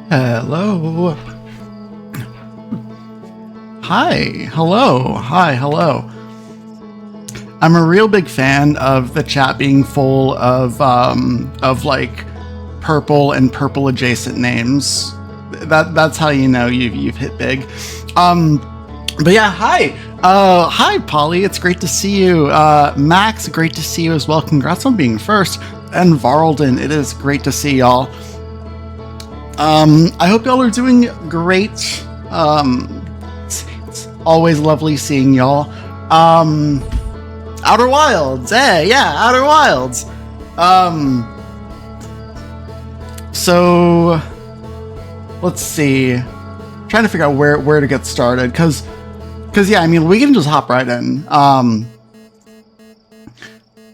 Hello. Hi. Hello. Hi. Hello. I'm a real big fan of the chat being full of like purple and purple adjacent names. That's how you know you've hit big. But yeah, hi. Hi, Polly. It's great to see you. Max, great to see you as well. Congrats on being first. And Varlden, it is great to see y'all. I hope y'all are doing great. It's always lovely seeing y'all. Outer Wilds, yeah, Outer Wilds. So let's see. Trying to figure out where to get started, cause yeah, I mean we can just hop right in.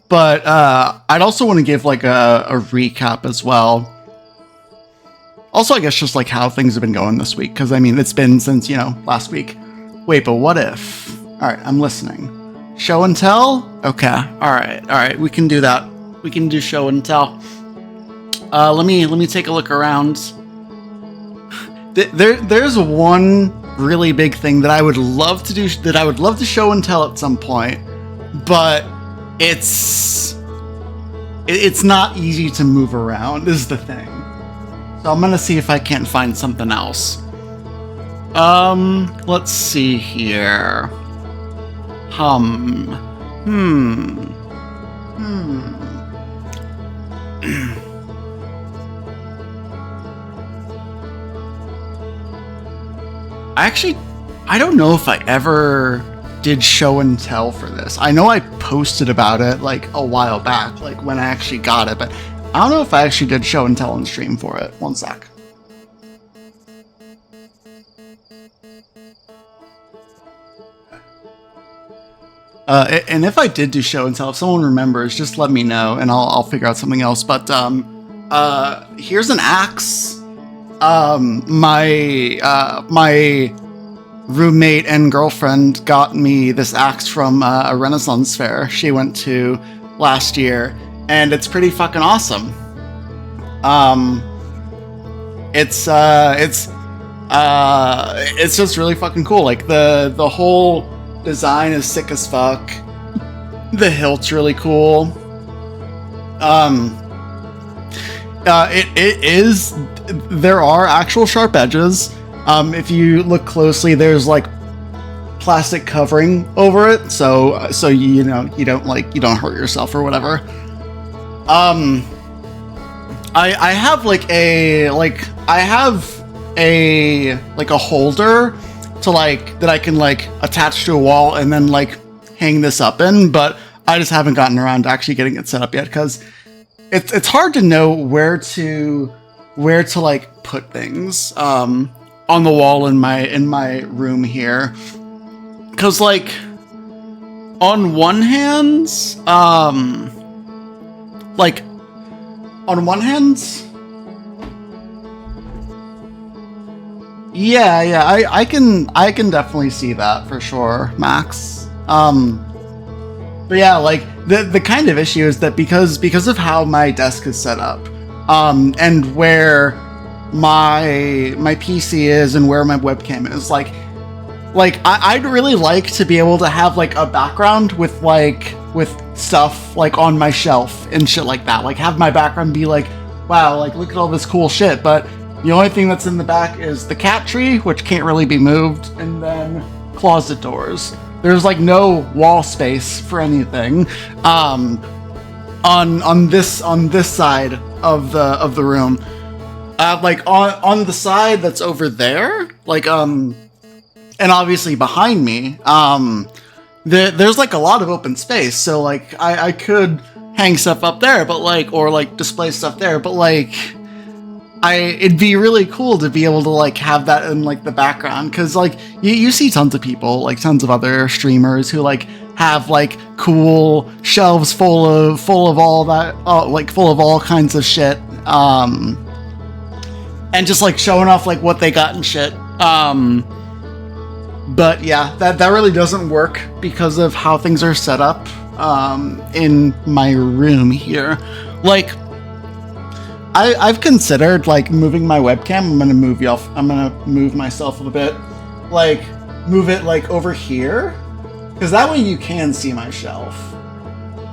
But I'd also want to give like a recap as well. Also, I guess just like how things have been going this week, because I mean it's been since last week. Wait, but what if? All right, I'm listening. Show and tell? Okay. All right. We can do that. We can do show and tell. Let me take a look around. There's one really big thing that I would love to do, that I would love to show and tell at some point, but it's not easy to move around is the thing. So I'm gonna see if I can't find something else. Let's see here. I don't know if I ever did show and tell for this. I know I posted about it like a while back, like when I actually got it, but I don't know if I actually did show and tell on stream for it. One sec. And if I did do show and tell, if someone remembers, just let me know and I'll figure out something else. But here's an axe. My roommate and girlfriend got me this axe from a Renaissance fair she went to last year, and it's pretty fucking awesome. It's just really fucking cool. Like the whole design is sick as fuck. The hilt's really cool. It is. There are actual sharp edges. If you look closely, there's like plastic covering over it, so you don't hurt yourself or whatever. I have a holder to that I can attach to a wall and then hang this up in, but I just haven't gotten around to actually getting it set up yet because it's hard to know where to put things on the wall in my room here, because on one hand yeah, I can definitely see that for sure, Max. But yeah, the kind of issue is that because of how my desk is set up, and where my PC is and where my webcam is, I'd really like to be able to have a background with stuff on my shelf and shit like that. Have my background be wow, look at all this cool shit, but the only thing that's in the back is the cat tree, which can't really be moved, and then closet doors. There's no wall space for anything on this side of the room. On the side that's over there, and obviously behind me, there's a lot of open space. So I could hang stuff up there, but or display stuff there, but it'd be really cool to be able to have that in the background, because you see tons of people, tons of other streamers who have cool shelves full of all that, full of all kinds of shit, and just showing off what they got and shit. But yeah, that really doesn't work because of how things are set up in my room here. I've considered like moving my webcam. I'm gonna move myself a bit, like move it like over here, because that way you can see my shelf.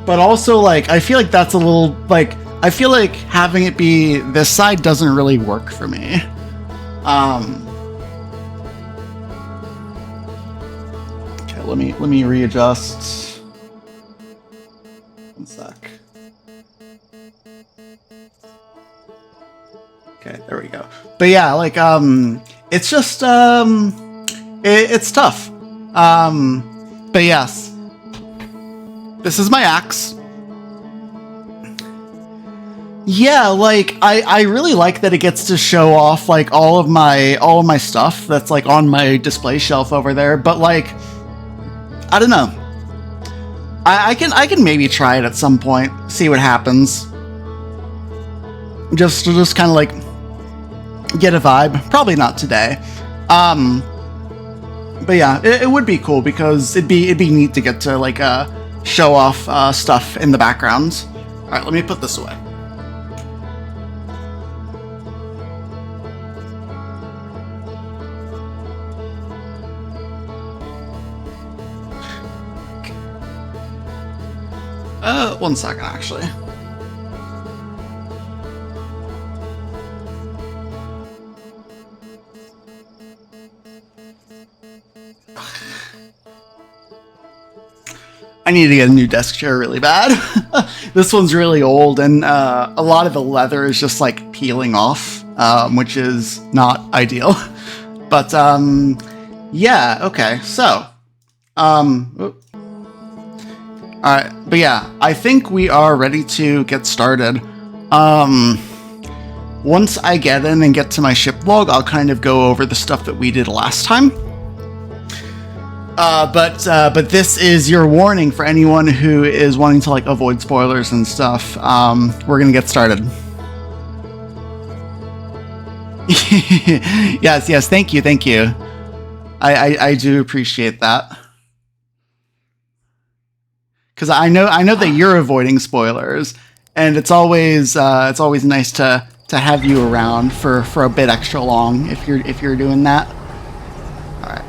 But also, like, I feel like that's a little like, I feel like having it be this side doesn't really work for me. Okay, let me readjust. One sec. Okay, there we go. But yeah, like, it's just, it's tough. But yes, this is my axe. Yeah, like, I really like that it gets to show off, like, all of my stuff that's, like, on my display shelf over there, but, like, I don't know. I can maybe try it at some point, see what happens. Just kind of, like, get a vibe. Probably not today. But yeah, it would be cool because it'd be neat to get to, like, show off stuff in the background. All right, let me put this away. One second, actually. I need to get a new desk chair really bad. This one's really old, and a lot of the leather is just like peeling off, which is not ideal. But yeah, okay, so alright, but yeah, I think we are ready to get started. Once I get in and get to my ship log, I'll kind of go over the stuff that we did last time. But this is your warning for anyone who is wanting to, like, avoid spoilers and stuff. We're gonna get started. Yes, thank you. I do appreciate that. Because I know that you're avoiding spoilers, and it's always nice to have you around for a bit extra long if you're doing that. All right,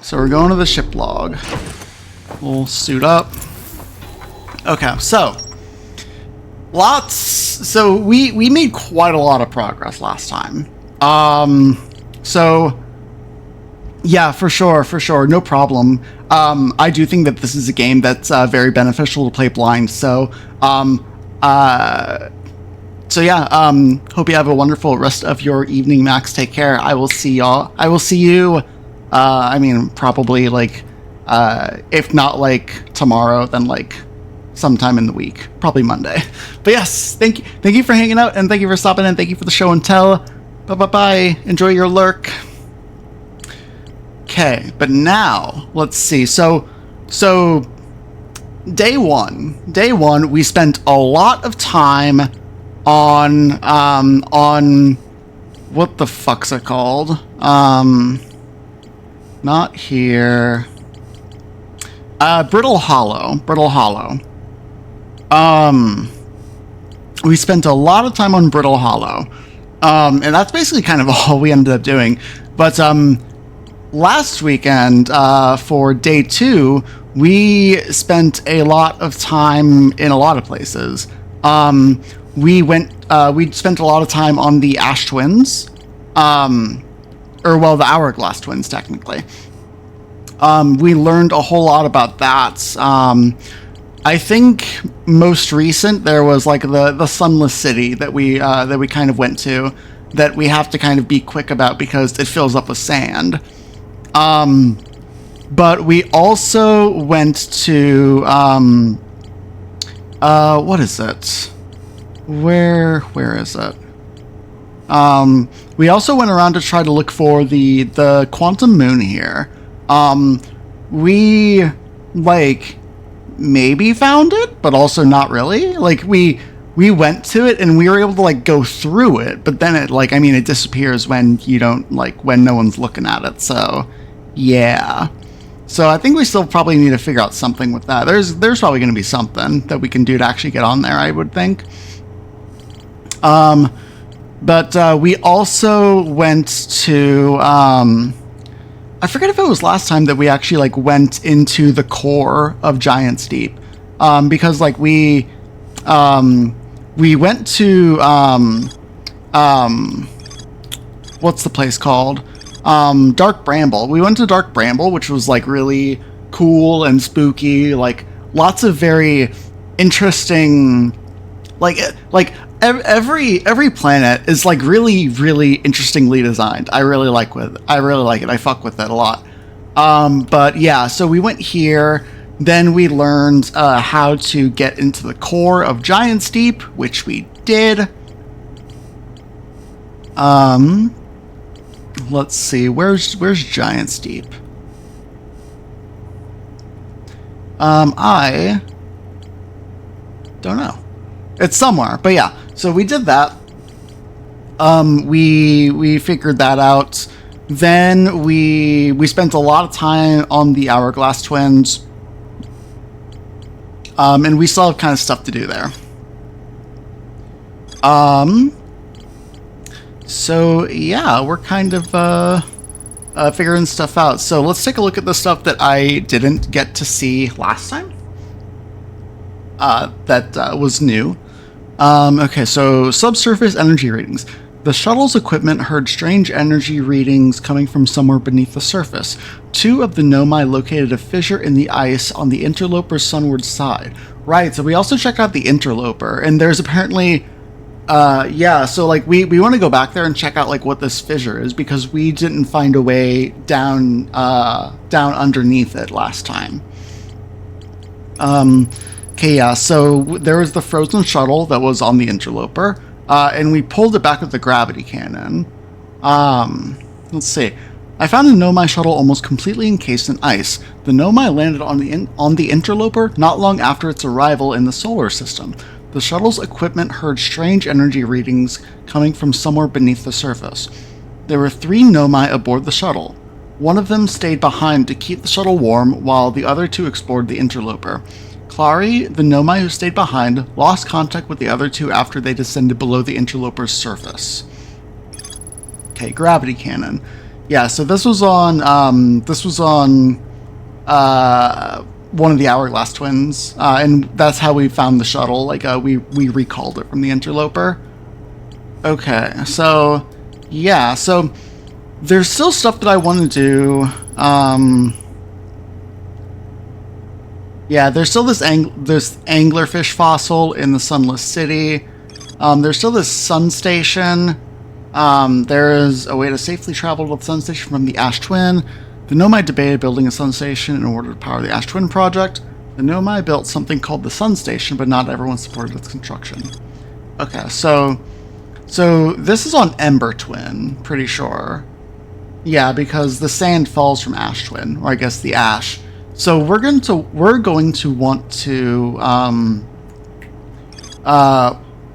so we're going to the ship log. We'll suit up. Okay, so we made quite a lot of progress last time. So yeah, for sure, no problem. I do think that this is a game that's very beneficial to play blind. So yeah, hope you have a wonderful rest of your evening, Max. Take care. I will see y'all. I will see you. I mean, probably, like, if not, like, tomorrow, then, like, sometime in the week. Probably Monday. But yes, thank you for hanging out, and thank you for stopping in. Thank you for the show and tell. Bye. Enjoy your lurk. Okay, but now, let's see. So day one, we spent a lot of time on what the fuck's it called? Not here. Brittle Hollow. We spent a lot of time on Brittle Hollow. And that's basically kind of all we ended up doing. But last weekend, for day 2, we spent a lot of time in a lot of places. We spent a lot of time on the Ash Twins. The Hourglass Twins, technically. We learned a whole lot about that. I think most recent there was, like, the Sunless City that we kind of went to, that we have to kind of be quick about because it fills up with sand. But we also went to what is it? Where is it? We also went around to try to look for the Quantum Moon here. We, like, maybe found it, but also not really. Like, we went to it and we were able to, like, go through it, but then it, like, I mean, it disappears when you don't, like, when no one's looking at it. So yeah. So I think we still probably need to figure out something with that. There's probably going to be something that we can do to actually get on there, I would think. But we also went to I forget if it was last time that we actually like went into the core of Giant's Deep, because like we went to what's the place called? Dark Bramble. We went to Dark Bramble, which was like really cool and spooky, like lots of very interesting, like every planet is like really interestingly designed. I really like it. I fuck with it a lot. But yeah, so we went here, then we learned how to get into the core of Giant's Deep, which we did. Let's see, where's Giant's Deep? I don't know. It's somewhere, but yeah. So we did that. We figured that out. Then we spent a lot of time on the Hourglass Twins. And we still have kind of stuff to do there. So yeah, we're kind of figuring stuff out. So let's take a look at the stuff that I didn't get to see last time. That was new. Okay, so subsurface energy readings. The shuttle's equipment heard strange energy readings coming from somewhere beneath the surface. 2 of the Nomai located a fissure in the ice on the Interloper's sunward side. Right, so we also checked out the Interloper, and there's apparently... yeah, so like we want to go back there and check out like what this fissure is, because we didn't find a way down underneath it last time. Okay, yeah, so there was the frozen shuttle that was on the Interloper, and we pulled it back with the gravity cannon. Let's see. I found a Nomai shuttle almost completely encased in ice. The Nomai landed on the Interloper not long after its arrival in the solar system. The shuttle's equipment heard strange energy readings coming from somewhere beneath the surface. There were 3 Nomai aboard the shuttle. One of them stayed behind to keep the shuttle warm, while the other 2 explored the Interloper. Clary, the Nomai who stayed behind, lost contact with the other 2 after they descended below the Interloper's surface. Okay, gravity cannon. Yeah, so this was on one of the Hourglass Twins, and that's how we found the shuttle. Like, we recalled it from the Interloper. Okay, so yeah, so there's still stuff that I want to do. Yeah, there's still this anglerfish fossil in the Sunless City. There's still this sun station. There is a way to safely travel to the sun station from the Ash Twin. The Nomai debated building a sun station in order to power the Ash Twin project. The Nomai built something called the Sun Station, but not everyone supported its construction. Okay, so this is on Ember Twin, pretty sure. Yeah, because the sand falls from Ash Twin, or I guess the ash. So we're going to want to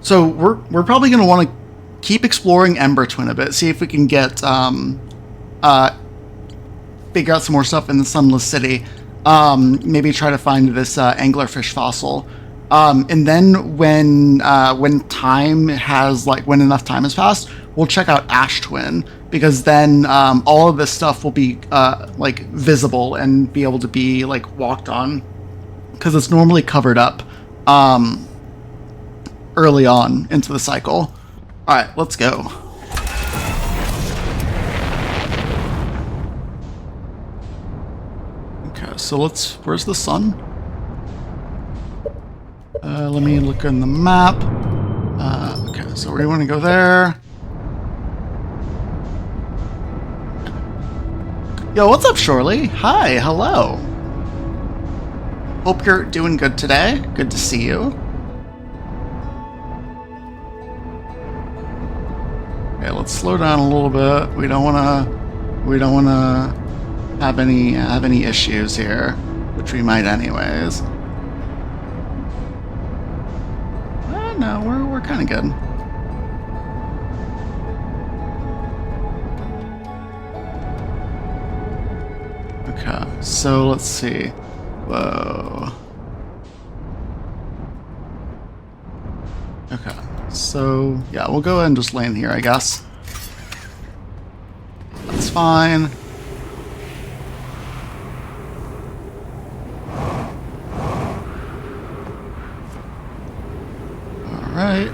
so we're probably going to want to keep exploring Ember Twin a bit, see if we can get figure out some more stuff in the Sunless City. Maybe try to find this anglerfish fossil. And then when enough time has passed, we'll check out Ash Twin, because then all of this stuff will be like visible and be able to be like walked on, because it's normally covered up early on into the cycle. All right, let's go. Okay, so where's the sun? Let me look in the map. Okay, so we want to go there. Yo, what's up, Shorely? Hi, hello. Hope you're doing good today. Good to see you. Okay, let's slow down a little bit. We don't wanna have any issues here, which we might anyways. No, we're kind of good. Okay, so let's see. Whoa. Okay, so yeah, we'll go ahead and just land here, I guess. That's fine. Alright.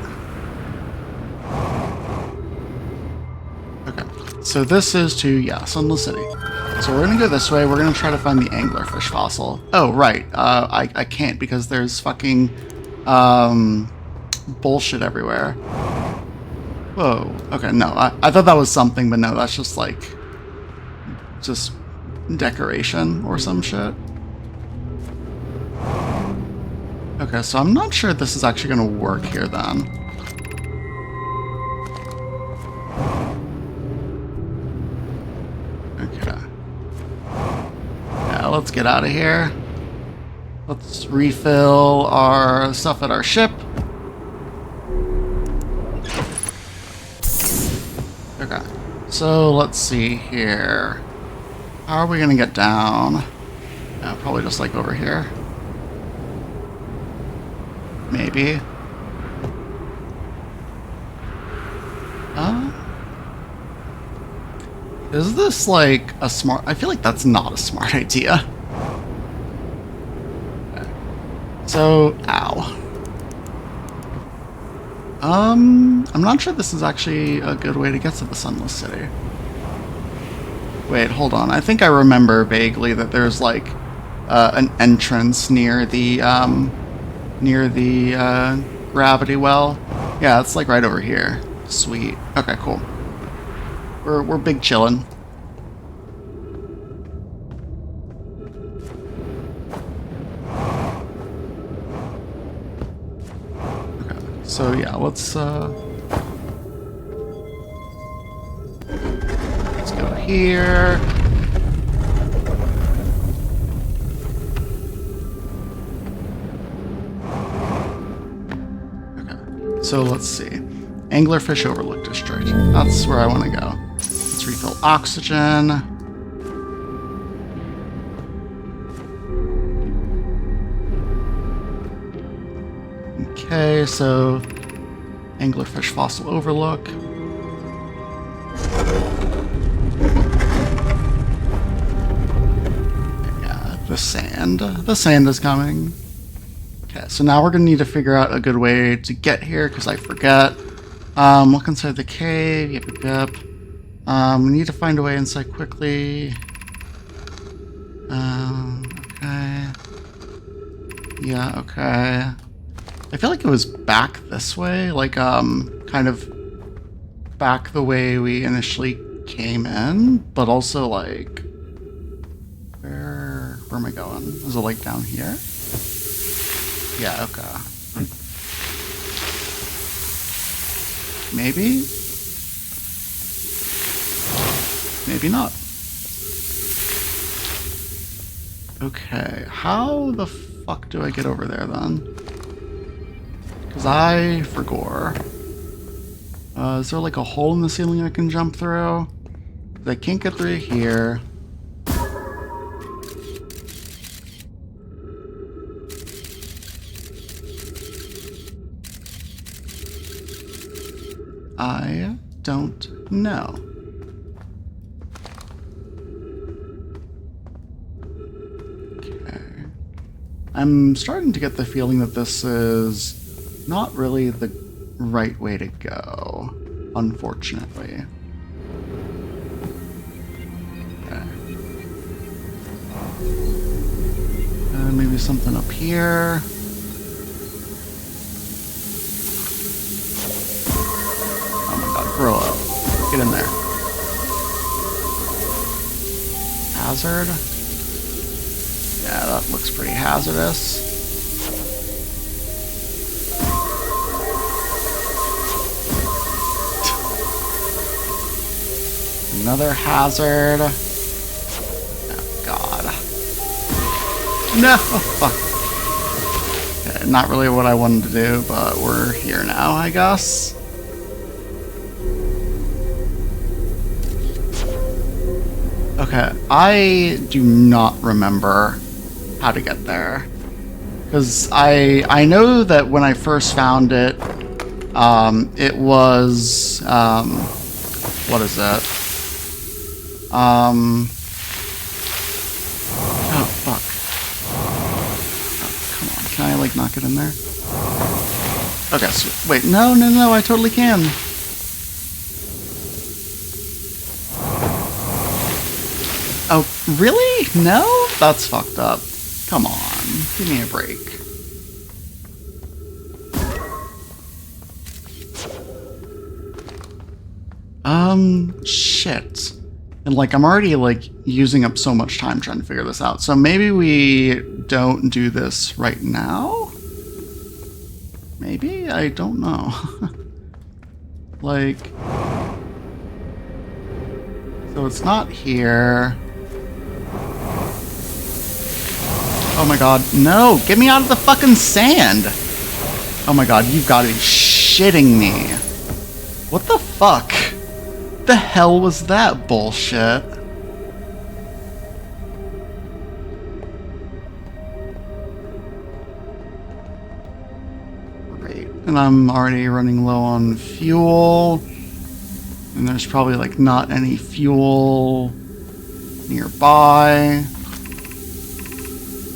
Okay, so this is to, yeah, Sunless City. So we're gonna go this way, we're gonna try to find the anglerfish fossil. Oh, right, I can't because there's fucking, bullshit everywhere. Whoa, okay, no, I thought that was something, but no, that's just like, just decoration or some shit. Okay, so I'm not sure this is actually gonna work here then. Okay. Yeah, let's get out of here. Let's refill our stuff at our ship. Okay, so let's see here. How are we gonna get down? Yeah, probably just like over here. Maybe. Is this like a smart... I feel like that's not a smart idea. Okay. So, ow. I'm not sure this is actually a good way to get to the Sunless City. Wait, hold on. I think I remember vaguely that there's like an entrance near the gravity well. Yeah, it's like right over here. Sweet. Okay, cool. We're big chillin'. Okay, so yeah, let's go here. Okay, so let's see. Anglerfish Overlook District. That's where I want to go. Let's refill oxygen. Okay, so Anglerfish Fossil Overlook. Yeah, the sand. The sand is coming. Okay, so now we're gonna need to figure out a good way to get here because I forget. Look inside the cave. Yep. We need to find a way inside quickly. Okay. Yeah, okay. I feel like it was back this way, like, kind of back the way we initially came in, but also, like, where am I going? Is it, like, down here? Yeah, okay. Maybe? Maybe not. Okay, how the fuck do I get over there then? Because I forgot. Is there like a hole in the ceiling I can jump through? I can't get through here. I don't know. Okay. I'm starting to get the feeling that this is not really the right way to go, unfortunately. Okay. Maybe something up here. Oh my god, grow up. Get in there. Hazard? Yeah, that looks pretty hazardous. Another hazard. Oh god. No! Fuck. Okay, not really what I wanted to do, but we're here now, I guess. Okay, I do not remember how to get there. Because I know that when I first found it, it was, what is it? Oh, fuck. Oh, come on, can I, like, not get in there? Okay, so, wait, no, I totally can. Oh, really? No? That's fucked up. Come on, give me a break. Shit. And, like, I'm already, like, using up so much time trying to figure this out. So maybe we don't do this right now? Maybe? I don't know. Like... So it's not here. Oh my god, no! Get me out of the fucking sand! Oh my god, you've got to be shitting me. What the fuck? The hell was that bullshit? Great. And I'm already running low on fuel. And there's probably, like, not any fuel nearby.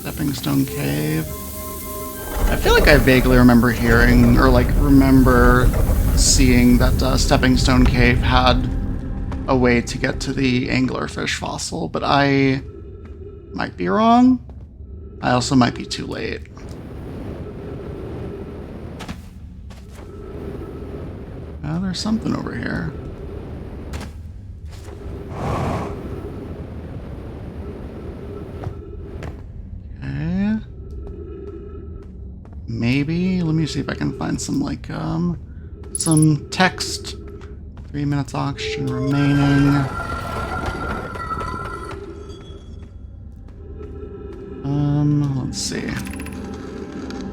Stepping Stone Cave. I feel like I vaguely remember hearing, or, like, remember seeing that Stepping Stone Cave had a way to get to the anglerfish fossil, but I might be wrong. I also might be too late. Oh, there's something over here. Okay. Maybe, let me see if I can find some, like, some text. 3 minutes oxygen remaining. Let's see.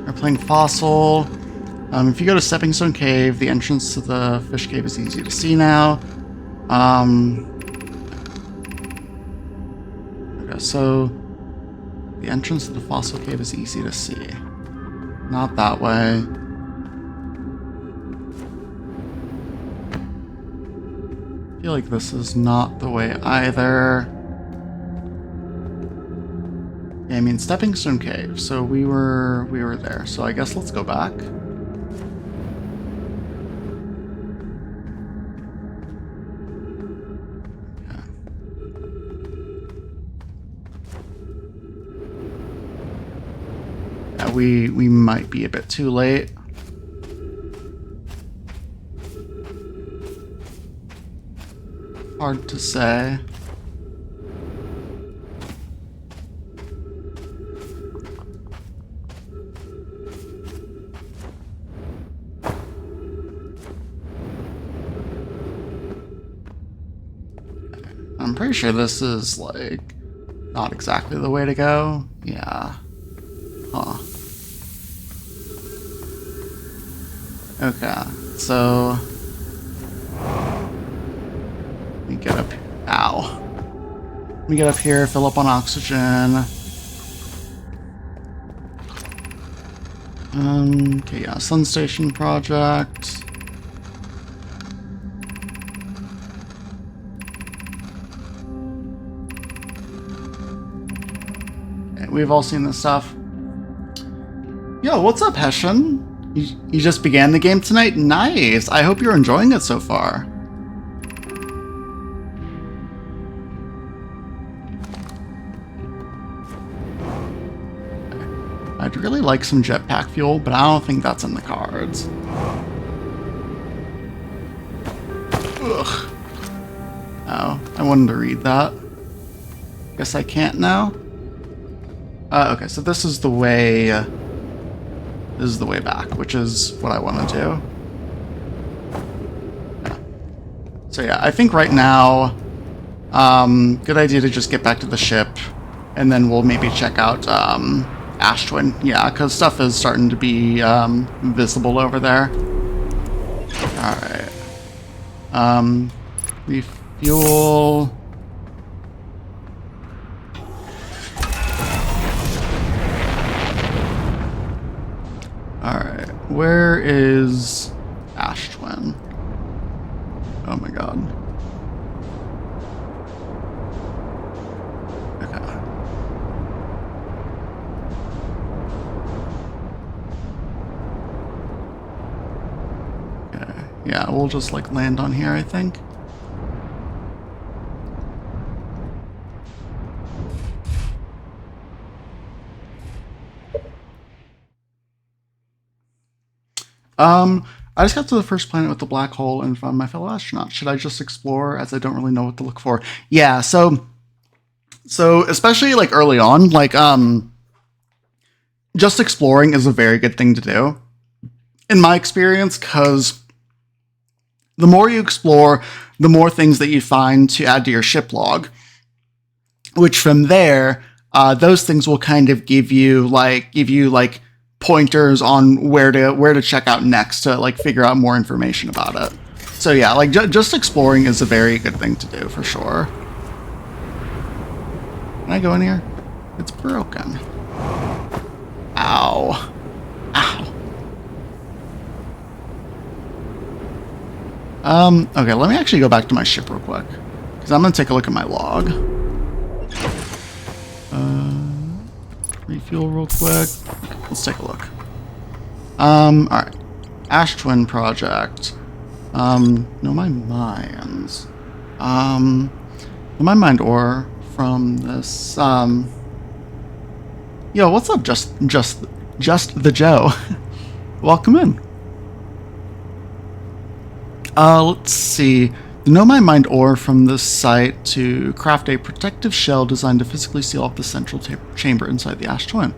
We're playing Fossil. If you go to Stepping Stone Cave, the entrance to the fish cave is easy to see now. Okay, so the entrance to the fossil cave is easy to see. Not that way. I feel like this is not the way either. Yeah, I mean, Stepping Stone Cave, so we were there. So I guess let's go back. Yeah, we might be a bit too late. Hard to say. I'm pretty sure this is, like, not exactly the way to go. Yeah. Huh. Okay, so... let me get up... Ow. Let me get up here, fill up on oxygen. Okay, yeah, Sun Station project. Okay, we've all seen this stuff. Yo, what's up, Hessian? You just began the game tonight? Nice! I hope you're enjoying it so far. I'd really like some jetpack fuel, but I don't think that's in the cards. Ugh. Oh, I wanted to read that. Guess I can't now? Okay, so this is the way... this is the way back, which is what I want to do. Yeah. So yeah, I think right now, good idea to just get back to the ship, and then we'll maybe check out Ash Twin. Yeah, because stuff is starting to be visible over there. Alright. Refuel. where is Ash Twin? Oh my god. Okay. Okay. Yeah, we'll just like land on here, I think. I just got to the first planet with the black hole and found my fellow astronaut. Should I just explore, as I don't really know what to look for? Yeah, so especially like early on, like just exploring is a very good thing to do, in my experience, because the more you explore, the more things that you find to add to your ship log, which from there, those things will kind of give you like pointers on where to check out next to like figure out more information about it. So yeah, like just exploring is a very good thing to do for sure. Can I go in here? It's broken. Ow. Ow. Okay, let me actually go back to my ship real quick, because I'm gonna take a look at my log. Refuel real quick. Let's take a look. Alright. Ash Twin Project. Nomai Mines. Nomai Mined ore from this, Yo, what's up, just the Joe? Welcome in. Let's see. The Nomai mined ore from this site to craft a protective shell designed to physically seal off the central chamber inside the Ash Twin.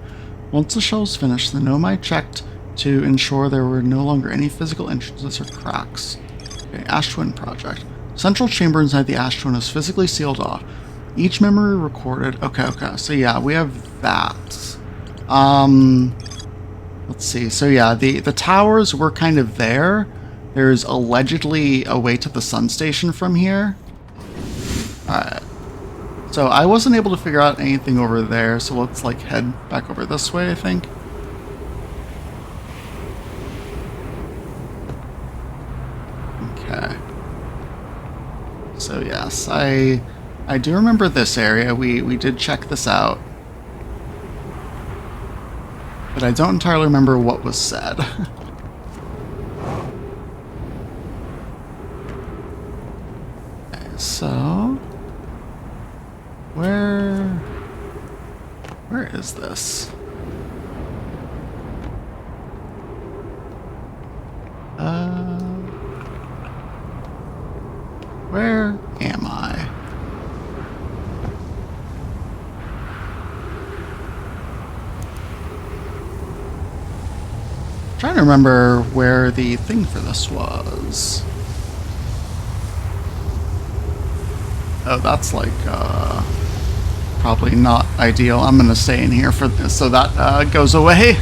Once the shell was finished, the Nomai checked to ensure there were no longer any physical entrances or cracks. Okay, Ash Twin Project. Central chamber inside the Ash Twin is physically sealed off. Each memory recorded. Okay. So yeah, we have that. Let's see. So yeah, the towers were kind of there. There's allegedly a way to the sun station from here. Alright. So I wasn't able to figure out anything over there, so let's like head back over this way, I think. Okay. So yes, I do remember this area. We did check this out. But I don't entirely remember what was said. So, where is this? Where am I? Trying to remember where the thing for this was. Oh, that's like, probably not ideal. I'm gonna stay in here for this so that, goes away.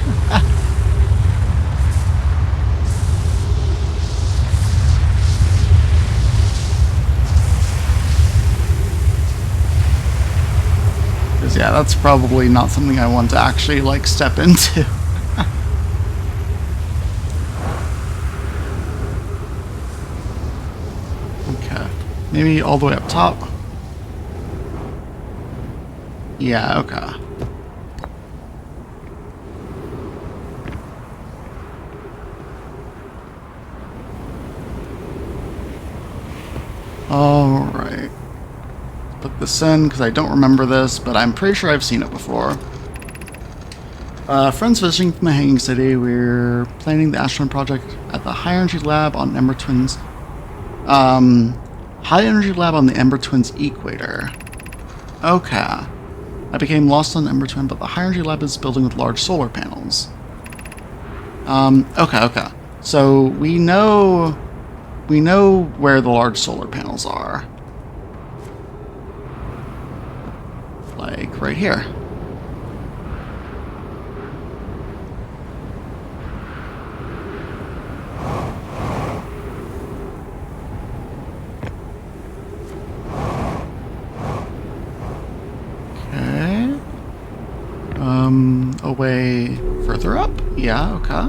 Because, yeah, that's probably not something I want to actually, like, step into. Okay. Maybe all the way up top. Yeah, okay. Alright. Put this in, because I don't remember this, but I'm pretty sure I've seen it before. Friends visiting from the Hanging City. We're planning the Ash Twin project at the High Energy Lab on Ember Twins. High Energy Lab on the Ember Twins Equator. Okay. I became lost on Ember Twin, but the High Energy Lab is building with large solar panels. Okay. So we know where the large solar panels are. Like right here. Okay. Away further up? Yeah, okay.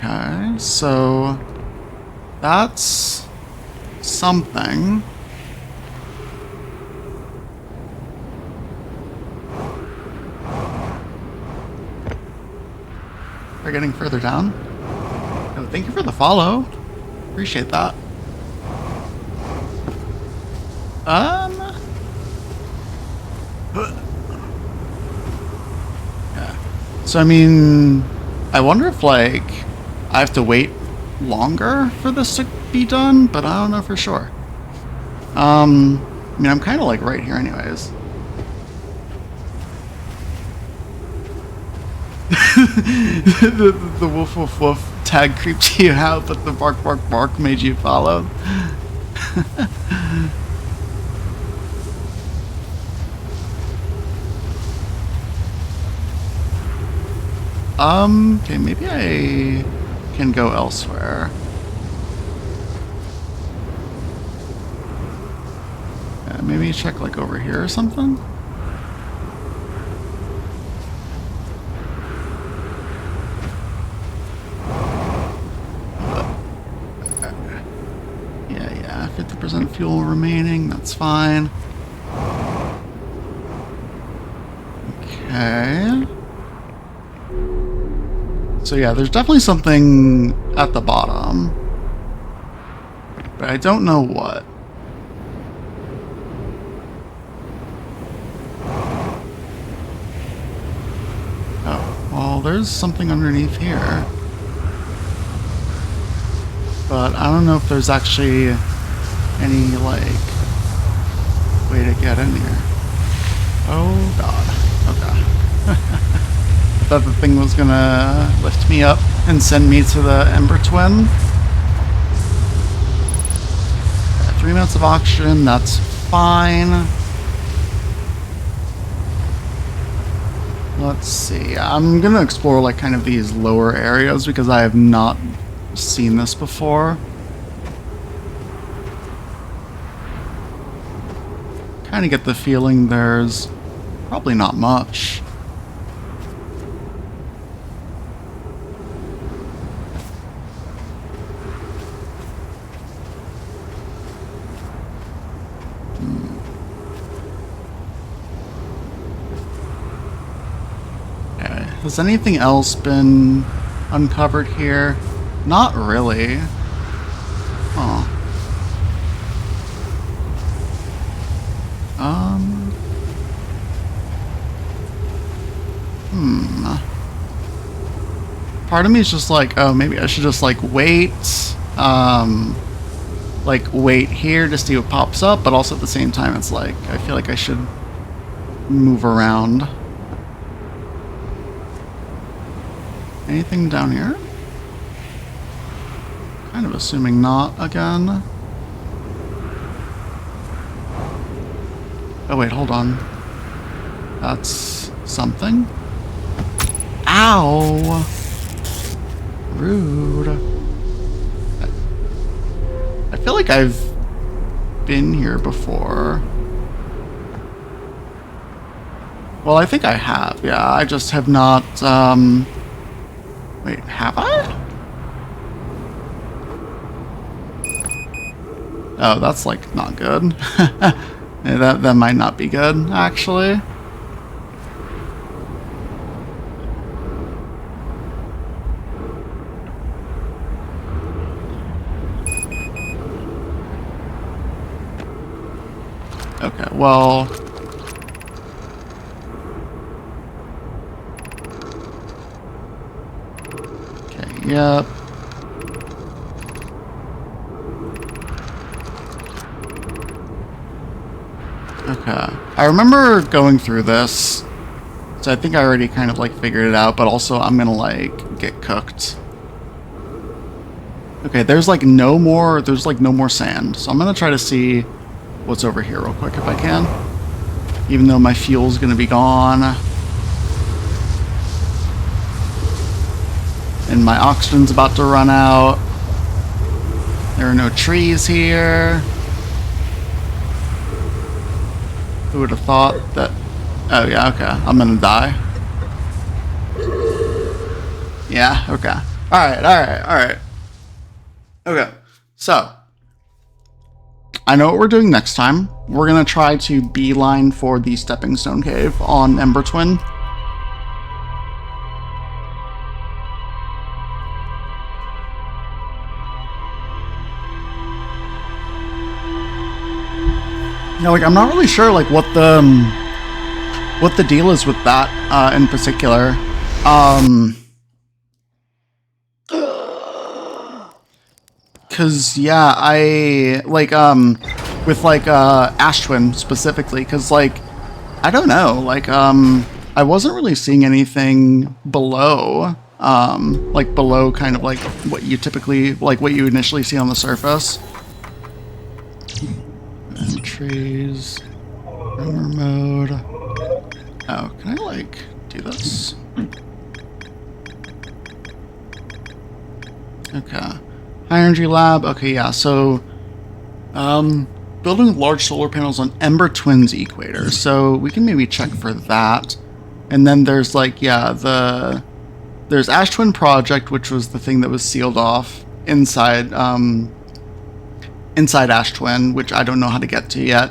Okay, so that's something. We're getting further down. Oh, thank you for the follow. Appreciate that. Yeah. So I mean, I wonder if like I have to wait longer for this to be done, but I don't know for sure. I mean, I'm kind of like right here anyways. the woof woof woof tag creeped you out, but the bark bark bark made you follow. Okay, maybe I can go elsewhere. Yeah, maybe check like over here or something. Yeah, 50% fuel remaining, that's fine. Okay. So yeah, there's definitely something at the bottom, but I don't know what. Oh, well, there's something underneath here. But I don't know if there's actually any, like, way to get in here. Oh, God. Okay. I thought the thing was gonna lift me up and send me to the Ember Twin. Yeah, 3 minutes of oxygen, that's fine. Let's see. I'm gonna explore, like, kind of these lower areas because I have not seen this before. Kind of get the feeling there's probably not much. Okay. Has anything else been uncovered here? Not really. Huh. Part of me is just like, oh, maybe I should just like wait. Like wait here to see what pops up, but also at the same time it's like, I feel like I should move around. Anything down here? Kind of assuming not again. Oh wait, hold on. That's something. Ow! Rude. I feel like I've been here before. Well, I think I have, yeah. I just have not, wait, have I? Oh, that's, like, not good. Yeah, that might not be good, actually. Okay, well... Okay, yep. Okay. I remember going through this, so I think I already kind of, like, figured it out, but also I'm gonna, like, get cooked. Okay, there's, like, no more sand, so I'm gonna try to see what's over here real quick if I can. Even though my fuel's gonna be gone. And my oxygen's about to run out. There are no trees here. Who would have thought that... Oh yeah, okay. I'm gonna die. Yeah, okay. Alright. Okay, so I know what we're doing next time. We're gonna try to beeline for the Stepping Stone Cave on Ember Twin. Yeah, like I'm not really sure like what the deal is with that in particular. Cause yeah, I like with like Ash Twin specifically, cause like I don't know, like I wasn't really seeing anything below like below kind of like what you typically like what you initially see on the surface. And trees, rumor mode. Oh, can I like do this? Okay. High energy lab. Okay, yeah. So, building large solar panels on Ember Twin's equator. So we can maybe check for that. And then there's like, yeah, there's Ash Twin Project, which was the thing that was sealed off inside inside Ash Twin, which I don't know how to get to yet.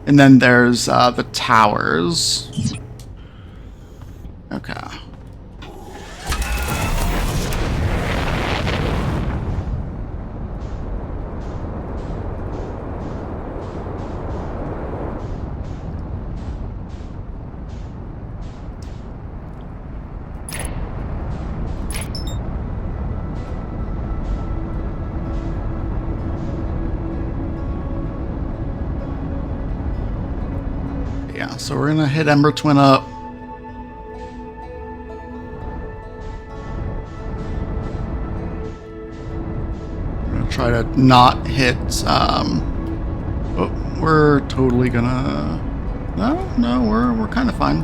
And then there's the towers. Okay. Yeah, so we're gonna hit Ember Twin up. I'm gonna try to not hit. Oh, we're totally gonna. No, we're kind of fine.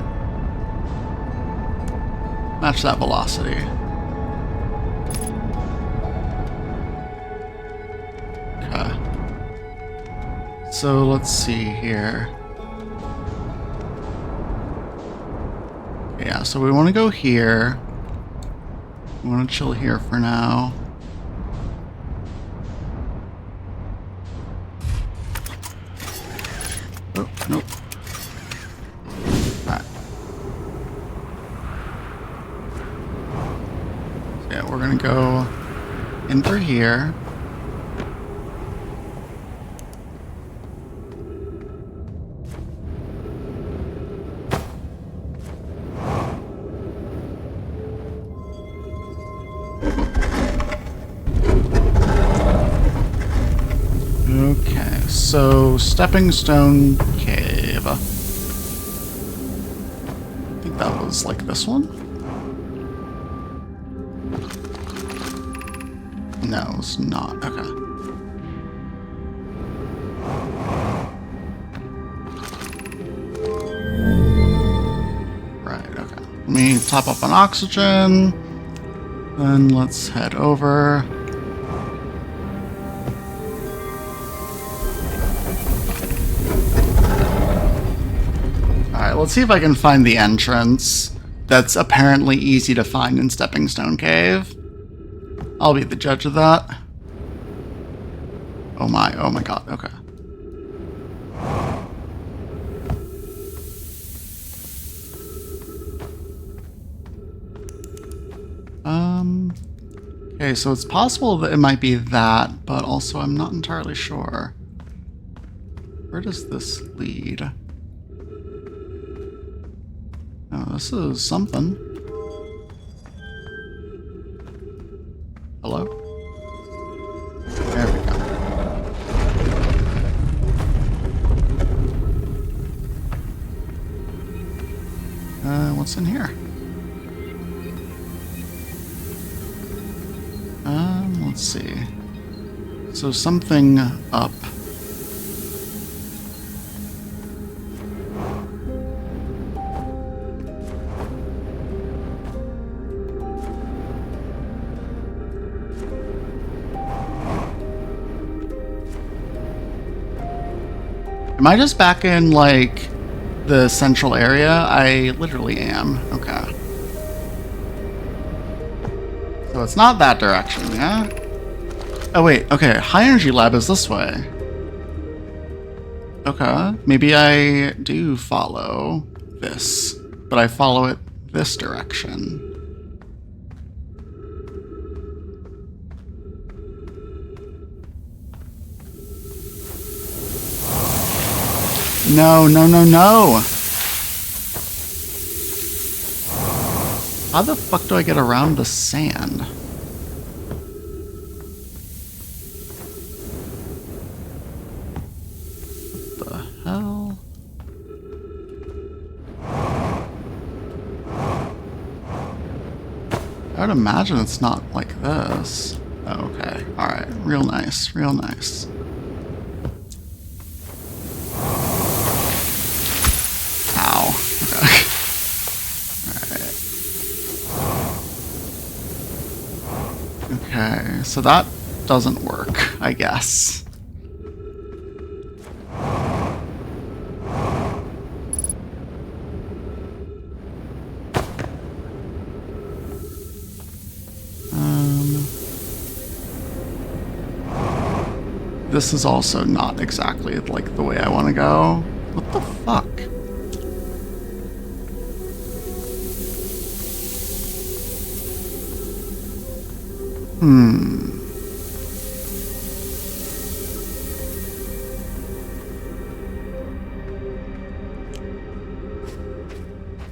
Match that velocity. Okay. So let's see here. Yeah, so we want to go here. We want to chill here for now. Oh, nope. Alright. So yeah, we're going to go in for here. Okay, so Stepping Stone Cave. I think that was like this one? No, it's not. Okay. Right, okay. Let me top up on oxygen. Then let's head over. Alright, let's see if I can find the entrance that's apparently easy to find in Stepping Stone Cave. I'll be the judge of that. Oh my god, okay. Okay, so it's possible that it might be that, but also I'm not entirely sure. Where does this lead? Oh, this is something. Hello? There we go. What's in here? Let's see. So something up. Am I just back in, like, the central area? I literally am. Okay. So it's not that direction, yeah? Oh wait, okay, high energy lab is this way. Okay, maybe I do follow this, but I follow it this direction. No, no, no, no! How the fuck do I get around the sand? What the hell? I would imagine it's not like this. Oh, okay, alright. Real nice, real nice. Ow. Okay. Alright. Okay, so that doesn't work, I guess. This is also not exactly like the way I want to go. What the fuck?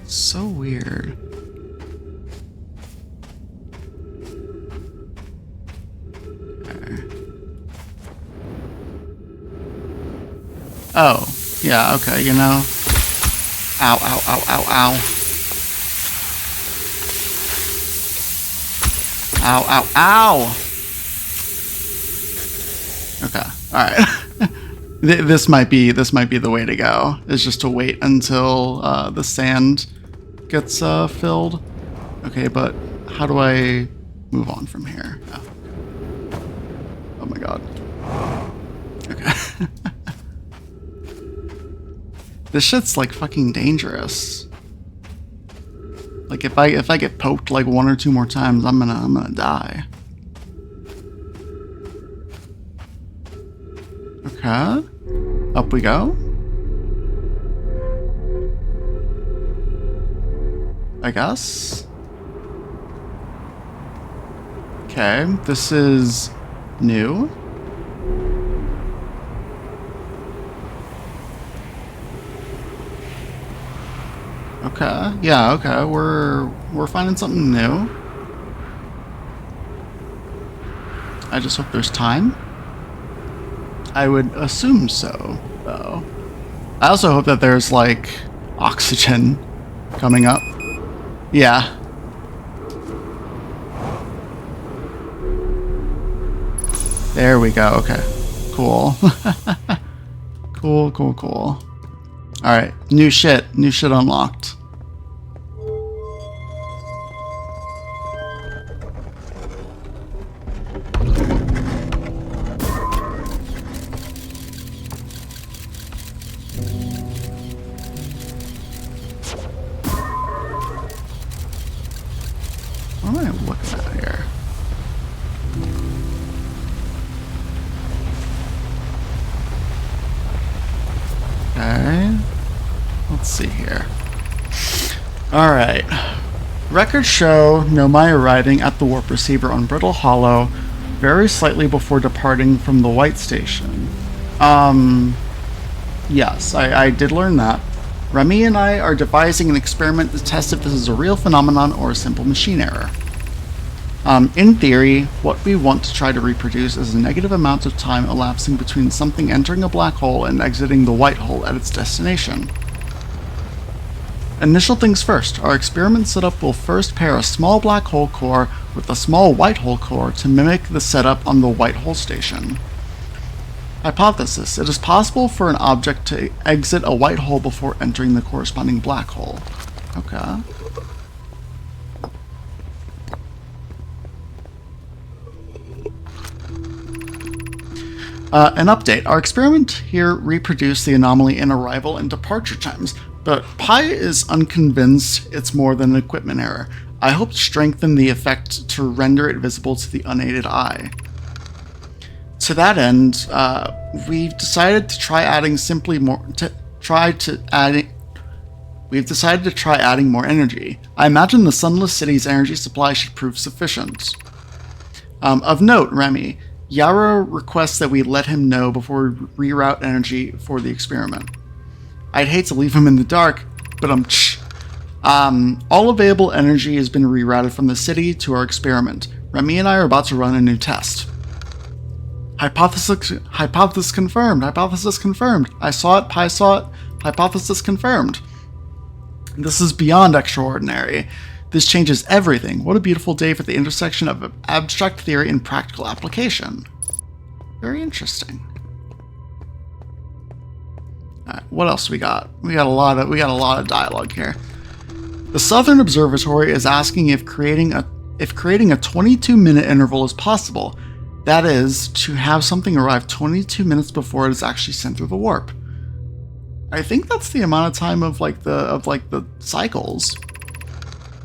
So weird. Oh, yeah, okay, you know. Ow, ow, ow, ow, ow. Ow, ow, ow! Okay, alright. This might be the way to go, is just to wait until the sand gets filled. Okay, but how do I move on from here? Oh my god. Okay. This shit's like fucking dangerous. Like if I get poked like 1 or 2 more times, I'm gonna die. Okay. Up we go. I guess. Okay, this is new. Okay, yeah, okay, we're finding something new. I just hope there's time. I would assume so, though. I also hope that there's, like, oxygen coming up. Yeah. There we go, okay. Cool. Cool, cool, cool. Alright, new shit unlocked. What am I looking at here? Okay. Let's see here. Alright. Records show Nomai arriving at the warp receiver on Brittle Hollow very slightly before departing from the White Station. Yes, I did learn that. Remy and I are devising an experiment to test if this is a real phenomenon or a simple machine error. In theory, what we want to try to reproduce is a negative amount of time elapsing between something entering a black hole and exiting the white hole at its destination. Initial things first, our experiment setup will first pair a small black hole core with a small white hole core to mimic the setup on the white hole station. Hypothesis: it is possible for an object to exit a white hole before entering the corresponding black hole. Okay. An update. Our experiment here reproduced the anomaly in arrival and departure times, but Pi is unconvinced it's more than an equipment error. I hope to strengthen the effect to render it visible to the unaided eye. To that end, we've decided to try adding more energy. I imagine the Sunless City's energy supply should prove sufficient. Of note, Remy, Yara requests that we let him know before we reroute energy for the experiment. I'd hate to leave him in the dark, but all available energy has been rerouted from the city to our experiment. Remy and I are about to run a new test. Hypothesis confirmed. Hypothesis confirmed. I saw it. Pi saw it. Hypothesis confirmed. This is beyond extraordinary. This changes everything. What a beautiful day for the intersection of abstract theory and practical application. Very interesting. All right, what else we got? We got a lot of dialogue here. The Southern Observatory is asking if creating a 22-minute interval is possible. That is, to have something arrive 22 minutes before it is actually sent through the warp. I think that's the amount of time of the cycles.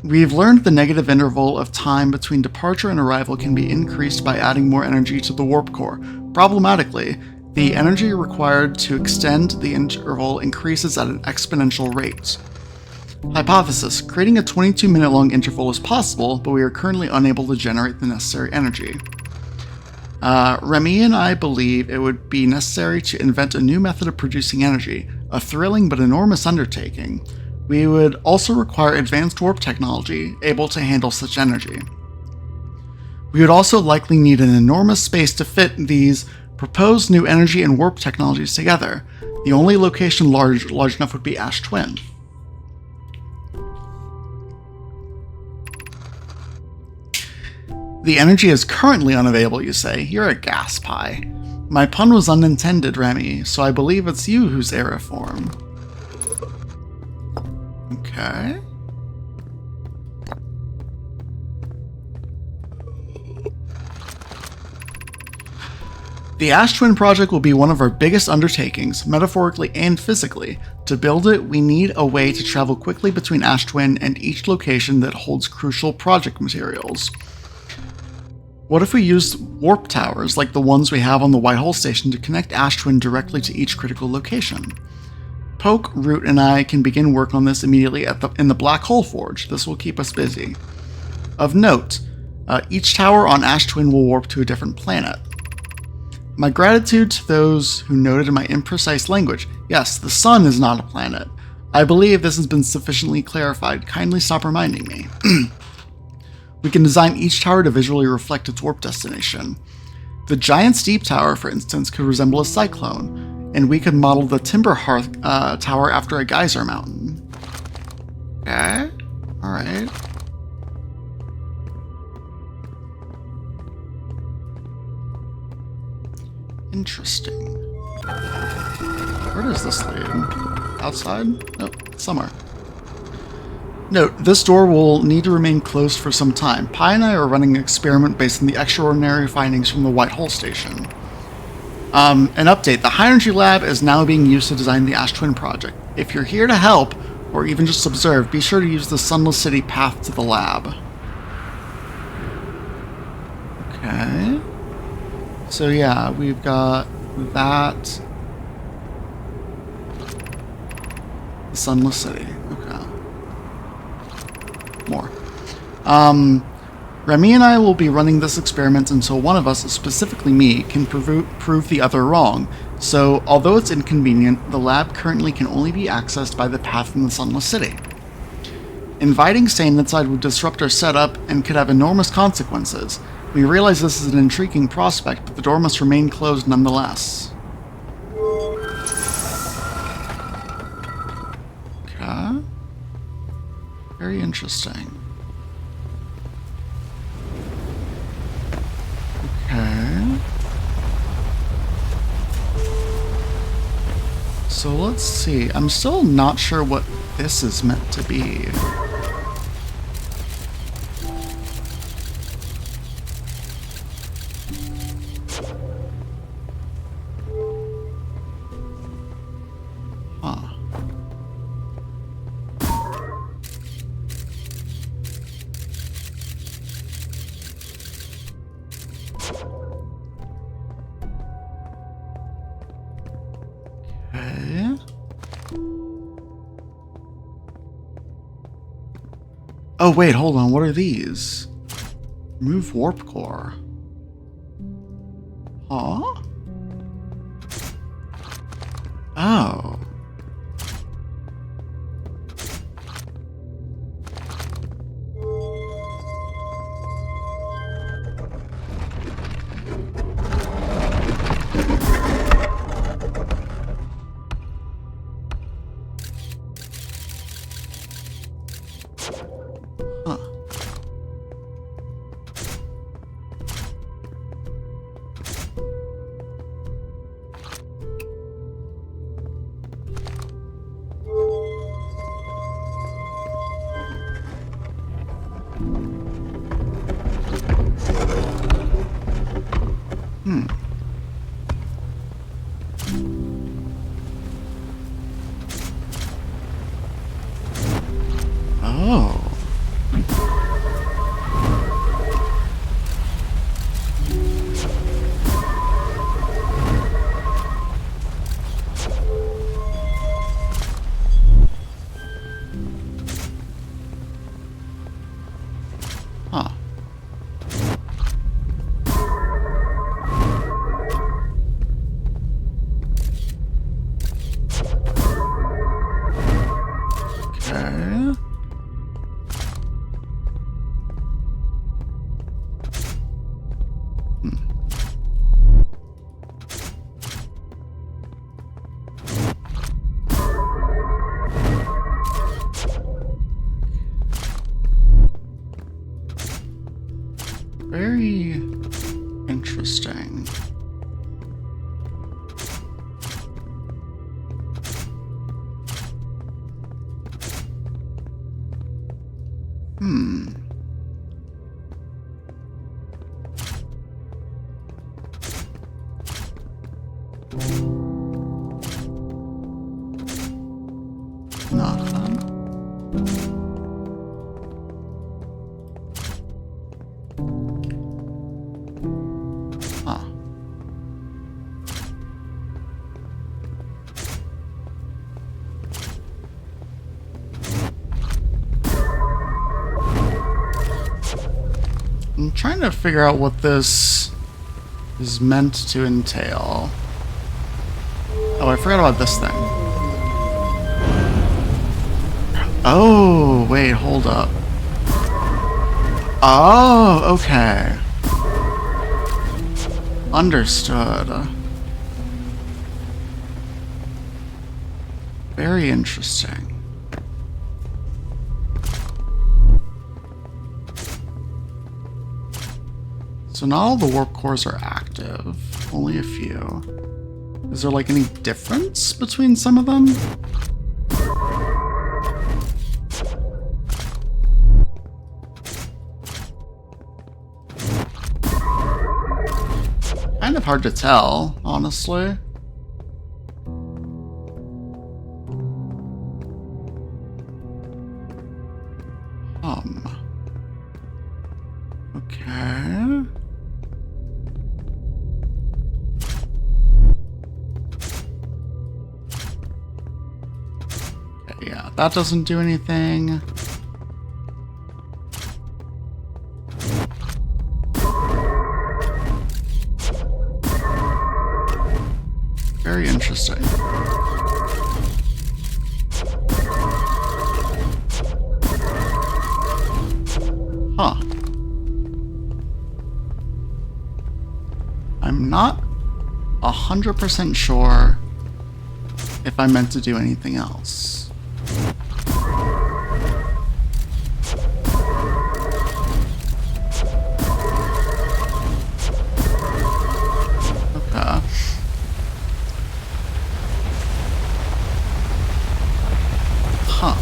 We've learned the negative interval of time between departure and arrival can be increased by adding more energy to the warp core. Problematically, the energy required to extend the interval increases at an exponential rate. Hypothesis: creating a 22-minute long interval is possible, but we are currently unable to generate the necessary energy. Remy and I believe it would be necessary to invent a new method of producing energy, a thrilling but enormous undertaking. We would also require advanced warp technology able to handle such energy. We would also likely need an enormous space to fit these proposed new energy and warp technologies together. The only location large enough would be Ash Twin. The energy is currently unavailable, you say. You're a gas pie. My pun was unintended, Remy, so I believe it's you who's Aeriform. Okay. The Ash Twin project will be one of our biggest undertakings, metaphorically and physically. To build it, we need a way to travel quickly between Ash Twin and each location that holds crucial project materials. What if we used warp towers like the ones we have on the Whitehall station to connect Ash Twin directly to each critical location? Poke, Root, and I can begin work on this immediately in the Black Hole Forge. This will keep us busy. Of note, each tower on Ash Twin will warp to a different planet. My gratitude to those who noted in my imprecise language. Yes, the sun is not a planet. I believe this has been sufficiently clarified. Kindly stop reminding me. We can design each tower to visually reflect its warp destination. The giant steep tower, for instance, could resemble a cyclone, and we could model the Timber Hearth tower after a geyser mountain. Okay, alright. Interesting. Where does this lead? Outside? Nope, somewhere. Note, this door will need to remain closed for some time. Pi and I are running an experiment based on the extraordinary findings from the Whitehall station. An update, the High Energy Lab is now being used to design the Ash Twin project. If you're here to help, or even just observe, be sure to use the Sunless City path to the lab. Okay. So yeah, we've got that. The Sunless City. Okay. More. Remy and I will be running this experiment until one of us, specifically me, can prove the other wrong. So, although it's inconvenient, the lab currently can only be accessed by the path in the Sunless City. Inviting Sane inside would disrupt our setup and could have enormous consequences. We realize this is an intriguing prospect, but the door must remain closed nonetheless. Okay. Very interesting. Okay. So let's see. I'm still not sure what this is meant to be. Okay. Oh, wait, hold on. What are these? Remove warp core. Huh? Oh. Huh. Hmm. Oh. Huh. Okay. Very interesting. Hmm. Nothing. Huh. I'm trying to figure out what this is meant to entail. Oh, I forgot about this thing. Oh, wait, hold up. Oh, okay. Understood. Very interesting. So not all the warp cores are active, only a few. Is there like any difference between some of them? Kind of hard to tell, honestly. Okay. Okay, yeah, that doesn't do anything. Very interesting. Huh. I'm not 100% sure if I meant to do anything else. Okay. Huh.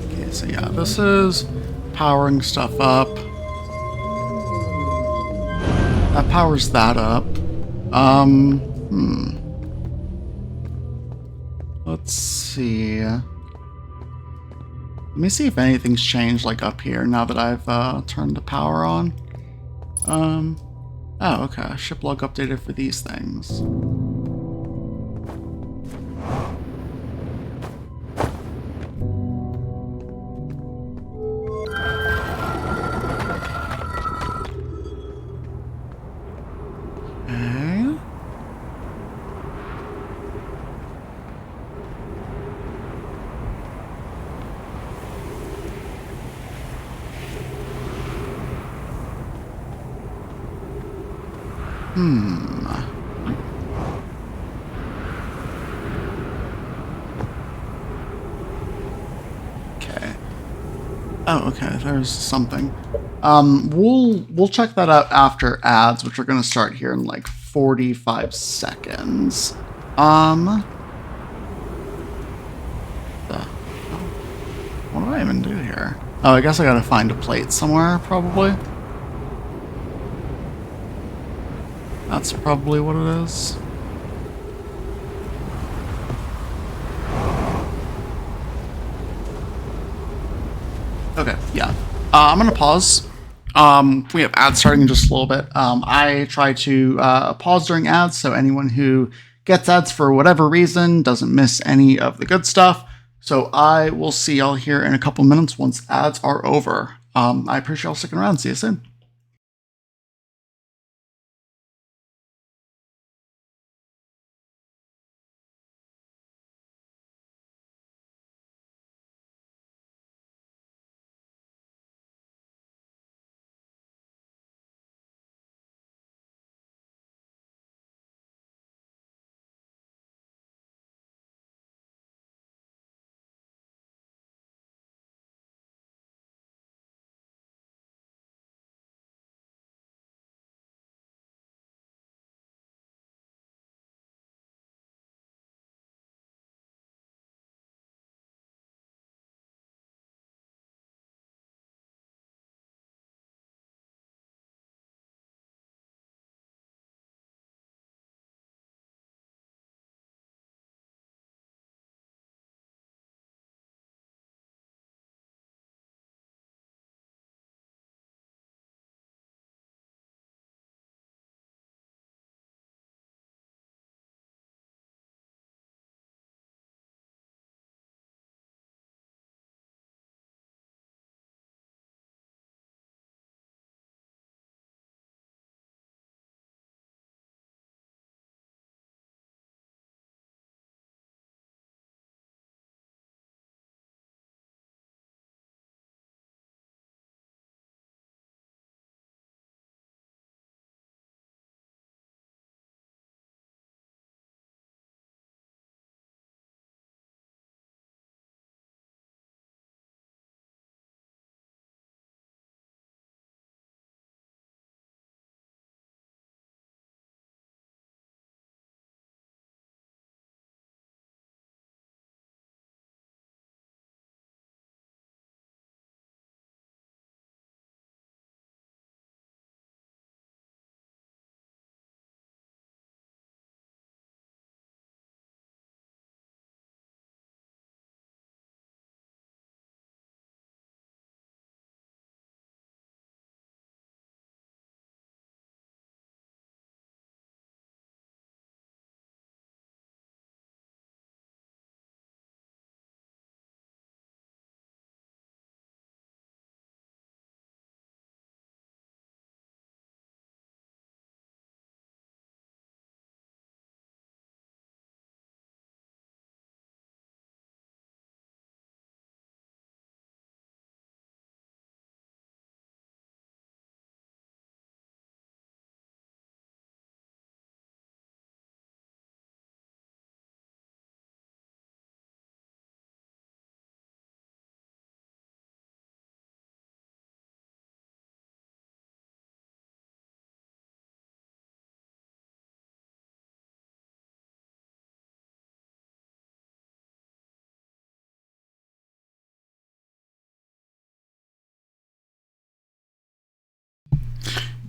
Okay, so yeah, this is powering stuff up. That powers that up. Let's see. Let me see if anything's changed, like up here, now that I've turned the power on. Oh, okay. Ship log updated for these things. Okay. Okay. Oh, okay. There's something. We'll check that out after ads, which are gonna start here in like 45 seconds. What do I even do here? Oh, I guess I gotta find a plate somewhere, probably. That's probably what it is. Okay, yeah. I'm gonna pause. We have ads starting in just a little bit. I try to pause during ads, so anyone who gets ads for whatever reason doesn't miss any of the good stuff. So I will see y'all here in a couple minutes once ads are over. I appreciate y'all sticking around. See you soon.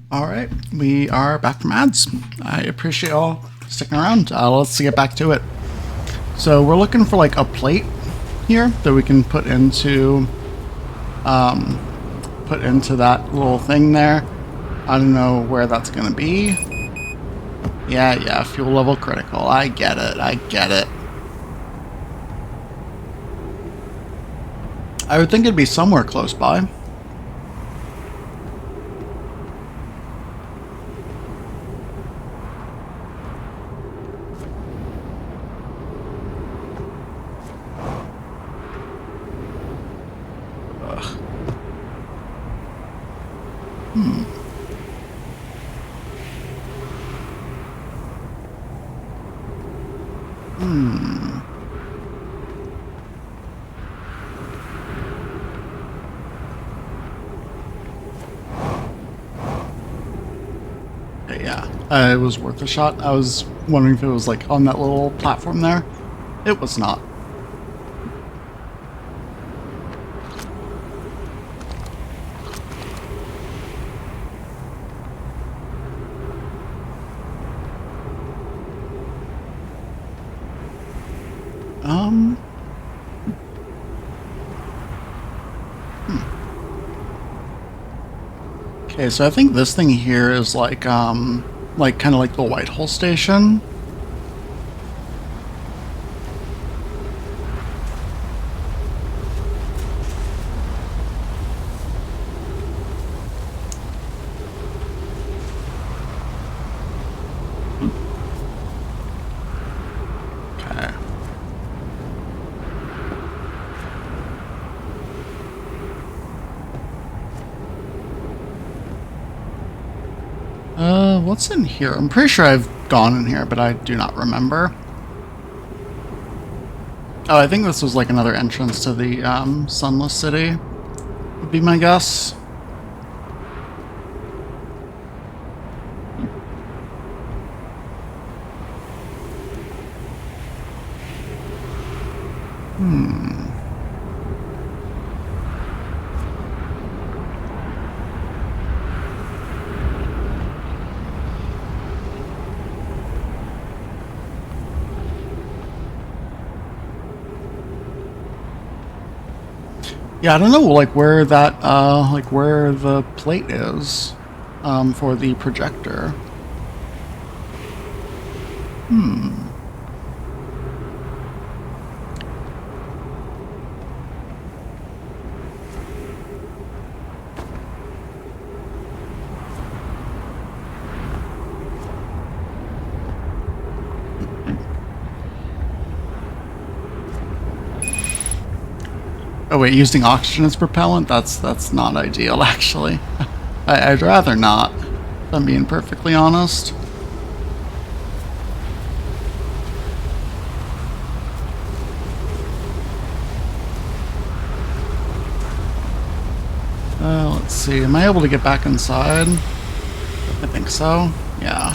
All right, we are back from ads. I appreciate y'all sticking around. Let's get back to it. So we're looking for like a plate here that we can put into that little thing there. I don't know where that's gonna be. Yeah, fuel level critical. I get it, I get it. I would think it'd be somewhere close by. It was worth a shot. I was wondering if it was like on that little platform there. It was not. Okay, so I think this thing here is like kind of like the Whitehall station. Okay. What's in here? I'm pretty sure I've gone in here, but I do not remember. Oh, I think this was like another entrance to the Sunless City, would be my guess. Yeah, I don't know, like where that, like where the plate is, for the projector. Oh wait, using oxygen as propellant? That's not ideal, actually. I'd rather not, if I'm being perfectly honest. Let's see, am I able to get back inside? I think so, yeah.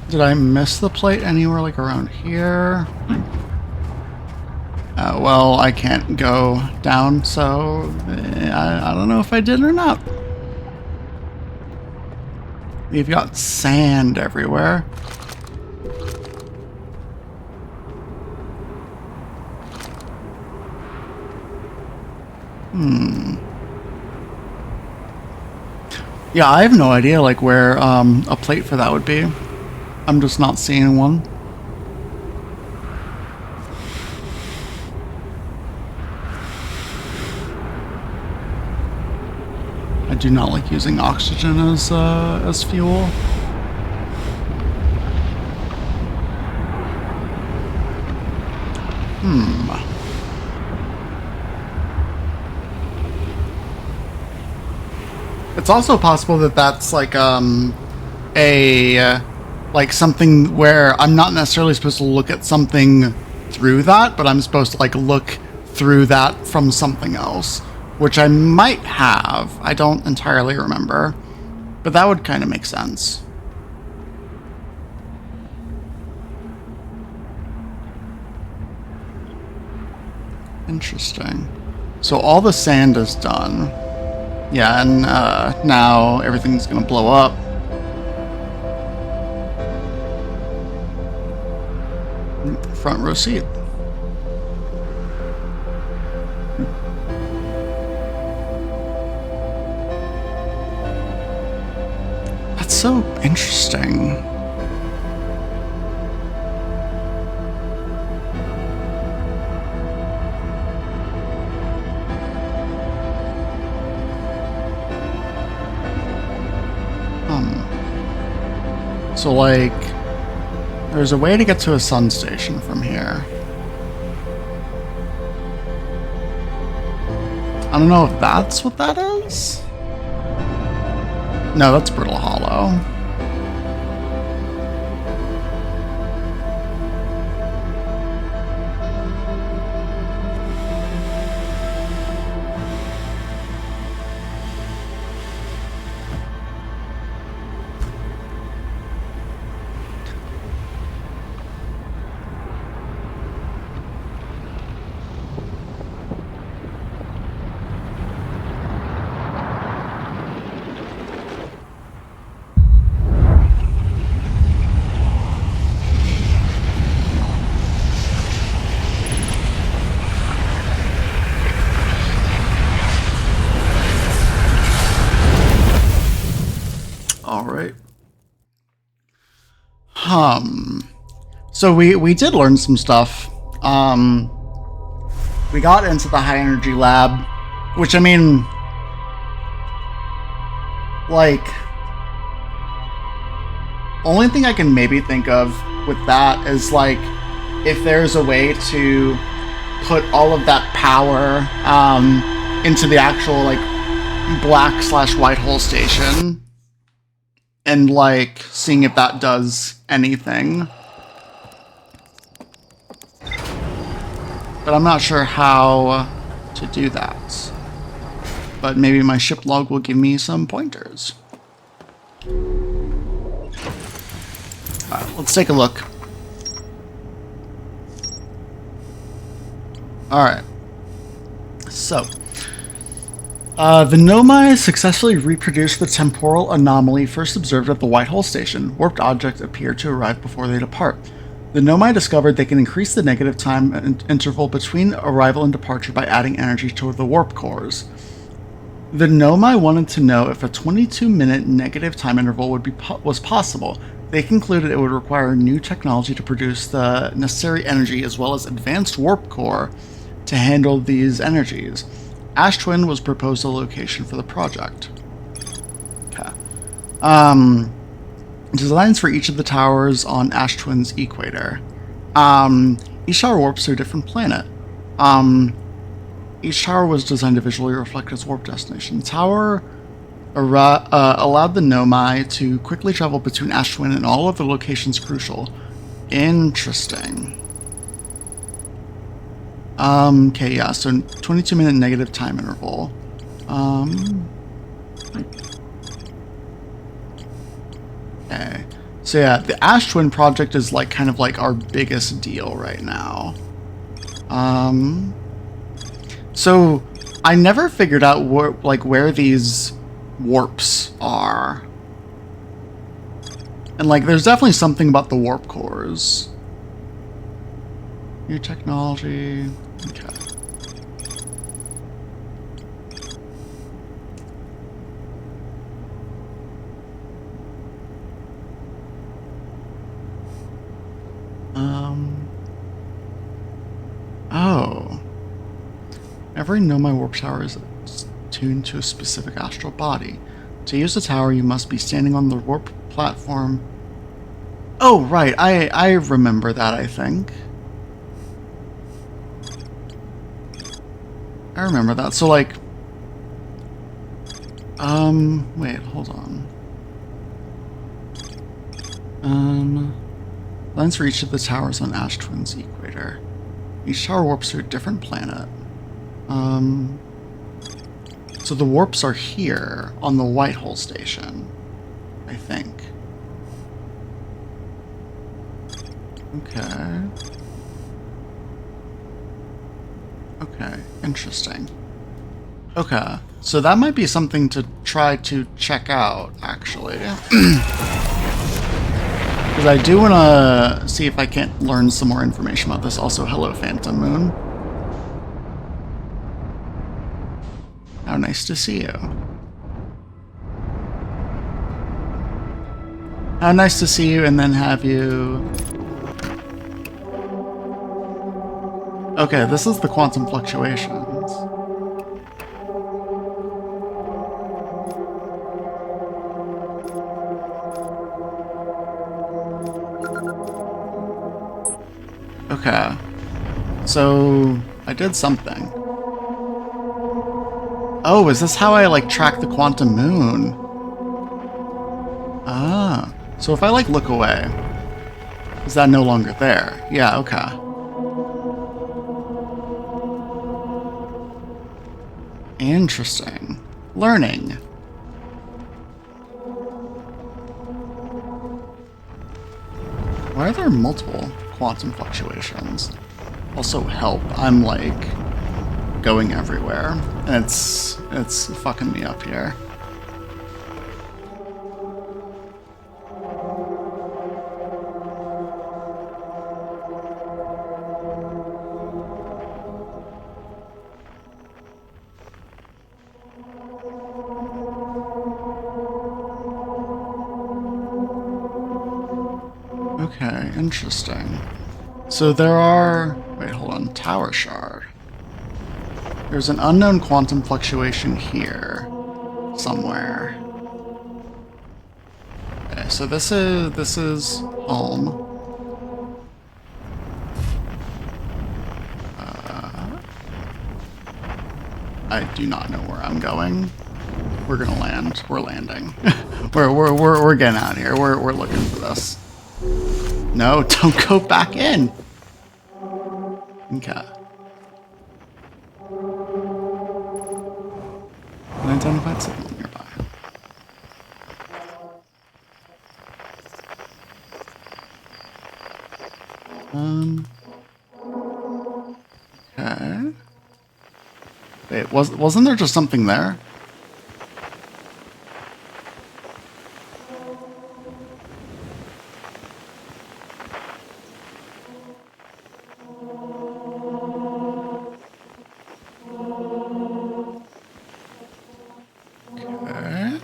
Did I miss the plate anywhere, like around here? Well, I can't go down, so I don't know if I did or not. We've got sand everywhere. Yeah, I have no idea, like, where a plate for that would be. I'm just not seeing one. I do not like using oxygen as fuel. It's also possible that that's like like something where I'm not necessarily supposed to look at something through that, but I'm supposed to like look through that from something else, which I might have. I don't entirely remember, but that would kind of make sense. Interesting. So all the sand is done. Yeah, and now everything's gonna blow up. Front row seat. so interesting. So, like, there's a way to get to a sun station from here. I don't know if that's what that is. No, that's Brittle Hollow. So we did learn some stuff. We got into the high energy lab, which, I mean, like, only thing I can maybe think of with that is, like, if there's a way to put all of that power into the actual, like, black/white hole station, and, like, seeing if that does anything. But I'm not sure how to do that. But maybe my ship log will give me some pointers. Alright, let's take a look. Alright. So, the Nomai successfully reproduced the temporal anomaly first observed at the White Hole Station. Warped objects appear to arrive before they depart. The Nomai discovered they can increase the negative time interval between arrival and departure by adding energy to the warp cores. The Nomai wanted to know if a 22-minute negative time interval was possible. They concluded it would require new technology to produce the necessary energy as well as advanced warp core to handle these energies. Ash Twin was proposed a location for the project. Okay. Designs for each of the towers on Ash Twin's equator. Each tower warps to a different planet. Each tower was designed to visually reflect its warp destination. Tower allowed the Nomai to quickly travel between Ash Twin and all of the locations crucial. Interesting. Okay, yeah, so 22-minute negative time interval. Okay. So yeah, the Ash Twin project is like kind of like our biggest deal right now. So I never figured out where these warps are. And like there's definitely something about the warp cores. New technology. Okay. Oh. Every Nomai warp tower is tuned to a specific astral body. To use the tower, you must be standing on the warp platform. Oh, right. I remember that, I think. I remember that. So, like... wait, hold on. Lines for each of the towers on Ash Twin's equator. Each tower warps to a different planet. So the warps are here on the White Hole Station, I think. Okay. Okay, interesting. Okay, so that might be something to try to check out, actually. Because I do want to see if I can't learn some more information about this. Also, hello, Phantom Moon. How nice to see you. How nice to see you and then have you. Okay, this is the quantum fluctuations. Okay. So, I did something. Oh, is this how I, like, track the quantum moon? Ah. So if I, like, look away, is that no longer there? Yeah, okay. Interesting. Learning. Why are there multiple quantum fluctuations? Also help. I'm like going everywhere. And it's fucking me up here. Okay, interesting. So there are... Wait, hold on. Tower shard. There's an unknown quantum fluctuation here. Somewhere. Okay, so this is home. I do not know where I'm going. We're gonna land. We're landing. we're getting out of here. We're looking for this. No, don't go back in. Okay. Unidentified signal nearby. Okay. Wait, wasn't there just something there? Okay.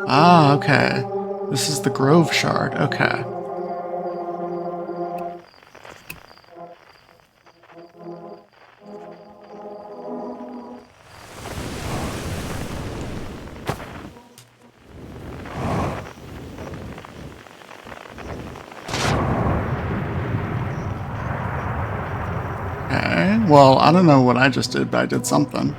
Ah, okay. This is the Grove Shard. Okay. Okay. Well, I don't know what I just did, but I did something.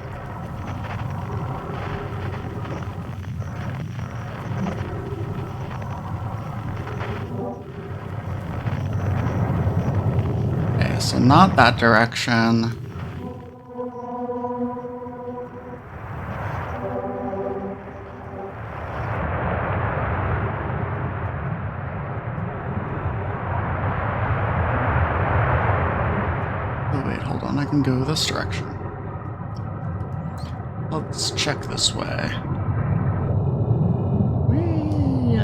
So not that direction. Oh wait, hold on, I can go this direction. Let's check this way. Whee!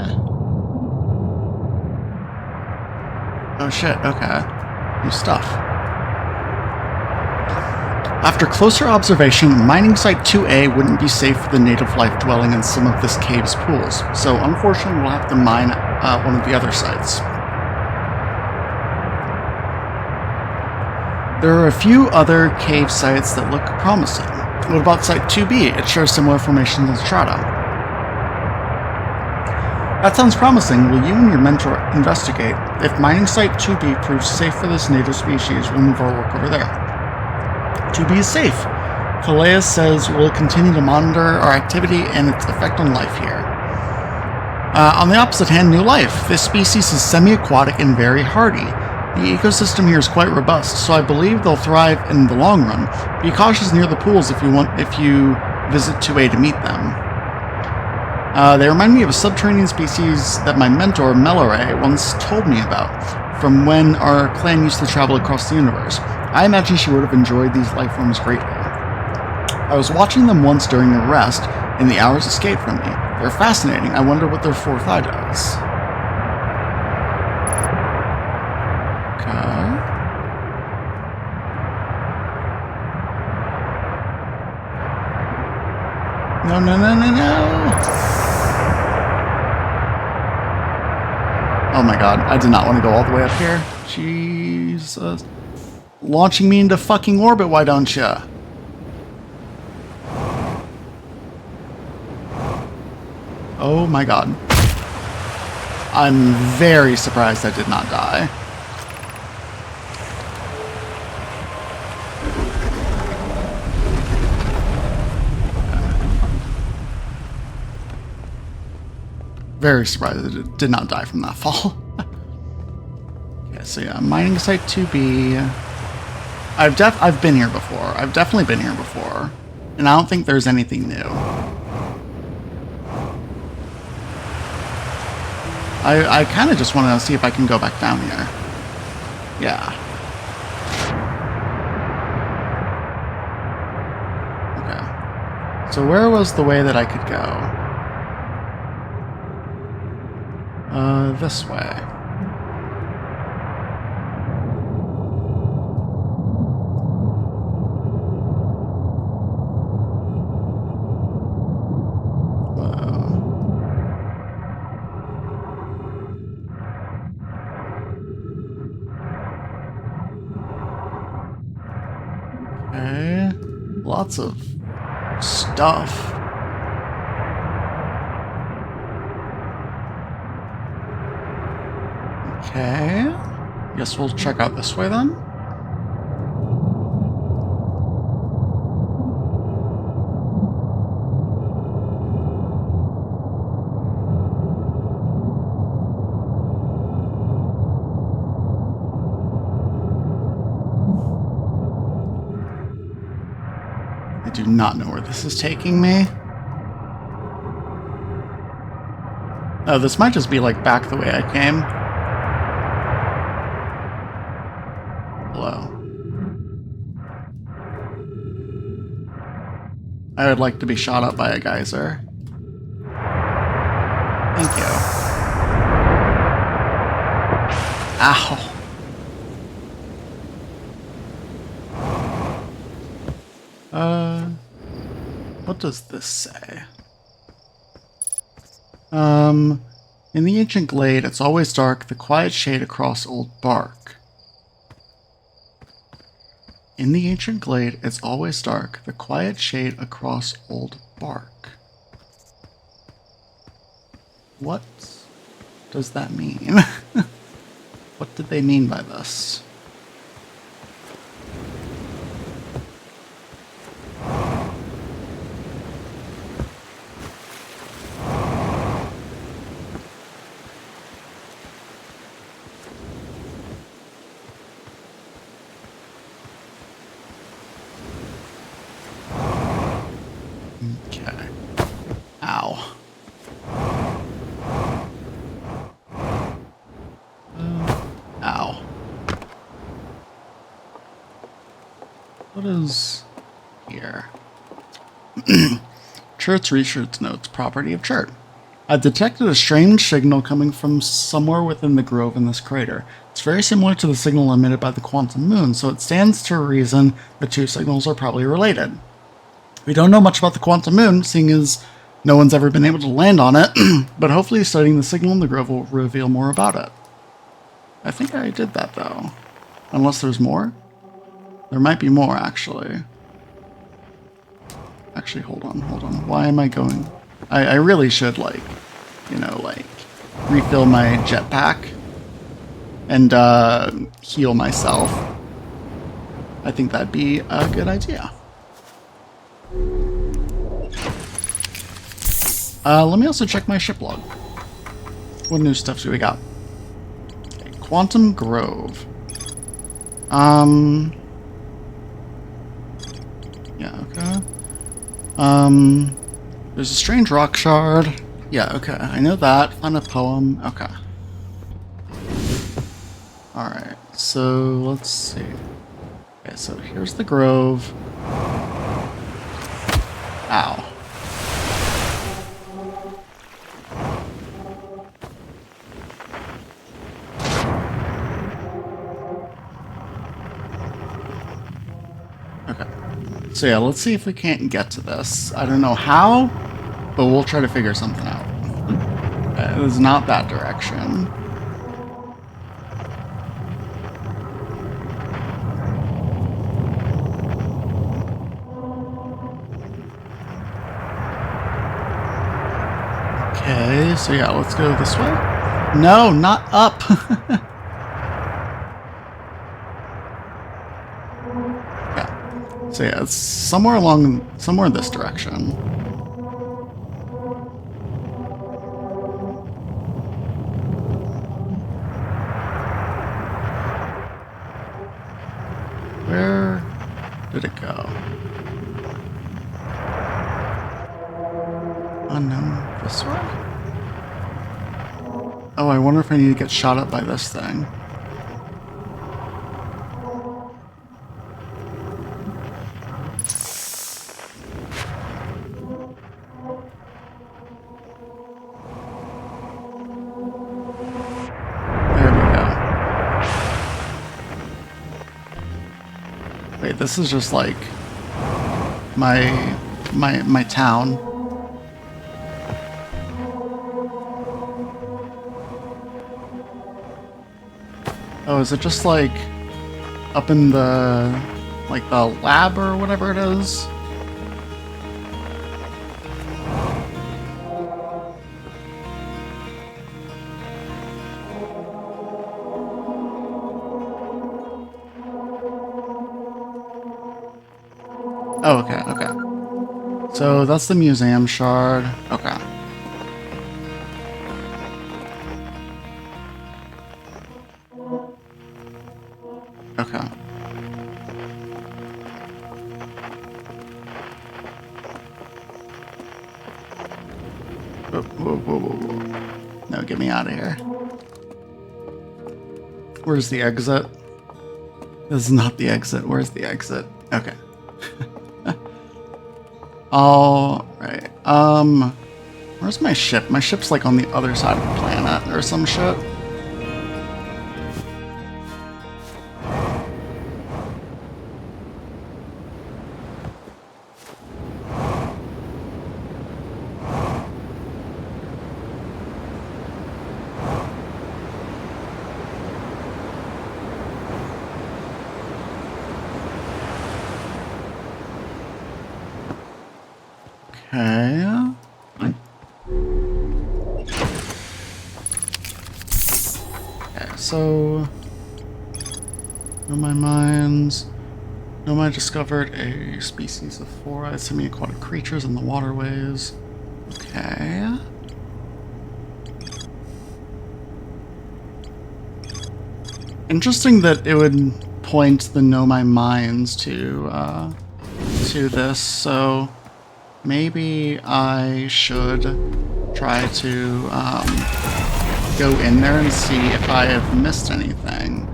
Oh shit, okay. New stuff. After closer observation, mining site 2A wouldn't be safe for the native life dwelling in some of this cave's pools, so unfortunately we'll have to mine one of the other sites. There are a few other cave sites that look promising. What about site 2B? It shows similar formations and strata. That sounds promising. Will you and your mentor investigate? If mining site 2B proves safe for this native species, we'll move our work over there. 2B is safe. Calais says we'll continue to monitor our activity and its effect on life here. On the opposite hand, new life. This species is semi-aquatic and very hardy. The ecosystem here is quite robust, so I believe they'll thrive in the long run. Be cautious near the pools if you visit 2A to meet them. They remind me of a subterranean species that my mentor, Melore, once told me about, from when our clan used to travel across the universe. I imagine she would have enjoyed these life forms greatly. I was watching them once during a rest, and the hours escaped from me. They're fascinating. I wonder what their fourth eye does. No, no, no, no, no! Oh my god, I did not want to go all the way up here. Jesus. Launching me into fucking orbit, why don't ya? Oh my god. I'm very surprised I did not die. Very surprised that it did not die from that fall. Okay, so yeah, mining site 2B. I've been here before. I've definitely been here before. And I don't think there's anything new. I kind of just want to see if I can go back down here. Yeah. Okay. So where was the way that I could go? This way. Okay. Lots of stuff. Okay. Guess we'll check out this way then. I do not know where this is taking me. Oh, this might just be like back the way I came. Hello. I would like to be shot up by a geyser. Thank you. Ow. What does this say? In the ancient glade, it's always dark, the quiet shade across old bark. In the ancient glade, it's always dark, the quiet shade across old bark. What does that mean? What did they mean by this? Okay. Ow. Ow. What is here? Churt's research notes, property of Churt. I've detected a strange signal coming from somewhere within the grove in this crater. It's very similar to the signal emitted by the quantum moon, so it stands to reason the two signals are probably related. We don't know much about the quantum moon, seeing as no one's ever been able to land on it, but hopefully studying the signal in the grove will reveal more about it. I think I did that, though. Unless there's more? There might be more, actually. Actually, hold on. Why am I going? I really should, like, you know, like, refill my jetpack and heal myself. I think that'd be a good idea. Let me also check my ship log. What new stuff do we got? Okay, Quantum Grove. Yeah, okay. There's a strange rock shard. Yeah, okay, I know that. Find a poem. Okay. Alright, so let's see. Okay, so here's the grove. Ow. So yeah, let's see if we can't get to this. I don't know how, but we'll try to figure something out. It is not that direction. Okay, so yeah, let's go this way. No, not up. Yeah. So yeah, it's somewhere in this direction. Where did it go? Unknown. This way? Oh, I wonder if I need to get shot up by this thing. There we go. Wait, this is just like my town. Oh, is it just like up in the lab or whatever it is? Oh, okay, okay. So that's the museum shard. Okay. Okay. Whoa, whoa, whoa, whoa, whoa. No, get me out of here. Where's the exit? This is not the exit. Where's the exit? Okay. All right. Where's my ship? My ship's like on the other side of the planet or some shit. Okay. Okay, so Nomai mines. Nomai discovered a species of four-eyed semi-aquatic creatures in the waterways. Okay. Interesting that it would point the Nomai mines to this, so maybe I should try to go in there and see if I have missed anything.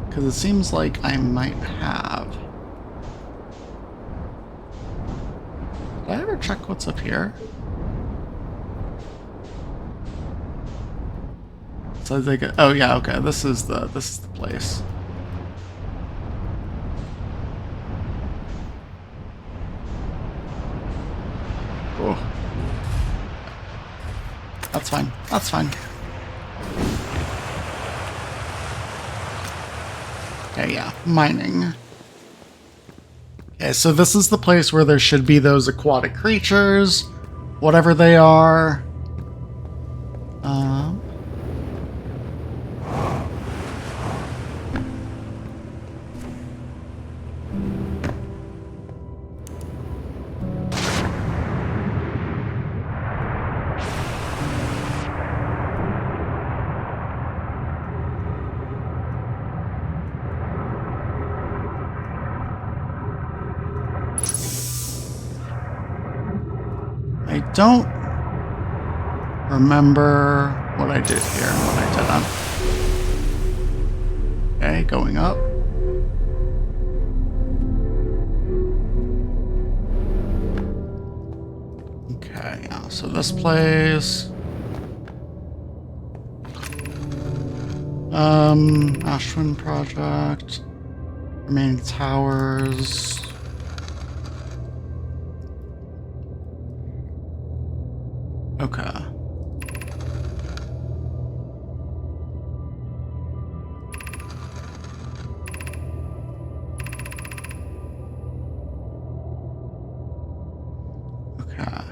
Because it seems like I might have. Did I ever check what's up here? So they get, oh yeah, okay, this is the place. Oh. That's fine. That's fine. Okay, yeah. Mining. Okay, so this is the place where there should be those aquatic creatures. Whatever they are. I don't remember what I did here and what I didn't. Okay, going up. Okay, yeah, so this place. Ashwin Project. Remaining towers. Okay. Okay.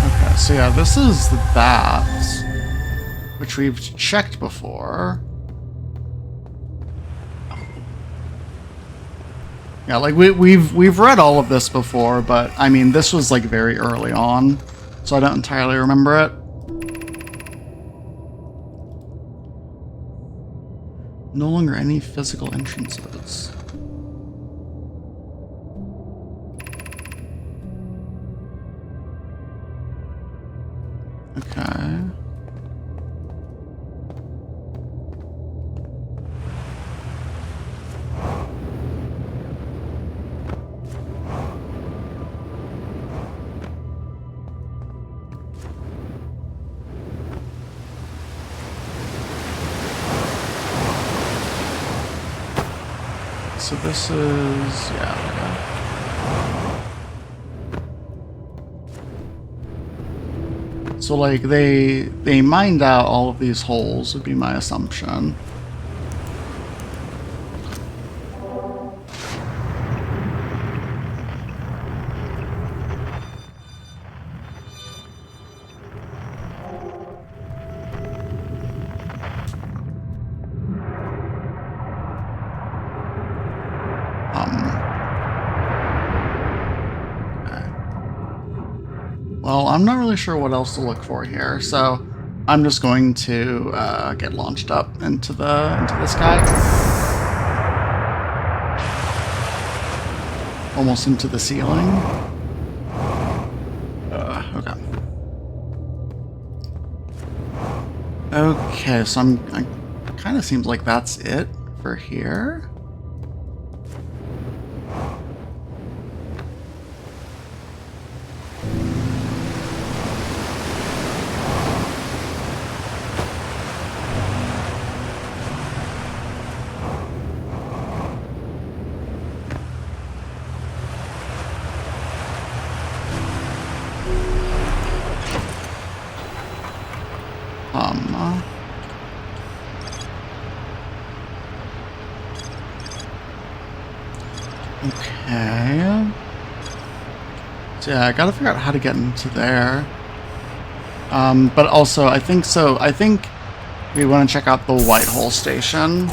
Okay, so yeah, this is that, which we've checked before. Yeah, like we've read all of this before, but I mean, this was like very early on, so I don't entirely remember it. No longer any physical entrances. Okay. So this is, yeah, okay. So like they mined out all of these holes would be my assumption. Well, I'm not really sure what else to look for here, so I'm just going to get launched up into the sky, almost into the ceiling. Okay. Okay, so I kind of seems like that's it for here. Okay. So yeah, I gotta figure out how to get into there. But also, I think we want to check out the Whitehole station.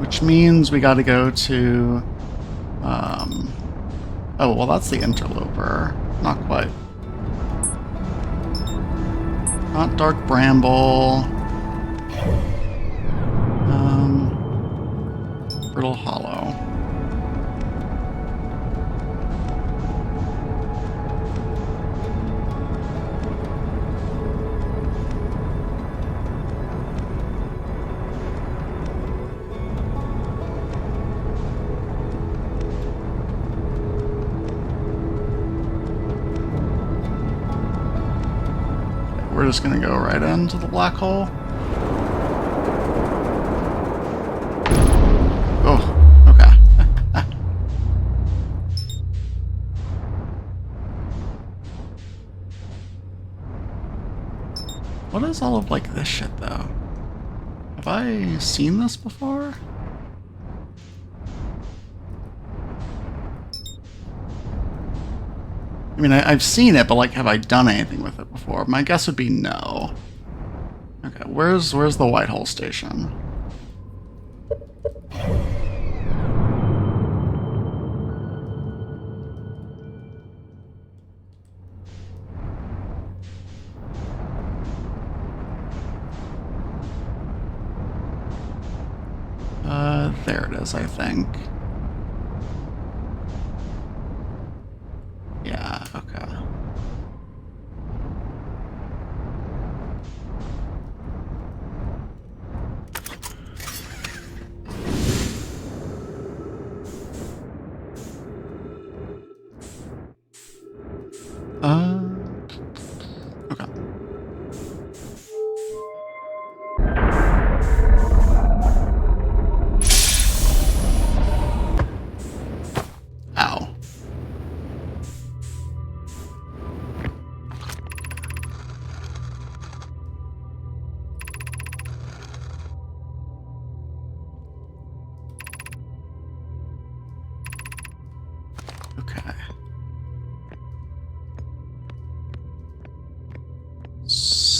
Which means we gotta go to... oh, well, that's the Interloper. Not quite. Not Dark Bramble. Brittle Hollow. We're just gonna go right into the black hole. Oh, okay. What is all of like this shit though? Have I seen this before? I mean, I've seen it, but like, have I done anything with it before? My guess would be no. Okay, where's the Whitehole station? There it is, I think. Yeah, okay.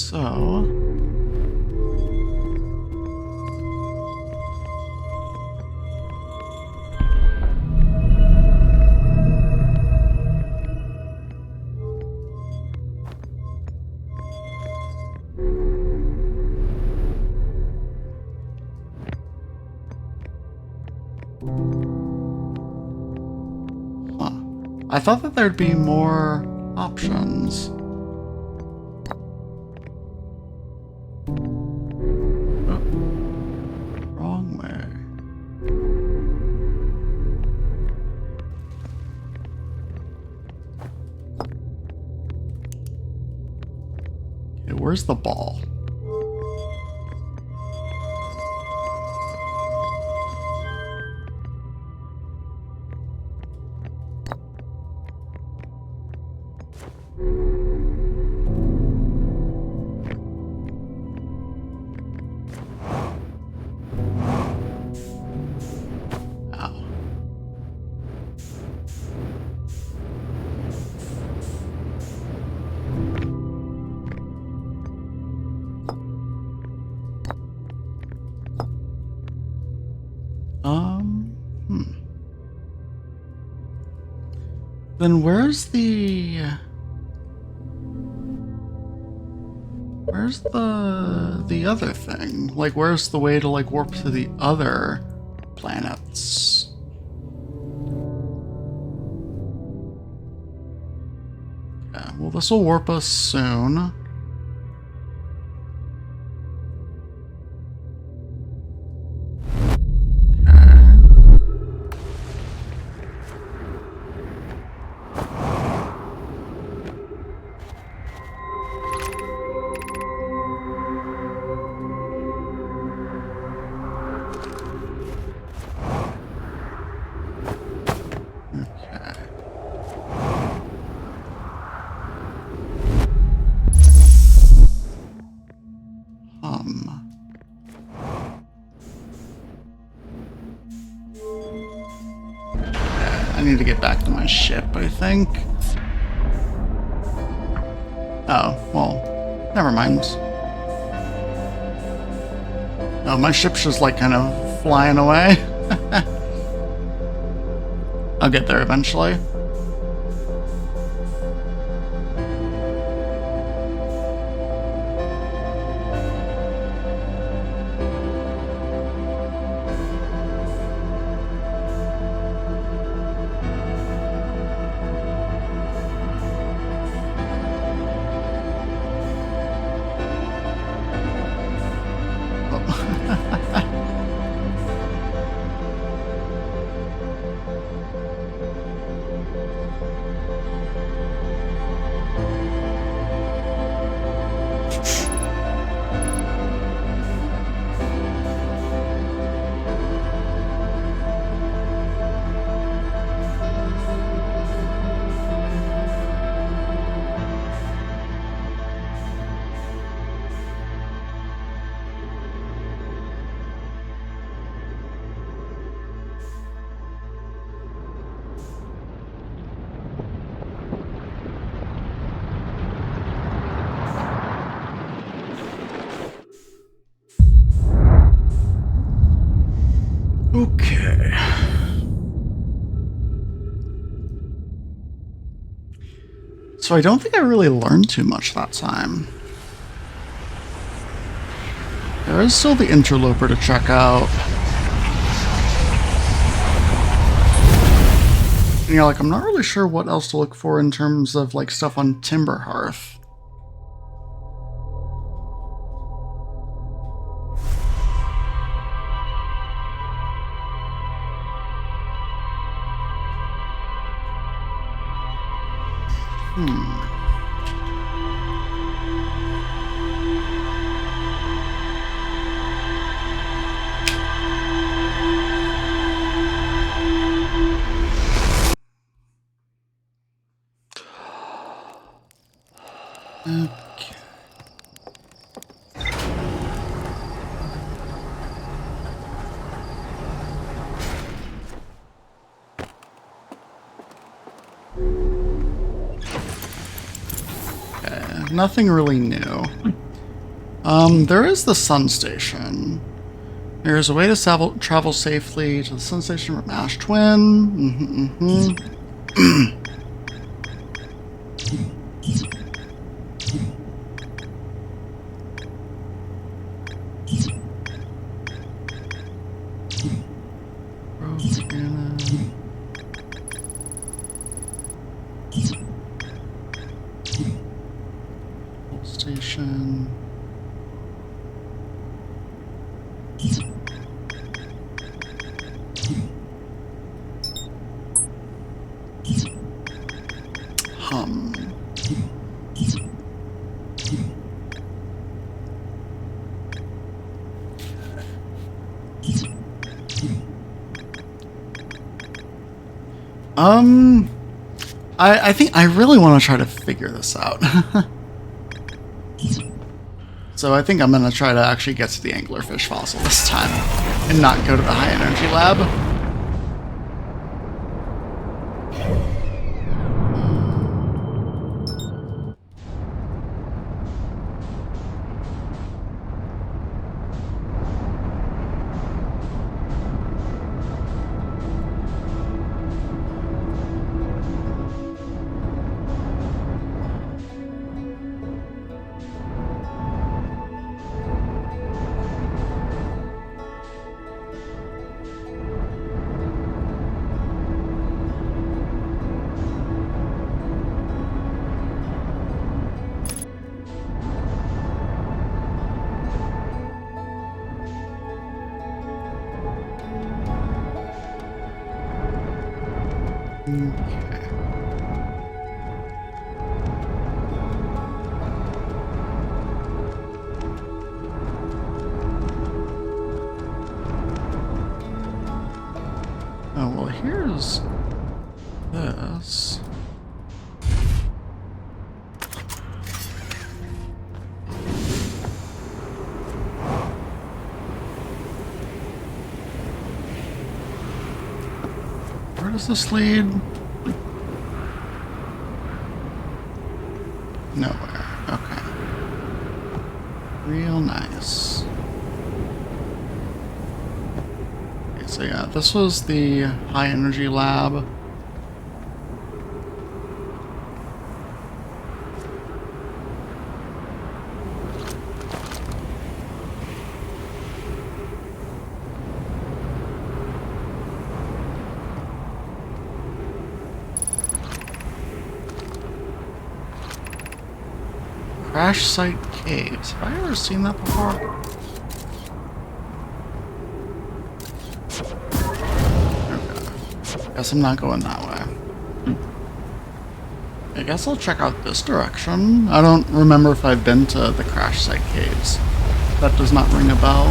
So... I thought that there'd be more options. Oh, wrong way. Okay, where's the ball? Then where's the other thing? Like, where's the way to, like, warp to the other planets? Okay, well, this will warp us soon. I need to get back to my ship, I think. Oh, well, never mind. Oh, my ship's just like kind of flying away. I'll get there eventually. Okay. So I don't think I really learned too much that time. There is still the interloper to check out. And you're like, I'm not really sure what else to look for in terms of like stuff on Timberhearth. Okay. Nothing really new. There is the sun station. There is a way to travel safely to the sun station from Ash Twin. Road cannon. Station. Hum. I think I really want to try to figure this out. So I think I'm going to try to actually get to the anglerfish fossil this time and not go to the high energy lab. Oh, well, here's this. Where does this lead? Nowhere. Okay. Real nice. Okay, so yeah, this was the high energy lab. Crash Site Caves. Have I ever seen that before? Okay. Guess I'm not going that way. I guess I'll check out this direction. I don't remember if I've been to the Crash Site Caves. That does not ring a bell.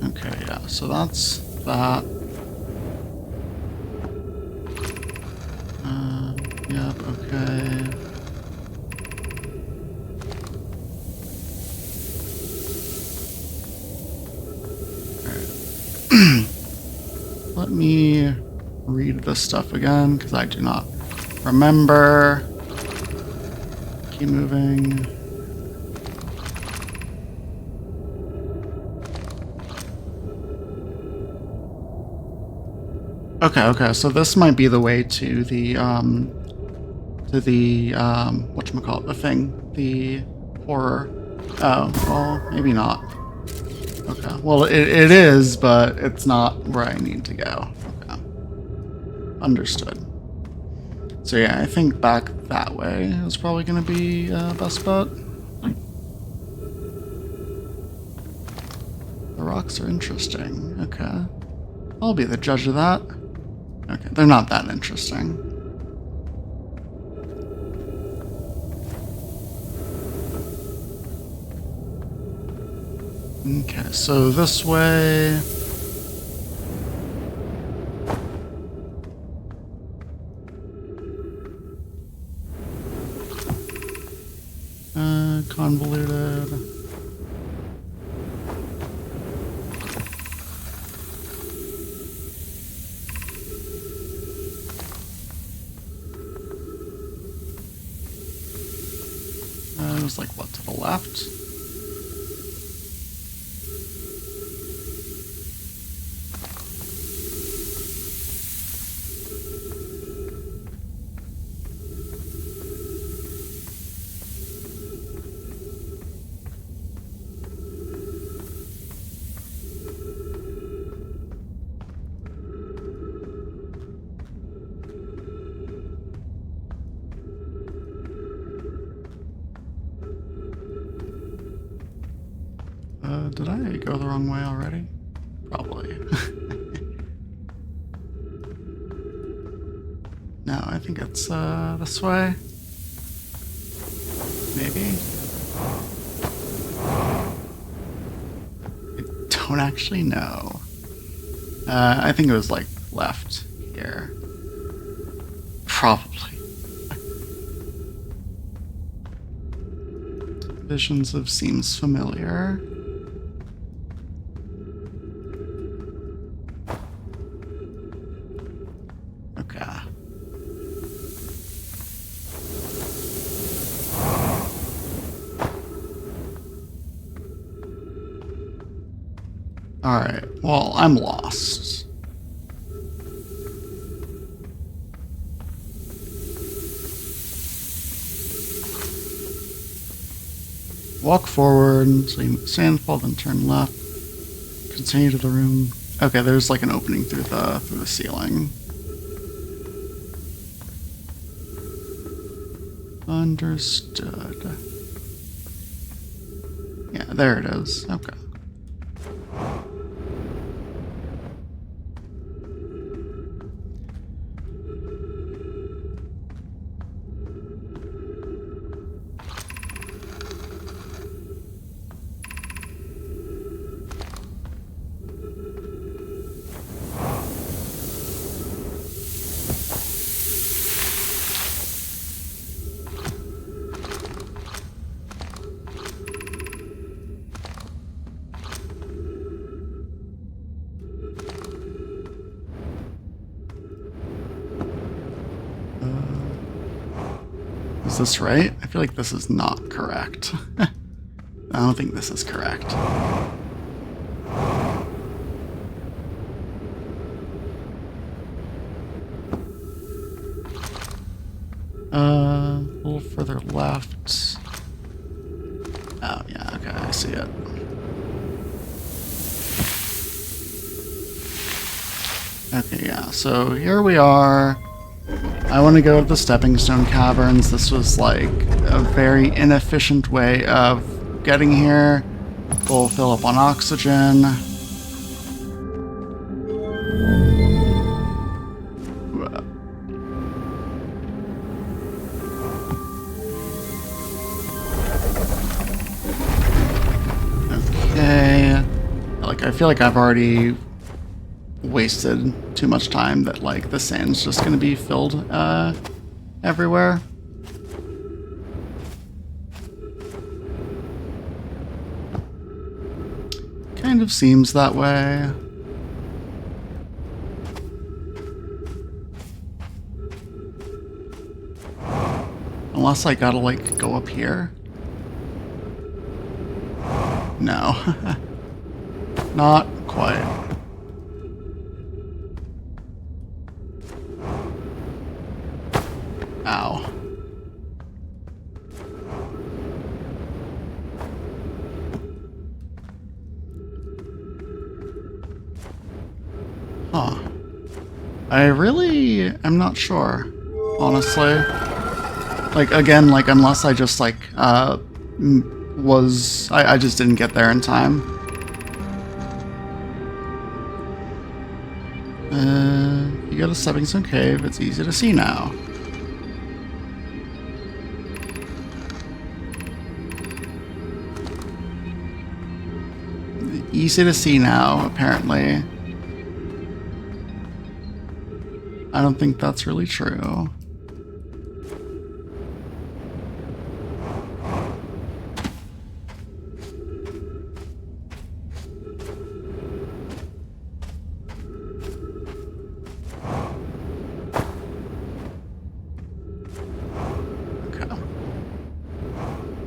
Okay, yeah, so that's that. Yep, okay. Alright. Let me read this stuff again, because I do not remember. Keep moving. Okay, so this might be the way to the whatchamacallit, the thing, the horror. Oh, well, maybe not. Okay, well, it is, but it's not where I need to go. Okay. Understood. So yeah, I think back that way is probably going to be best bet. The rocks are interesting. Okay. I'll be the judge of that. Okay, they're not that interesting. Okay, so this way. Convoluted. It was like, what, to the left? Did I go the wrong way already? Probably. No, I think it's this way. Maybe? I don't actually know. I think it was like left here. Probably. Visions of seems familiar. Alright, well, I'm lost. Walk forward, so you sandfall, then turn left. Continue to the room. Okay, there's like an opening through the ceiling. Understood. Yeah, there it is. Okay. Is this right? I feel like this is not correct. I don't think this is correct. A little further left. Oh, yeah, okay, I see it. Okay, yeah, so here we are. I want to go to the Stepping Stone Caverns. This was like a very inefficient way of getting here. We'll fill up on oxygen. Okay. Like, I feel like I've already wasted too much time that like the sand's just gonna be filled everywhere. Kind of seems that way. Unless I gotta like go up here. No. Not quite. Ow. Huh. I really am not sure, honestly. Like, again, like, unless I just, like, I just didn't get there in time. You go to Stepping Stone Cave, it's easy to see now. Easy to see now, apparently. I don't think that's really true.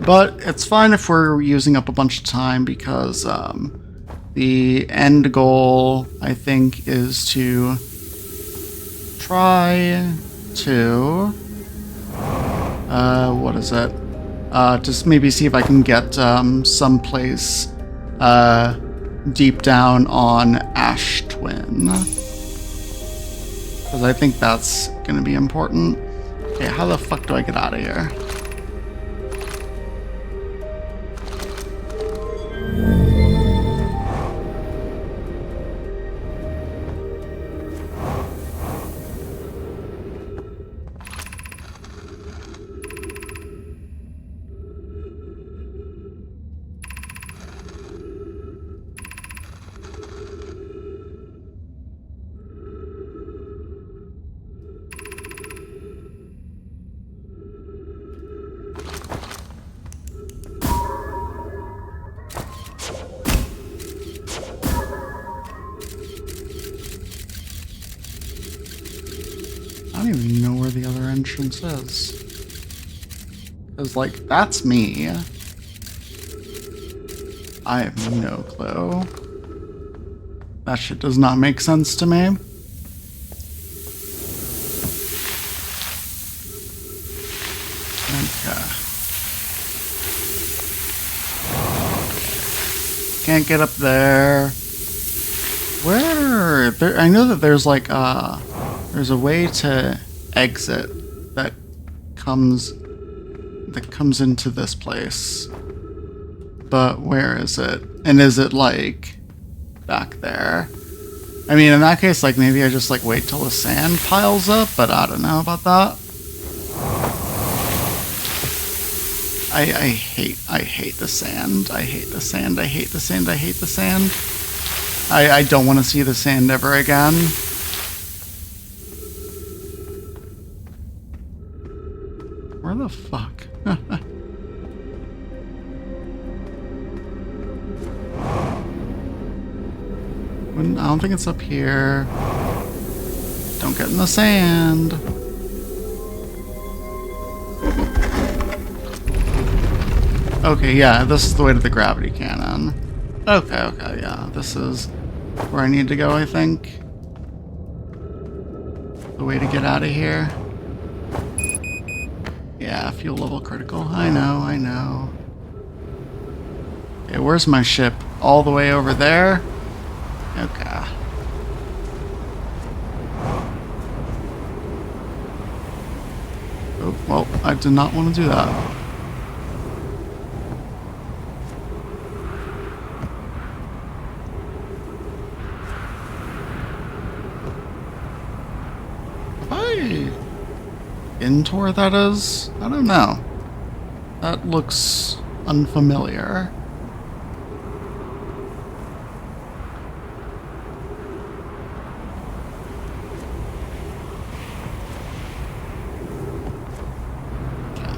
But it's fine if we're using up a bunch of time because the end goal, I think, is to try to... what is it? Just maybe see if I can get someplace deep down on Ash Twin. Because I think that's going to be important. Okay, how the fuck do I get out of here? I don't even know where the other entrance is. Because, like, that's me. I have no clue. That shit does not make sense to me. Okay. Can't get up there. Where? There, I know that there's like there's a way to exit that comes into this place. But where is it? And is it like back there? I mean, in that case, like maybe I just like wait till the sand piles up, but I don't know about that. I hate the sand. I hate the sand. I hate the sand. I hate the sand. I don't want to see the sand ever again. Where the fuck? I don't think it's up here. Don't get in the sand. Okay, yeah, this is the way to the gravity cannon. Okay, yeah, this is where I need to go, I think. The way to get out of here. Yeah, fuel level critical. I know. Okay, where's my ship? All the way over there? Okay. Oh, well, I did not want to do that. Intor, that is? I don't know. That looks unfamiliar. Okay.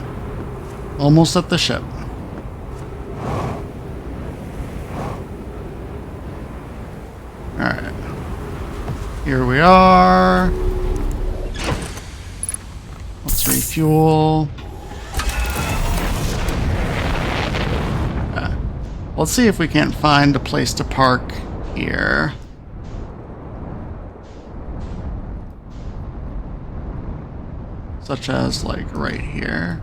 Almost at the ship. Alright. Here we are. Let's refuel. Okay. Let's see if we can't find a place to park here. Such as, like, right here.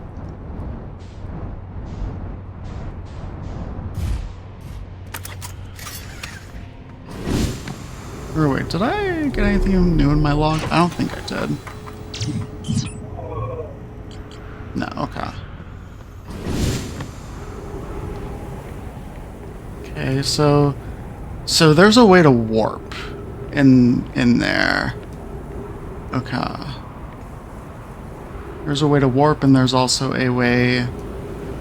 Or wait, did I get anything new in my log? I don't think I did. No, okay. Okay, so there's a way to warp in there. Okay. There's a way to warp, and there's also a way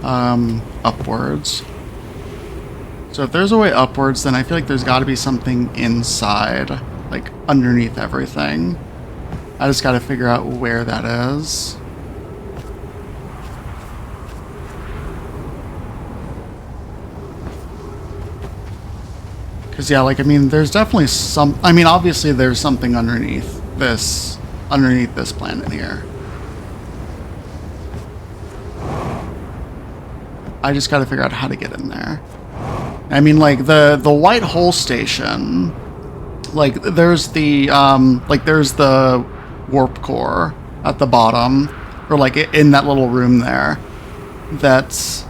upwards. So if there's a way upwards, then I feel like there's got to be something inside, like underneath everything. I just got to figure out where that is. Because, yeah, like, I mean, there's definitely some... I mean, obviously there's something underneath this planet here. I just got to figure out how to get in there. I mean, like the white hole station, like there's the warp core at the bottom, or like in that little room there. That's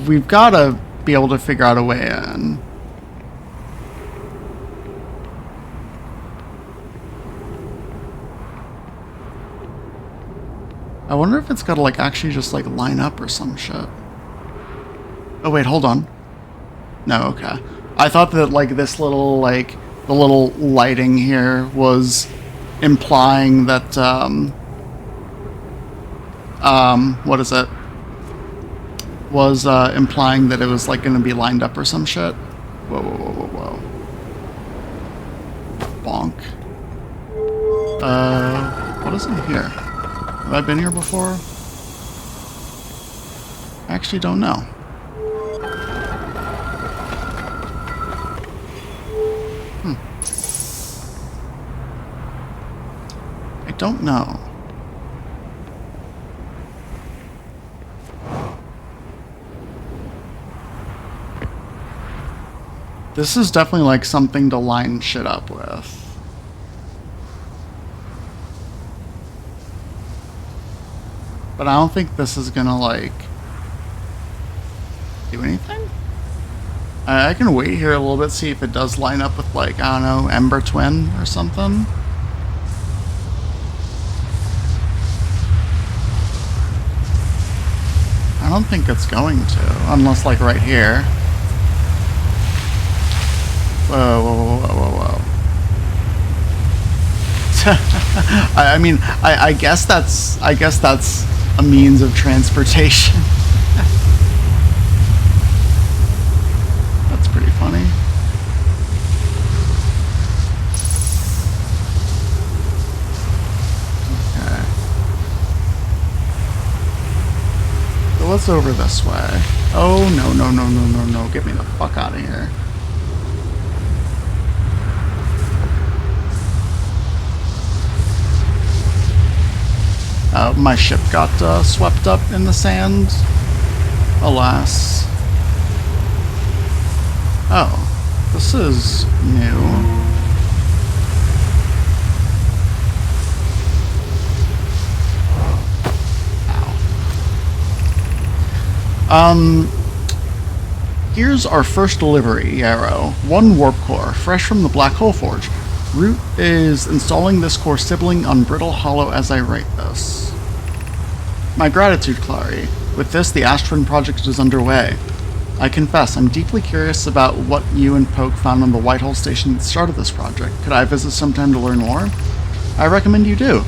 we've got to be able to figure out a way in. I wonder if it's got to like actually just like line up or some shit. Oh wait, hold on. No, okay. I thought that like this little like the little lighting here was implying that what is it? Was implying that it was like going to be lined up or some shit. Whoa, whoa, whoa, whoa, whoa. Bonk. What is in here? Have I been here before? I actually don't know. I don't know. This is definitely like something to line shit up with. But I don't think this is gonna like do anything. I can wait here a little bit, see if it does line up with like, I don't know, Ember Twin or something. I don't think it's going to, unless like right here. Whoa, whoa, whoa, whoa, whoa. I mean, I guess that's a means of transportation. That's pretty funny. Okay. So let's over this way. Oh no, no, no, no, no, no. Get me the fuck out of here. My ship got swept up in the sand. Alas. Oh, this is new. Ow. Here's our first delivery, Yarrow. 1 warp core, fresh from the Black Hole Forge. Root is installing this core sibling on Brittle Hollow as I write this. My gratitude, Clary. With this, the Ash Twin project is underway. I confess, I'm deeply curious about what you and Poke found on the Whitehall station that started this project. Could I visit sometime to learn more? I recommend you do.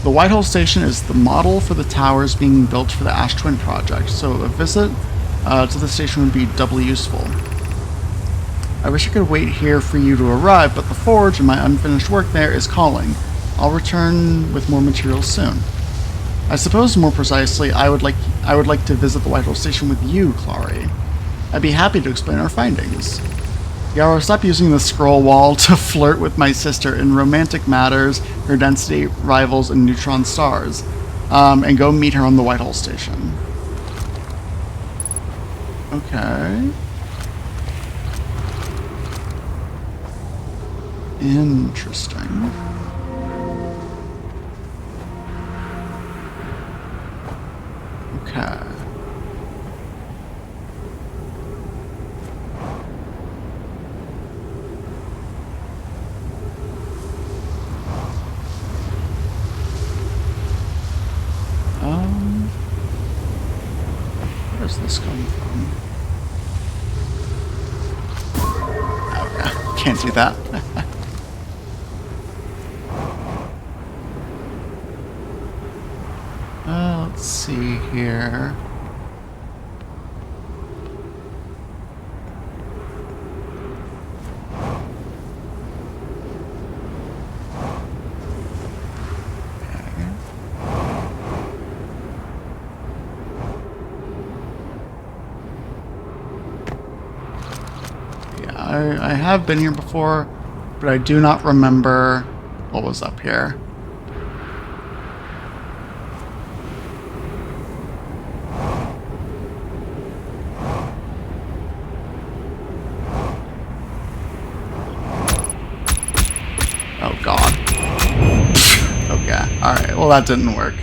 The Whitehall station is the model for the towers being built for the Ash Twin project, so a visit to the station would be doubly useful. I wish I could wait here for you to arrive, but the forge and my unfinished work there is calling. I'll return with more materials soon. I suppose, more precisely, I would like to visit the Whitehall station with you, Clary. I'd be happy to explain our findings. Yarrow, stop using the scroll wall to flirt with my sister in romantic matters, her density, rivals, and neutron stars, and go meet her on the Whitehall station. Okay. Interesting. Okay. Where's this coming from? Okay, can't do that. Let's see here. I have been here before, but I do not remember what was up here. Alright, well that didn't work.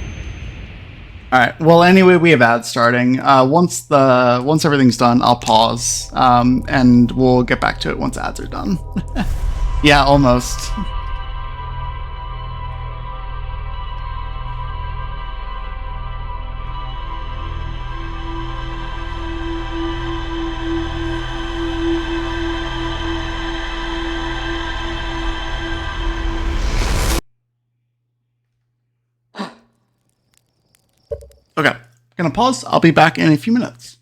Alright, well anyway, we have ads starting. Once everything's done, I'll pause, and we'll get back to it once ads are done. Yeah, almost. Okay, gonna pause. I'll be back in a few minutes.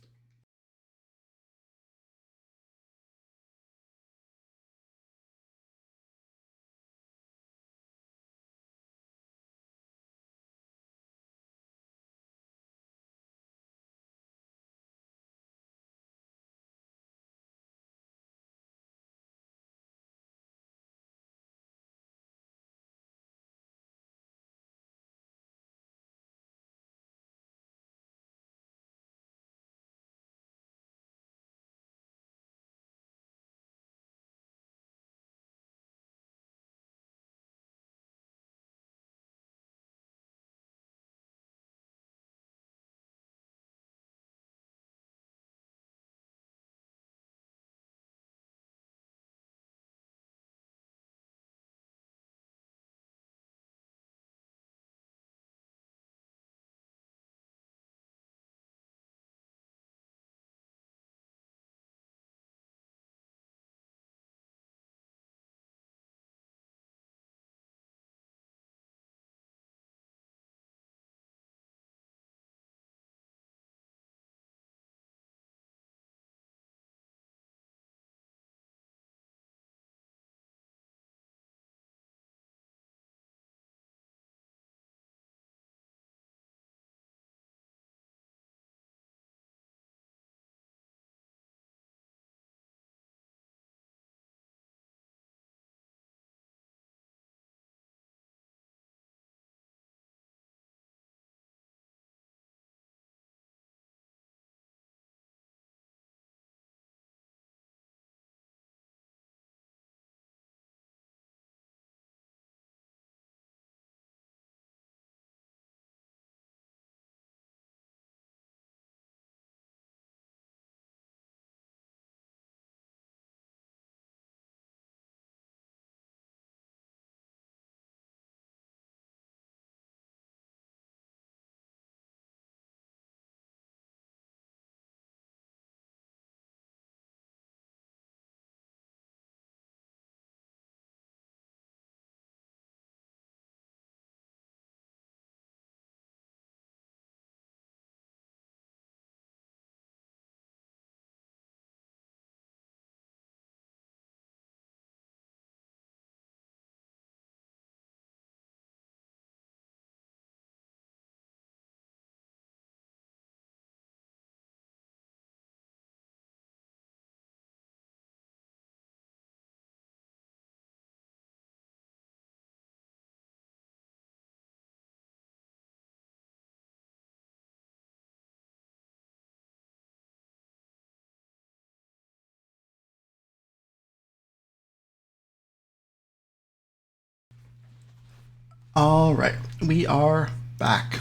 All right, we are back.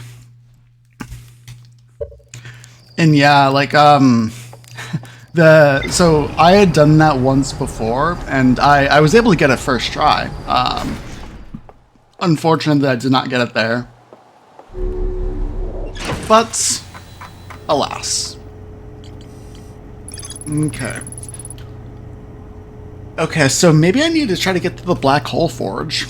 And yeah, like so I had done that once before, and I was able to get it first try. Unfortunately, I did not get it there, but alas. Okay. Okay, so maybe I need to try to get to the Black Hole Forge.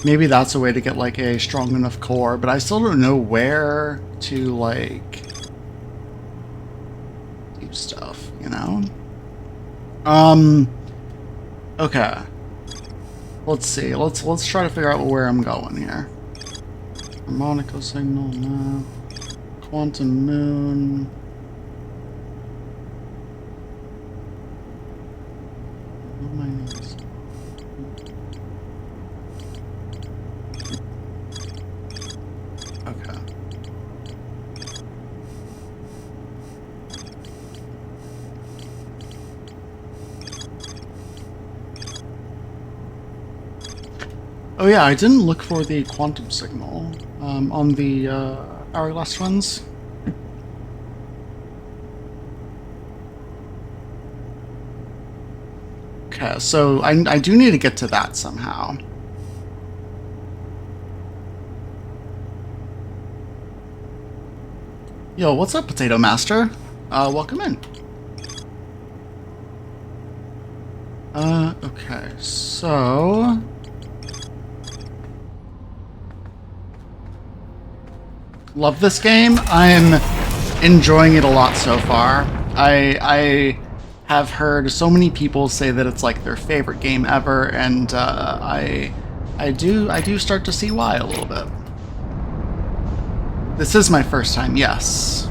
Maybe that's a way to get like a strong enough core, but I still don't know where to like do stuff, you know? Okay. Let's see. Let's try to figure out where I'm going here. Harmonical signal, no. Quantum moon. What am I using? Okay. Oh yeah, I didn't look for the quantum signal on the Hourglass ones. Okay, so I do need to get to that somehow. Yo, what's up, Potato Master? Welcome in. Okay, so... Love this game. I'm enjoying it a lot so far. I have heard so many people say that it's like their favorite game ever, and I do start to see why a little bit. This is my first time, yes.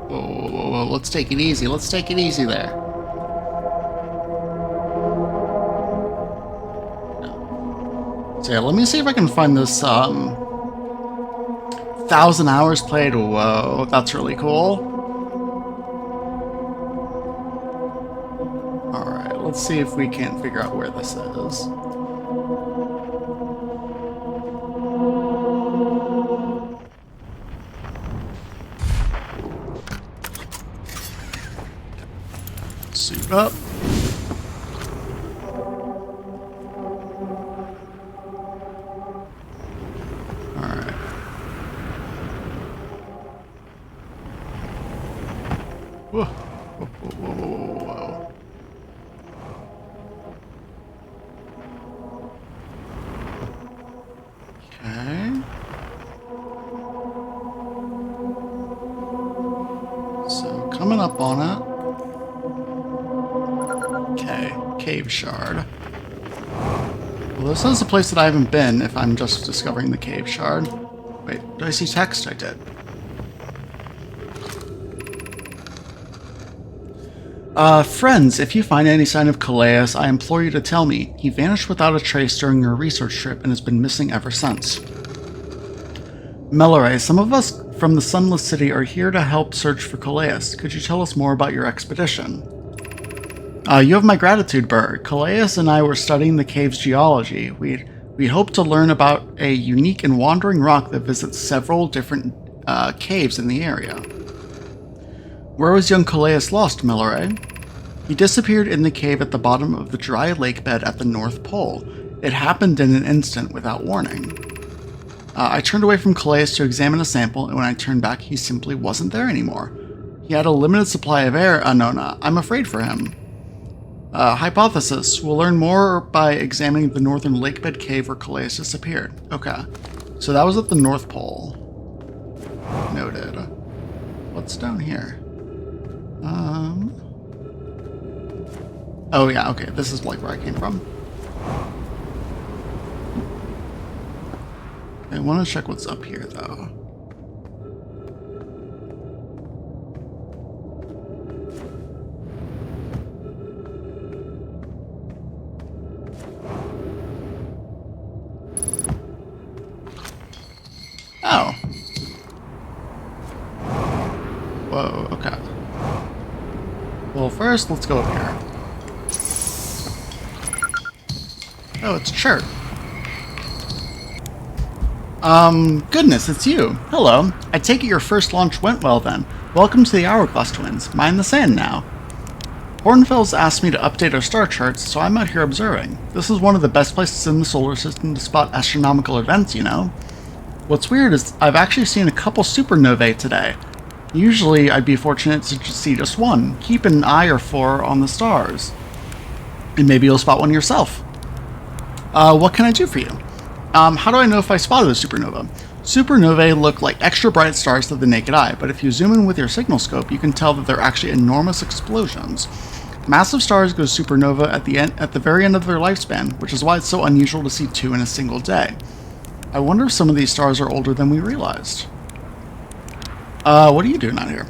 Whoa, let's take it easy. Let's take it easy there. So yeah, let me see if I can find this 1,000 hours played. Whoa, that's really cool. Alright, let's see if we can't figure out where this is. Suit up. Alright. Whoa. Whoa, whoa, whoa, whoa, whoa. Okay. So, coming up on it. Okay, cave shard. Well, this is a place that I haven't been if I'm just discovering the cave shard. Wait, did I see text? I did. Friends, if you find any sign of Calais, I implore you to tell me. He vanished without a trace during your research trip and has been missing ever since. Melloray, some of us from the Sunless City are here to help search for Calais. Could you tell us more about your expedition? You have my gratitude, Bird. Calais and I were studying the cave's geology. We hope to learn about a unique and wandering rock that visits several different caves in the area. Where was young Calais lost, Melloray? He disappeared in the cave at the bottom of the dry lake bed at the North Pole. It happened in an instant without warning. I turned away from Calais to examine a sample, and when I turned back, he simply wasn't there anymore. He had a limited supply of air, Anona. I'm afraid for him. Hypothesis. We'll learn more by examining the northern lakebed cave where Calais disappeared. Okay. So that was at the North Pole. Noted. What's down here? Oh yeah, okay. This is like where I came from. I want to check what's up here, though. Oh. Whoa, okay. Well, first, let's go up here. Oh, it's Chert. Goodness, it's you. Hello. I take it your first launch went well then. Welcome to the Hourglass Twins. Mind the sand now. Hornfels asked me to update our star charts, so I'm out here observing. This is one of the best places in the solar system to spot astronomical events, you know. What's weird is I've actually seen a couple supernovae today. Usually I'd be fortunate to see just one. Keep an eye or four on the stars. And maybe you'll spot one yourself. What can I do for you? How do I know if I spotted a supernova? Supernovae look like extra bright stars to the naked eye, but if you zoom in with your signal scope, you can tell that they're actually enormous explosions. Massive stars go supernova at the very end of their lifespan, which is why it's so unusual to see two in a single day. I wonder if some of these stars are older than we realized. What are you doing out here?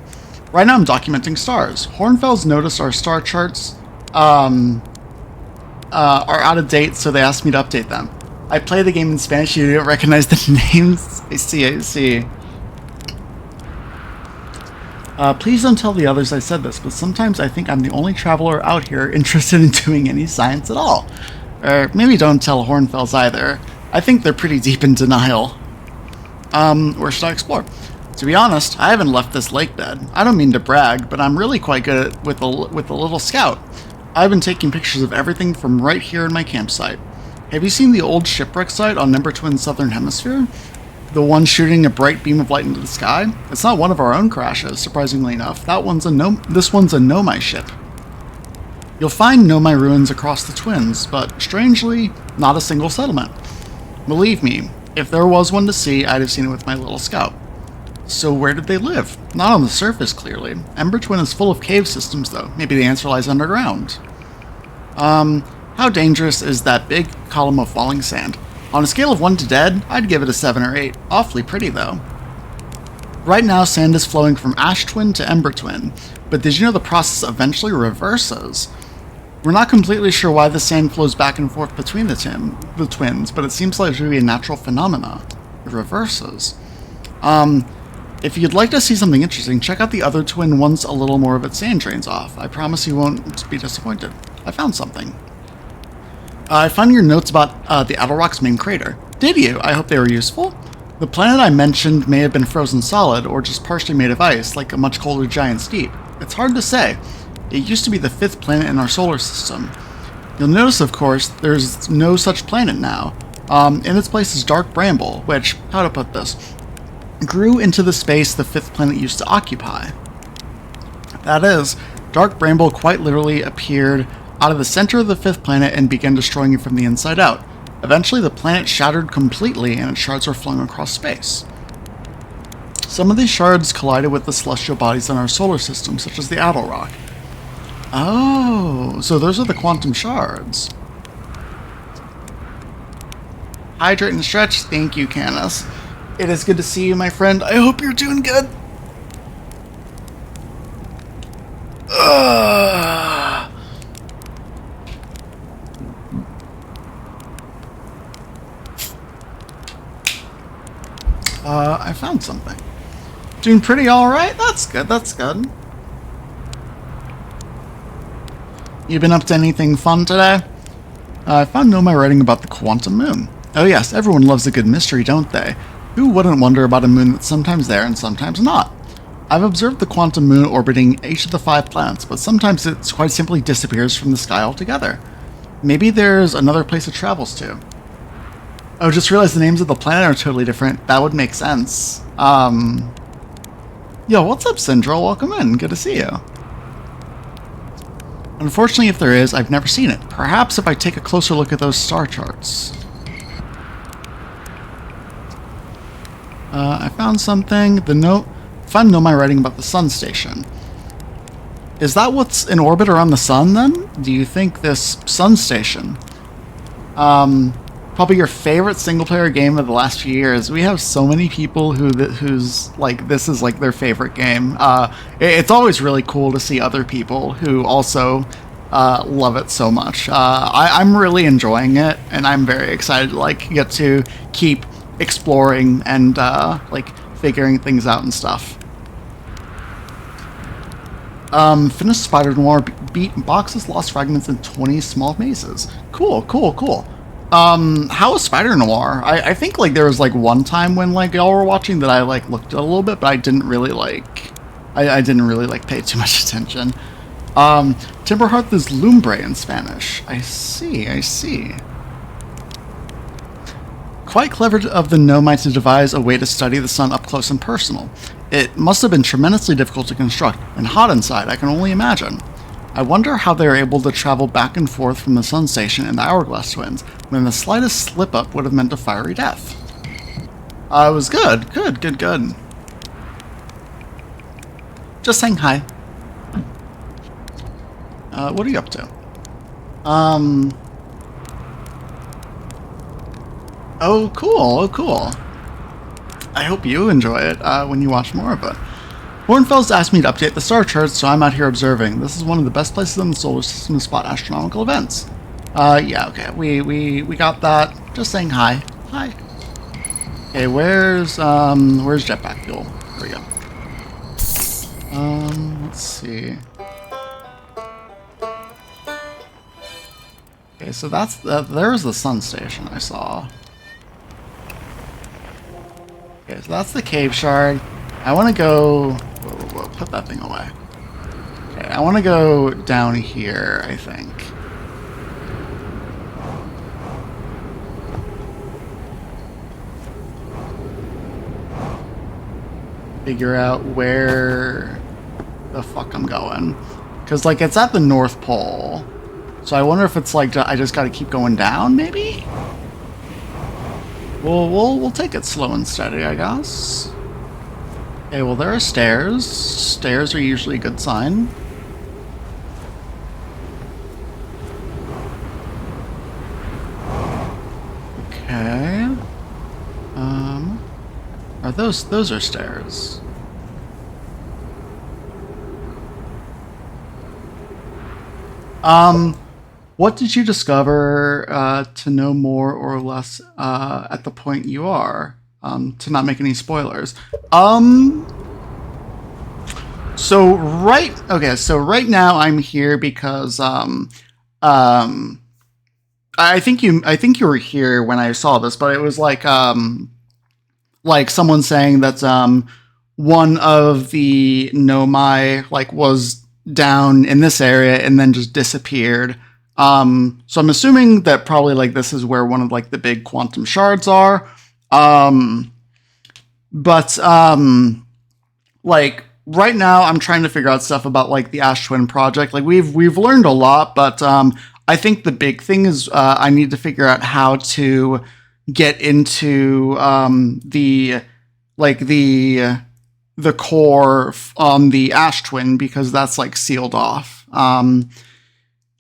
Right now I'm documenting stars. Hornfels noticed our star charts, are out of date, so they asked me to update them. I play the game in Spanish, you don't recognize the names? I see. Please don't tell the others I said this, but sometimes I think I'm the only traveler out here interested in doing any science at all. Or maybe don't tell Hornfels either. I think they're pretty deep in denial. Where should I explore? To be honest, I haven't left this lake bed. I don't mean to brag, but I'm really quite good with the little scout. I've been taking pictures of everything from right here in my campsite. Have you seen the old shipwreck site on Number Twin's southern hemisphere? The one shooting a bright beam of light into the sky? It's not one of our own crashes, surprisingly enough. This one's a Nomai ship. You'll find Nomai ruins across the Twins, but strangely, not a single settlement. Believe me, if there was one to see, I'd have seen it with my little scout. So where did they live? Not on the surface, clearly. Ember Twin is full of cave systems, though. Maybe the answer lies underground. How dangerous is that big column of falling sand? On a scale of 1 to dead, I'd give it a 7 or 8. Awfully pretty, though. Right now, sand is flowing from Ash Twin to Ember Twin, but did you know the process eventually reverses? We're not completely sure why the sand flows back and forth between the twins, but it seems like it should be a natural phenomena. It reverses. If you'd like to see something interesting, check out the other twin once a little more of its sand drains off. I promise you won't be disappointed. I found something. I found your notes about the Adelrock's main crater. Did you? I hope they were useful. The planet I mentioned may have been frozen solid, or just partially made of ice, like a much colder giant's deep. It's hard to say. It used to be the 5th planet in our solar system. You'll notice, of course, there's no such planet now. In its place is Dark Bramble, which, how to put this, grew into the space the 5th planet used to occupy. That is, Dark Bramble quite literally appeared out of the center of the 5th planet and began destroying it from the inside out. Eventually, the planet shattered completely and its shards were flung across space. Some of these shards collided with the celestial bodies in our solar system, such as the Adelrock. Oh, so those are the quantum shards. Hydrate and stretch. Thank you, Canis. It is good to see you, my friend. I hope you're doing good. I found something. Doing pretty alright? That's good, that's good. You been up to anything fun today? I found Nomai writing about the quantum moon. Oh yes, everyone loves a good mystery, don't they? Who wouldn't wonder about a moon that's sometimes there and sometimes not? I've observed the quantum moon orbiting each of the 5 planets, but sometimes it quite simply disappears from the sky altogether. Maybe there's another place it travels to. Oh, just realized the names of the planet are totally different. That would make sense. Yo, what's up, Syndrel? Welcome in. Good to see you. Unfortunately, if there is, I've never seen it. Perhaps if I take a closer look at those star charts. I found something. Found Nomai writing about the sun station. Is that what's in orbit around the sun, then? Do you think this sun station? Probably your favorite single-player game of the last few years. We have so many people who's like, this is like their favorite game. It's always really cool to see other people who also love it so much. I'm really enjoying it, and I'm very excited to like get to keep exploring and like figuring things out and stuff. Finished Spider Noir, beat boxes, lost fragments, and 20 small mazes. Cool. How was Spider Noir? I think like there was like one time when like y'all were watching that I like looked at a little bit, but I didn't really like I didn't really like pay too much attention. Timberhearth is lumbre in Spanish. I see. Quite clever of the Nomai to devise a way to study the sun up close and personal. It must have been tremendously difficult to construct, and hot inside, I can only imagine. I wonder how they were able to travel back and forth from the sun station and the Hourglass Twins, when the slightest slip-up would have meant a fiery death. It was good. Just saying hi. What are you up to? Oh, cool. I hope you enjoy it when you watch more of it. Hornfels asked me to update the star charts, so I'm out here observing. This is one of the best places in the solar system to spot astronomical events. Yeah, okay. We got that. Just saying hi. Hi. Okay, where's jetpack fuel? There we go. Let's see. Okay, so that's there's the sun station I saw. Okay, so that's the cave shard. I want to go. Whoa, put that thing away. Okay, I want to go down here, I think. Figure out where the fuck I'm going. Because, like, it's at the North Pole. So I wonder if it's like I just got to keep going down, maybe? We'll take it slow and steady, I guess. Okay, well, there are stairs. Stairs are usually a good sign. Okay. Are those are stairs? What did you discover to know more or less at the point you are? To not make any spoilers. So right now I'm here because I think you were here when I saw this, but it was like someone saying that one of the Nomai like was down in this area and then just disappeared. So I'm assuming that probably like this is where one of like the big quantum shards are. But like right now I'm trying to figure out stuff about like the Ash Twin project. Like we've learned a lot, but I think the big thing is I need to figure out how to get into the core on the Ash Twin, because that's like sealed off.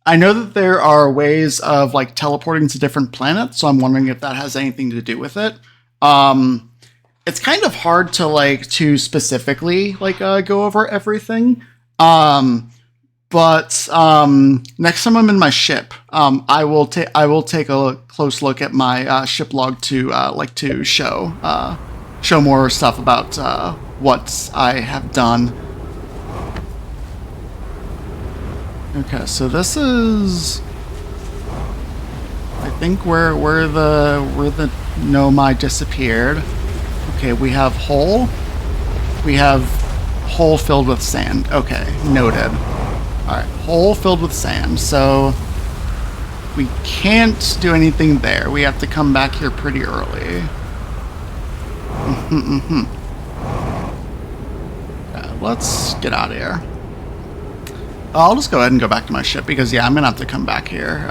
I know that there are ways of like teleporting to different planets, so I'm wondering if that has anything to do with it. It's kind of hard to specifically go over everything. But next time I'm in my ship, I will take a close look at my ship log to show more stuff about what I have done. Okay, so this is, I think, where the Nomai disappeared. Okay, we have hole. We have hole filled with sand. Okay, noted. Alright, hole filled with sand. So we can't do anything there. We have to come back here pretty early. Let's get out of here. I'll just go ahead and go back to my ship because, yeah, I'm going to have to come back here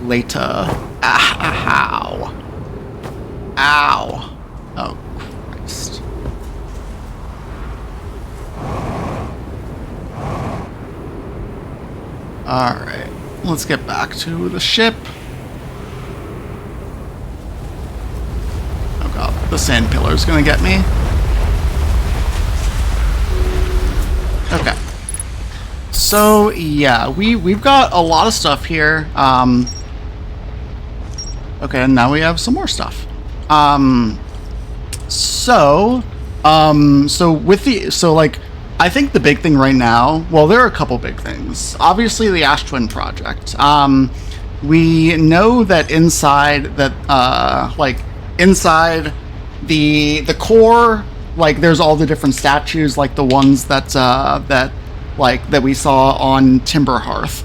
later. Ow. Ow. Oh, Christ. Alright, let's get back to the ship. Oh god, the sand pillar's gonna get me. Okay. So, yeah, we've got a lot of stuff here. Okay, and now we have some more stuff. I think the big thing right now, well, there are a couple big things. Obviously, the Ash Twin project. We know that inside the core, like, there's all the different statues, like the ones that we saw on Timber Hearth.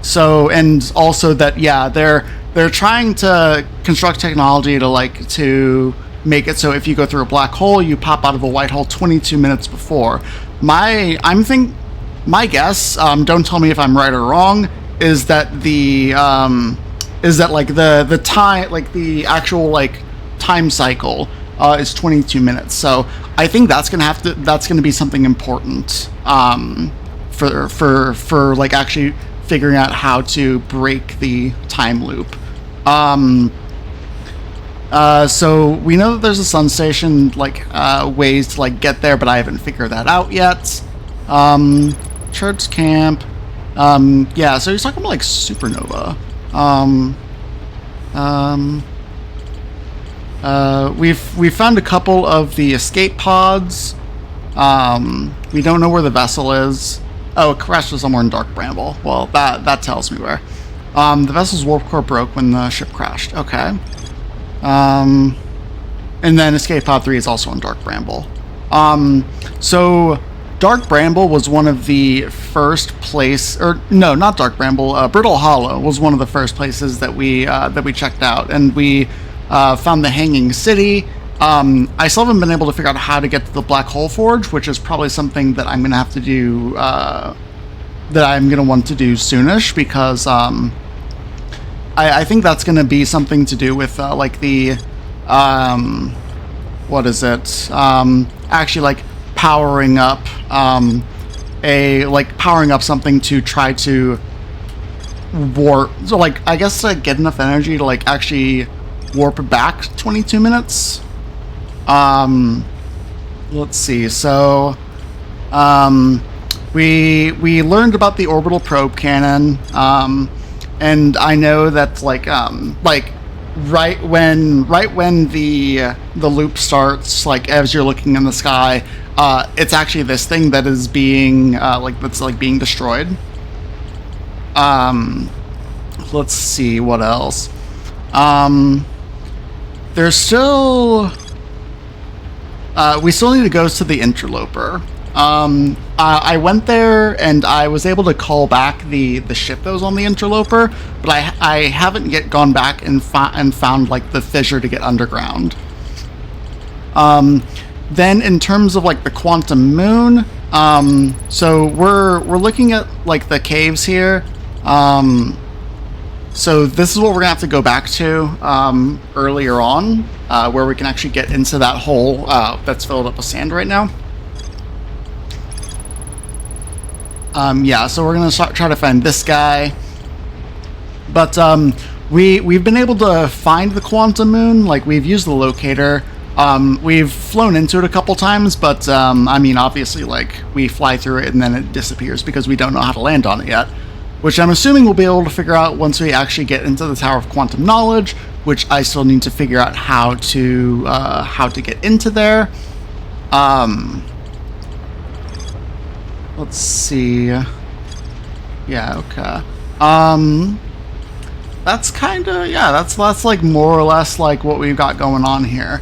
So, and also that, yeah, they're trying to construct technology to make it so if you go through a black hole, you pop out of a white hole 22 minutes before. My guess, don't tell me if I'm right or wrong, is that the time, the actual time cycle is 22 minutes. So I think that's gonna be something important for actually figuring out how to break the time loop. So we know that there's a sun station, ways to get there, but I haven't figured that out yet. Church camp. Yeah, so he's talking about like supernova. Um, um, we've found a couple of the escape pods. We don't know where the vessel is. Oh, it crashed somewhere in Dark Bramble. Well, that tells me where. The vessel's warp core broke when the ship crashed. Okay. And then Escape Pod 3 is also in Dark Bramble. So Dark Bramble was one of the first or no, not Dark Bramble. Brittle Hollow was one of the first places that we checked out, and we found the Hanging City. I still haven't been able to figure out how to get to the Black Hole Forge, which is probably something that I'm gonna have to do. That I'm gonna want to do soonish, because I think that's gonna be something to do with like the what is it? Actually, like powering up powering up something to try to warp. So like, I guess like get enough energy to like actually warp back 22 minutes. Let's see. So we learned about the orbital probe cannon, and I know that like right when the loop starts, like as you're looking in the sky, it's actually this thing that is being being destroyed. Let's see what else. There's still we still need to go to the Interloper. I went there and I was able to call back the ship that was on the Interloper, but I haven't yet gone back and found like the fissure to get underground. Then in terms of like the Quantum Moon, so we're looking at like the caves here. So this is what we're gonna have to go back to earlier on, where we can actually get into that hole that's filled up with sand right now. Yeah, so we're gonna try to find this guy, but we've been able to find the Quantum Moon. Like, we've used the locator. We've flown into it a couple times, but I mean, obviously, like, we fly through it and then it disappears because we don't know how to land on it yet, which I'm assuming we'll be able to figure out once we actually get into the Tower of Quantum Knowledge, which I still need to figure out how to get into there. Let's see. Yeah, okay. That's kind of, yeah, that's like more or less like what we've got going on here.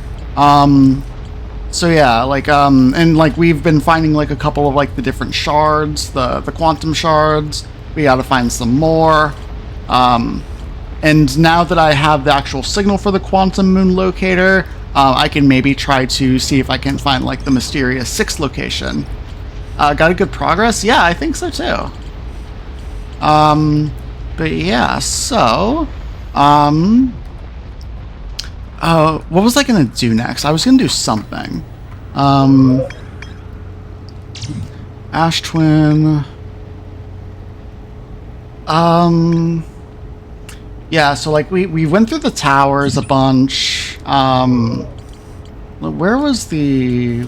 So yeah, like, and like we've been finding like a couple of like the different shards, the quantum shards. We gotta find some more. And now that I have the actual signal for the Quantum Moon locator, I can maybe try to see if I can find like the mysterious 6th location. Got a good progress? Yeah, I think so too. But yeah, so, what was I gonna do next? I was gonna do something. Ash Twin. Yeah, so like we went through the towers a bunch. Where was the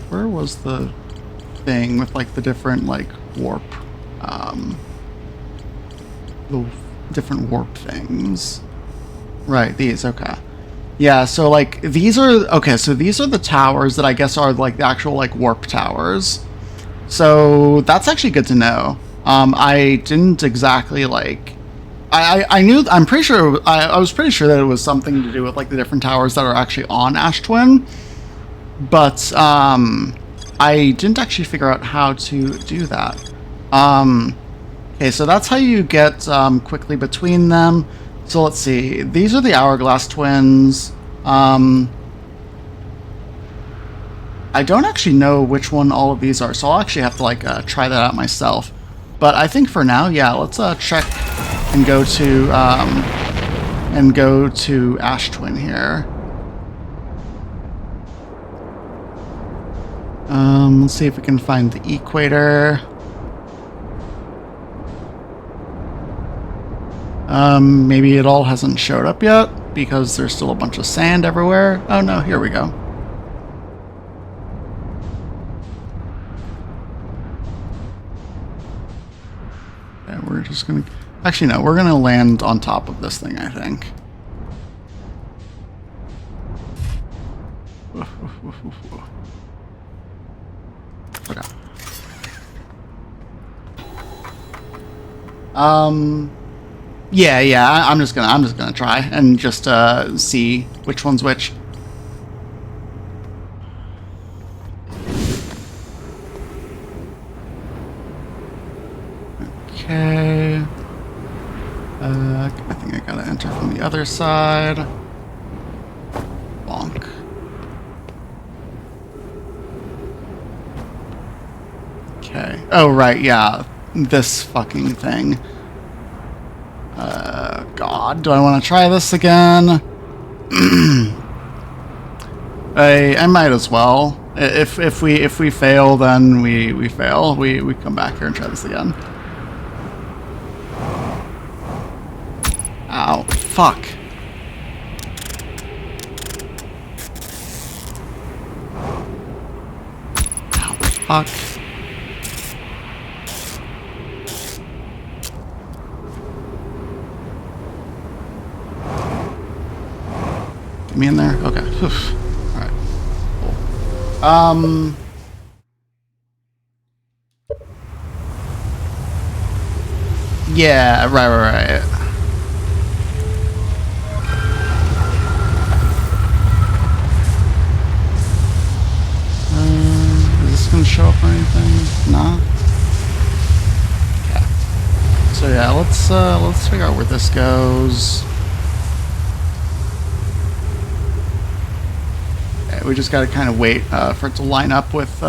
thing with like the different like warp, the different warp things? Right, these, okay. Yeah, so like these are, okay, so these are the towers that I guess are like the actual like warp towers. So that's actually good to know. I didn't exactly like, I knew, I'm pretty sure, I was pretty sure that it was something to do with like the different towers that are actually on Ash Twin, but I didn't actually figure out how to do that. Okay, so that's how you get quickly between them. So let's see, these are the Hourglass Twins. I don't actually know which one all of these are, so I'll actually have to like try that out myself. But I think for now, yeah, let's check and go to Ash Twin here. Let's see if we can find the equator. Maybe it all hasn't showed up yet because there's still a bunch of sand everywhere. Oh no, here we go. Okay, we're just gonna... Actually, no, we're gonna land on top of this thing, I think. Okay. Yeah, I'm just gonna try and just see which one's which. Okay. I think I gotta enter from the other side. Bonk. Okay. Oh, right, yeah. This fucking thing. God, do I want to try this again? I might as well. If we fail, then we fail. We come back here and try this again. Ow, fuck. Ow, fuck. Get me in there? Okay. Oof. Alright. Cool. Yeah, right. Is this gonna show up or anything? Nah. Okay. So yeah, let's figure out where this goes. Okay, we just gotta kind of wait for it to line up with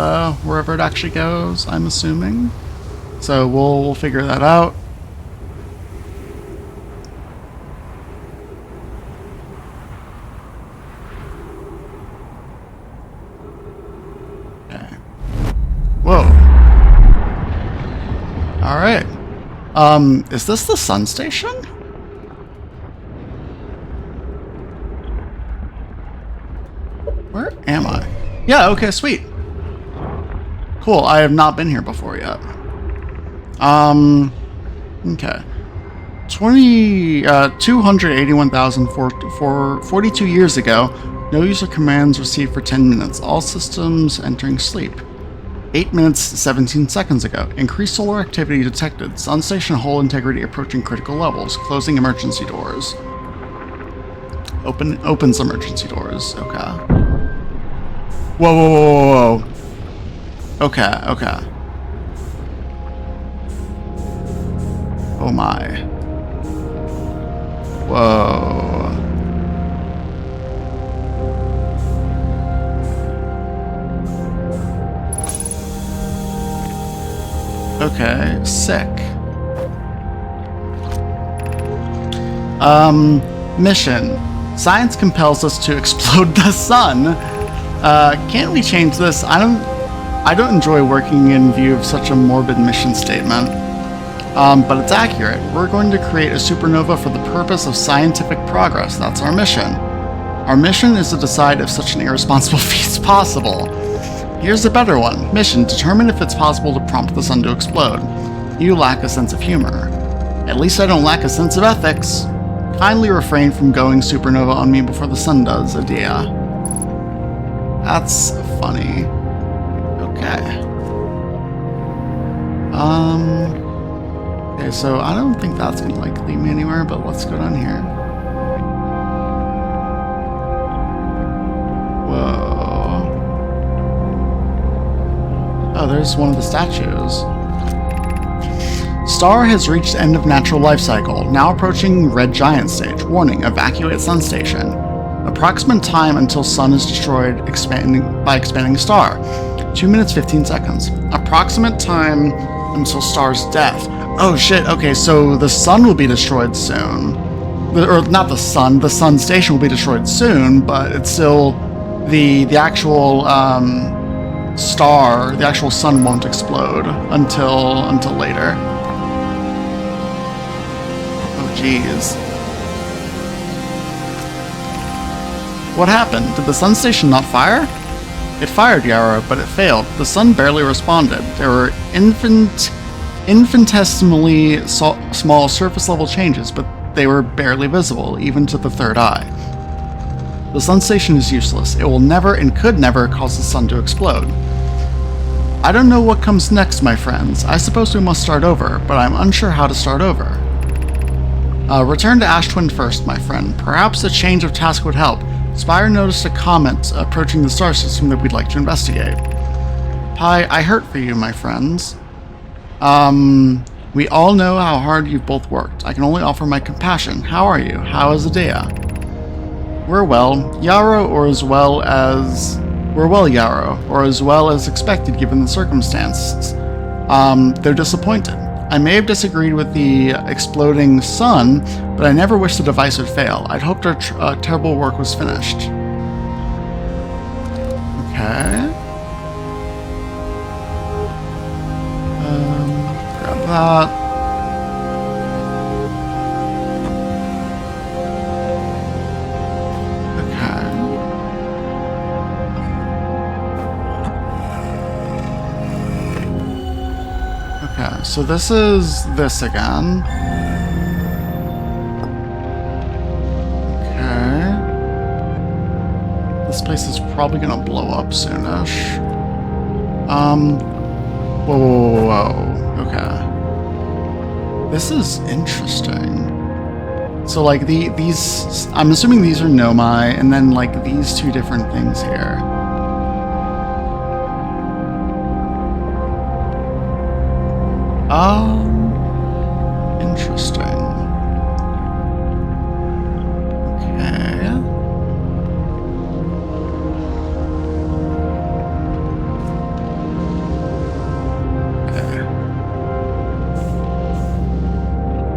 wherever it actually goes, I'm assuming. So we'll figure that out. Okay. Whoa. Alright. Is this the sun station? Where am I? Yeah, okay, sweet. Cool, I have not been here before yet. Okay. 281,042 years ago, no user commands received for 10 minutes. All systems entering sleep. 8 minutes, 17 seconds ago. Increased solar activity detected. Sun station hull integrity approaching critical levels. Closing emergency doors. Opens emergency doors. Okay. Whoa. Okay. Oh my. Whoa. Okay, sick. Mission. Science compels us to explode the sun. Can't we change this? I don't enjoy working in view of such a morbid mission statement. But it's accurate. We're going to create a supernova for the purpose of scientific progress. That's our mission. Our mission is to decide if such an irresponsible feat is possible. Here's a better one. Mission. Determine if it's possible to prompt the sun to explode. You lack a sense of humor. At least I don't lack a sense of ethics. Kindly refrain from going supernova on me before the sun does, Adia. That's funny. Okay. Okay, so I don't think that's gonna like lead me anywhere, but let's go down here. Whoa. Oh, there's one of the statues. Star has reached end of natural life cycle, now approaching red giant stage. Warning, evacuate sun station. Approximate time until sun is destroyed by expanding star. 2 minutes 15 seconds. Approximate time until star's death. Oh shit, okay, so the sun will be destroyed soon. Or not the sun station will be destroyed soon, but it's still the actual star, the actual sun won't explode until later. Oh jeez. What happened? Did the sun station not fire? It fired, Yarrow, but it failed. The sun barely responded. There were infinite Infinitesimally small surface level changes, but they were barely visible, even to the third eye. The sun station is useless. It will never and could never cause the sun to explode. I don't know what comes next, my friends. I suppose we must start over, but I'm unsure how to start over. Return to Ash Twin first, my friend. Perhaps a change of task would help. Spire noticed a comet approaching the star system that we'd like to investigate. Pi, I hurt for you, my friends. We all know how hard you've both worked. I can only offer my compassion. How are you? How is Adea? We're well. Yarrow, or as well as... We're well, Yarrow, or as well as expected given the circumstances. They're disappointed. I may have disagreed with the exploding sun, but I never wished the device would fail. I'd hoped our terrible work was finished. Okay. Grab that. Okay, so this is this again. Okay. This place is probably gonna blow up soonish. Whoa. Okay. This is interesting. So like these, I'm assuming these are Nomai, and then like these two different things here. Interesting. Okay.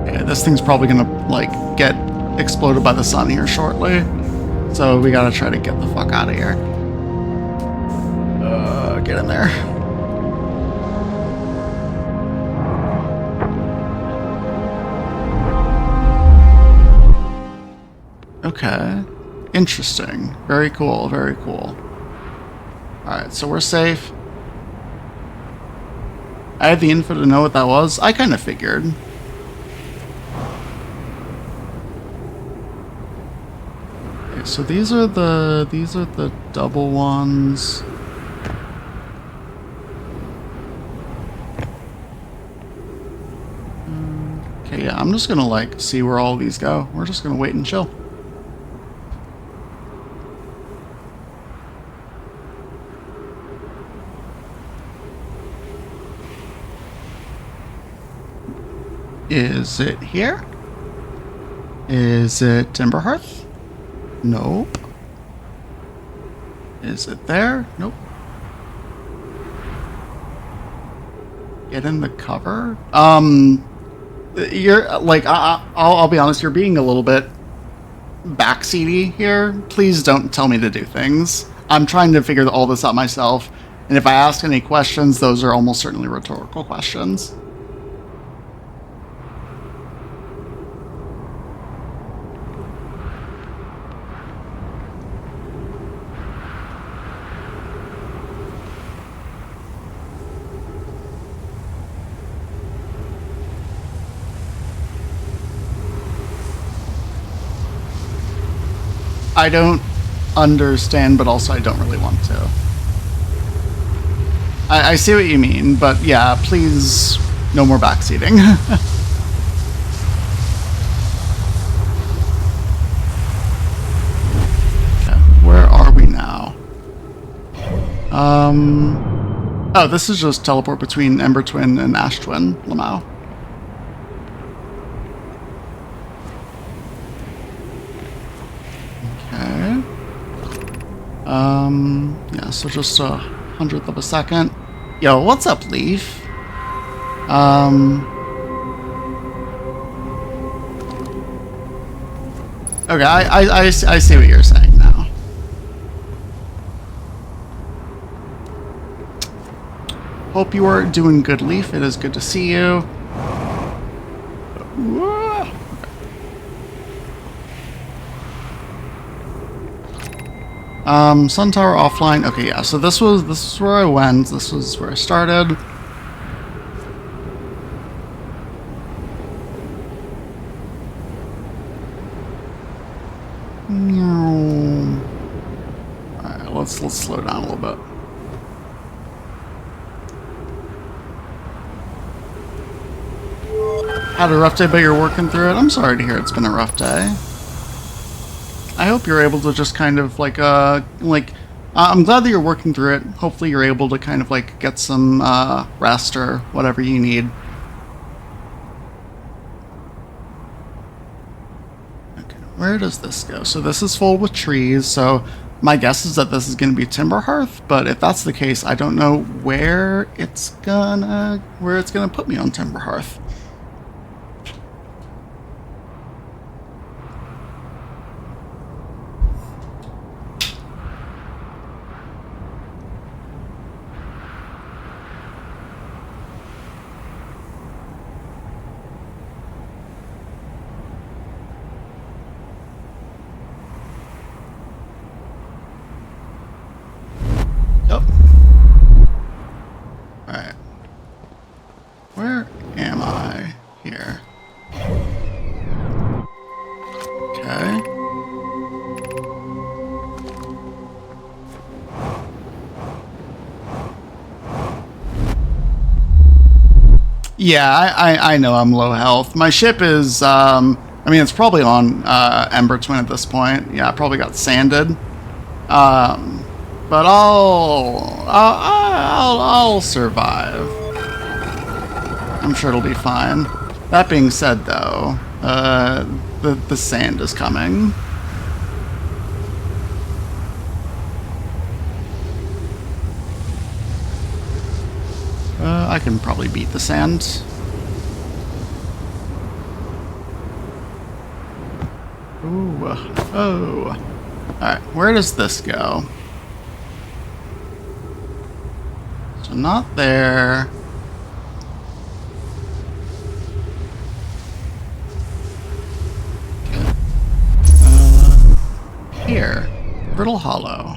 Okay, this thing's probably gonna, like, get exploded by the sun here shortly. So we gotta try to get the fuck out of here. Get in there. Okay. Interesting. Very cool, very cool. Alright, so we're safe. I had the info to know what that was. I kind of figured. Okay, so these are the double ones. Okay, yeah, I'm just gonna like see where all these go. We're just gonna wait and chill. Is it here? Is it Timberhearth? Nope. Is it there? Nope. Get in the cover? You're like, I'll be honest, you're being a little bit backseaty here. Please don't tell me to do things. I'm trying to figure all this out myself, and if I ask any questions, those are almost certainly rhetorical questions. I don't understand, but also I don't really want to. I see what you mean, but yeah, please, no more backseating. Okay, where are we now? Oh, this is just teleport between Ember Twin and Ash Twin, Lamau. Yeah, so just 100th of a second. Yo, what's up, Leaf? Okay, I see what you're saying now. Hope you are doing good, Leaf. It is good to see you. Sun Tower offline. Okay, yeah, so this was where I went. This was where I started. let's slow down a little bit. Had a rough day, but you're working through it. I'm sorry to hear it's been a rough day. I hope you're able to just kind of like I'm glad that you're working through it. Hopefully you're able to kind of like get some rest or whatever you need. Okay, where does this go? So this is full with trees, so my guess is that this is going to be Timber Hearth, but if that's the case, I don't know where it's gonna put me on Timber Hearth. Alright. Where am I here? Okay. Yeah, I know I'm low health. My ship is, I mean, it's probably on Ember Twin at this point. Yeah, I probably got sanded. But I'll survive. I'm sure it'll be fine. That being said, though, the sand is coming. I can probably beat the sand. Ooh, oh. Alright, where does this go? So not there. Here. Brittle Hollow.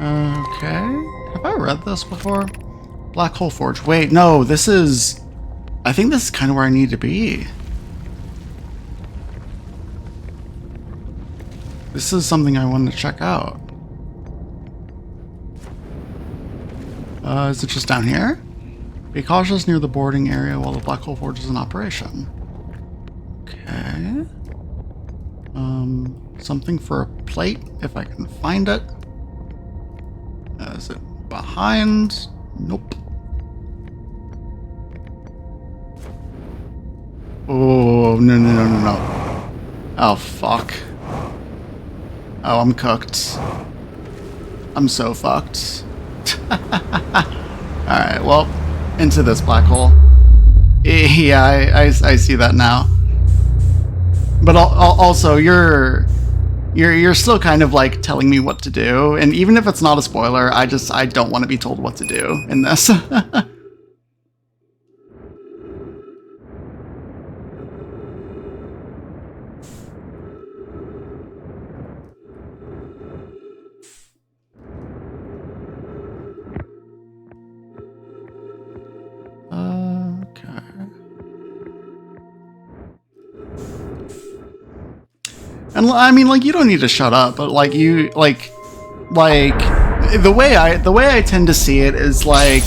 Okay. Have I read this before? Black Hole Forge. Wait, no, this is... I think this is kind of where I need to be. This is something I wanted to check out. Is it just down here? Be cautious near the boarding area while the Black Hole Forge is in operation. Okay. Something for a plate, if I can find it. Is it behind? Nope. Oh, no. Oh, fuck. Oh, I'm cooked. I'm so fucked. Alright, well, into this black hole. Yeah, I see that now. But also, you're still kind of like telling me what to do, and even if it's not a spoiler, I don't want to be told what to do in this. And I mean, like, you don't need to shut up, but like you like the way I tend to see it is like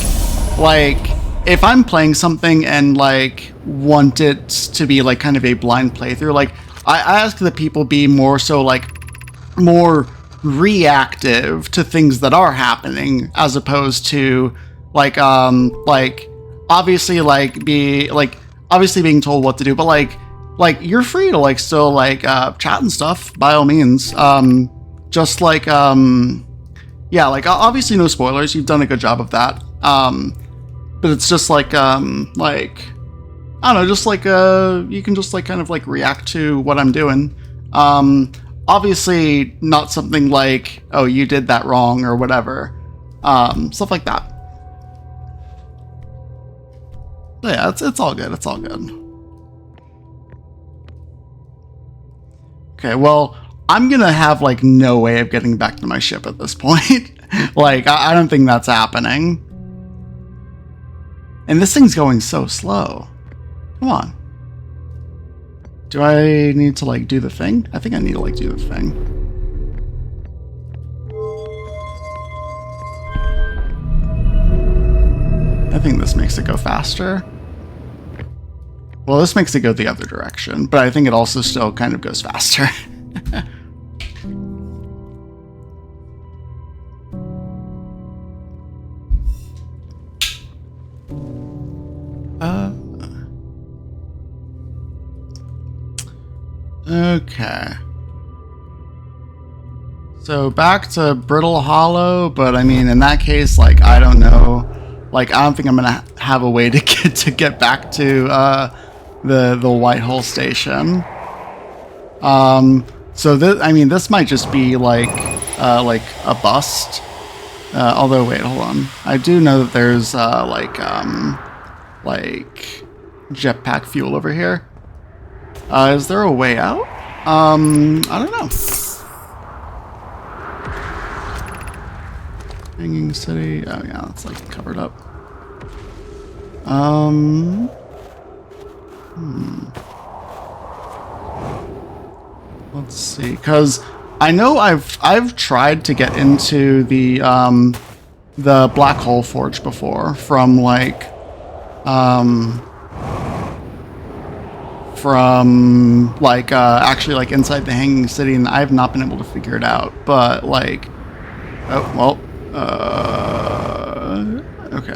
if I'm playing something and like want it to be like kind of a blind playthrough, like I ask that people be more so like more reactive to things that are happening as opposed to like obviously being told what to do, but like you're free to like still like chat and stuff by all means. Just like yeah, like obviously no spoilers, you've done a good job of that. But it's just like I don't know, just like you can just like kind of like react to what I'm doing. Obviously not something like, oh, you did that wrong or whatever. Stuff like that. But yeah, it's all good. It's all good. Okay, well, I'm gonna have like no way of getting back to my ship at this point. Like, I don't think that's happening. And this thing's going so slow. Come on. Do I need to like do the thing? I think I need to like do the thing. I think this makes it go faster. Well, this makes it go the other direction, but I think it also still kind of goes faster. Okay. So back to Brittle Hollow, but I mean, in that case, like, I don't know. Like, I don't think I'm gonna have a way to get back to the Whitehole station. So this, I mean, this might just be like a bust. Although, wait, hold on. I do know that there's like jetpack fuel over here. Is there a way out? I don't know. Hanging City. Oh yeah, it's like covered up. Let's see, because I know I've tried to get into the Black Hole Forge before from like actually like inside the Hanging City, and I've not been able to figure it out. But like, oh well, okay.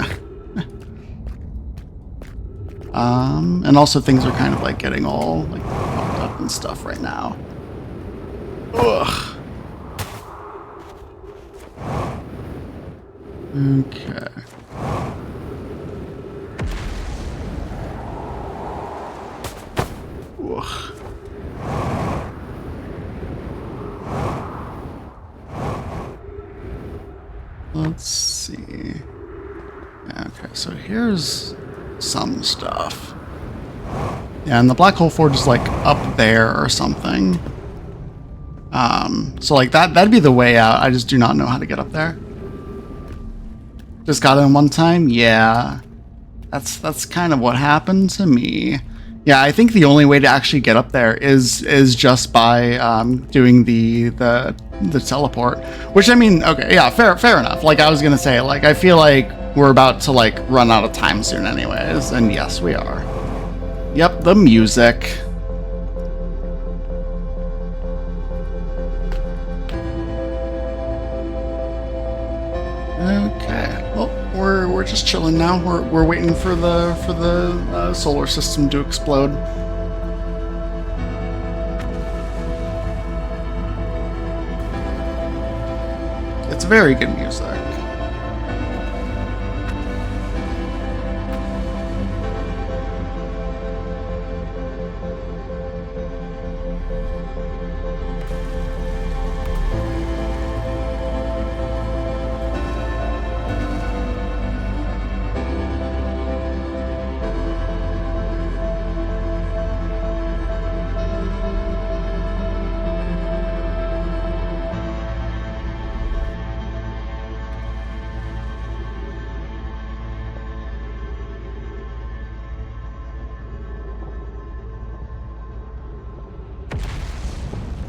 And also things are kind of like getting all like fucked up and stuff right now. Ugh. Okay. Ugh. Let's see. Okay, so here's some stuff. Yeah, and the Black Hole Forge is like up there or something. So like that'd be the way out. I just do not know how to get up there. Just got in one time? Yeah. That's kind of what happened to me. Yeah, I think the only way to actually get up there is just by doing the teleport. Which, I mean, okay, yeah, fair enough. Like I was gonna say, like I feel like we're about to like run out of time soon anyways, and yes, we are. Yep, the music. Okay, well, we're just chilling now. We're waiting for the solar system to explode. It's very good music.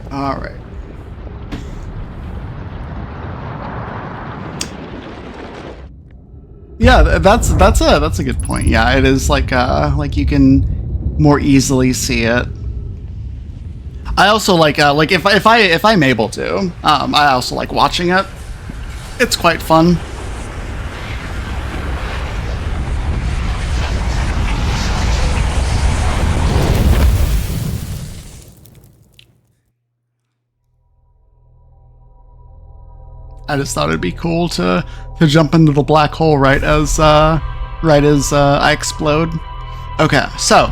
All right. Yeah, that's a good point. Yeah, it is like you can more easily see it. I also like if I'm able to, I also like watching it. It's quite fun. I just thought it'd be cool to jump into the black hole right as I explode. Okay, so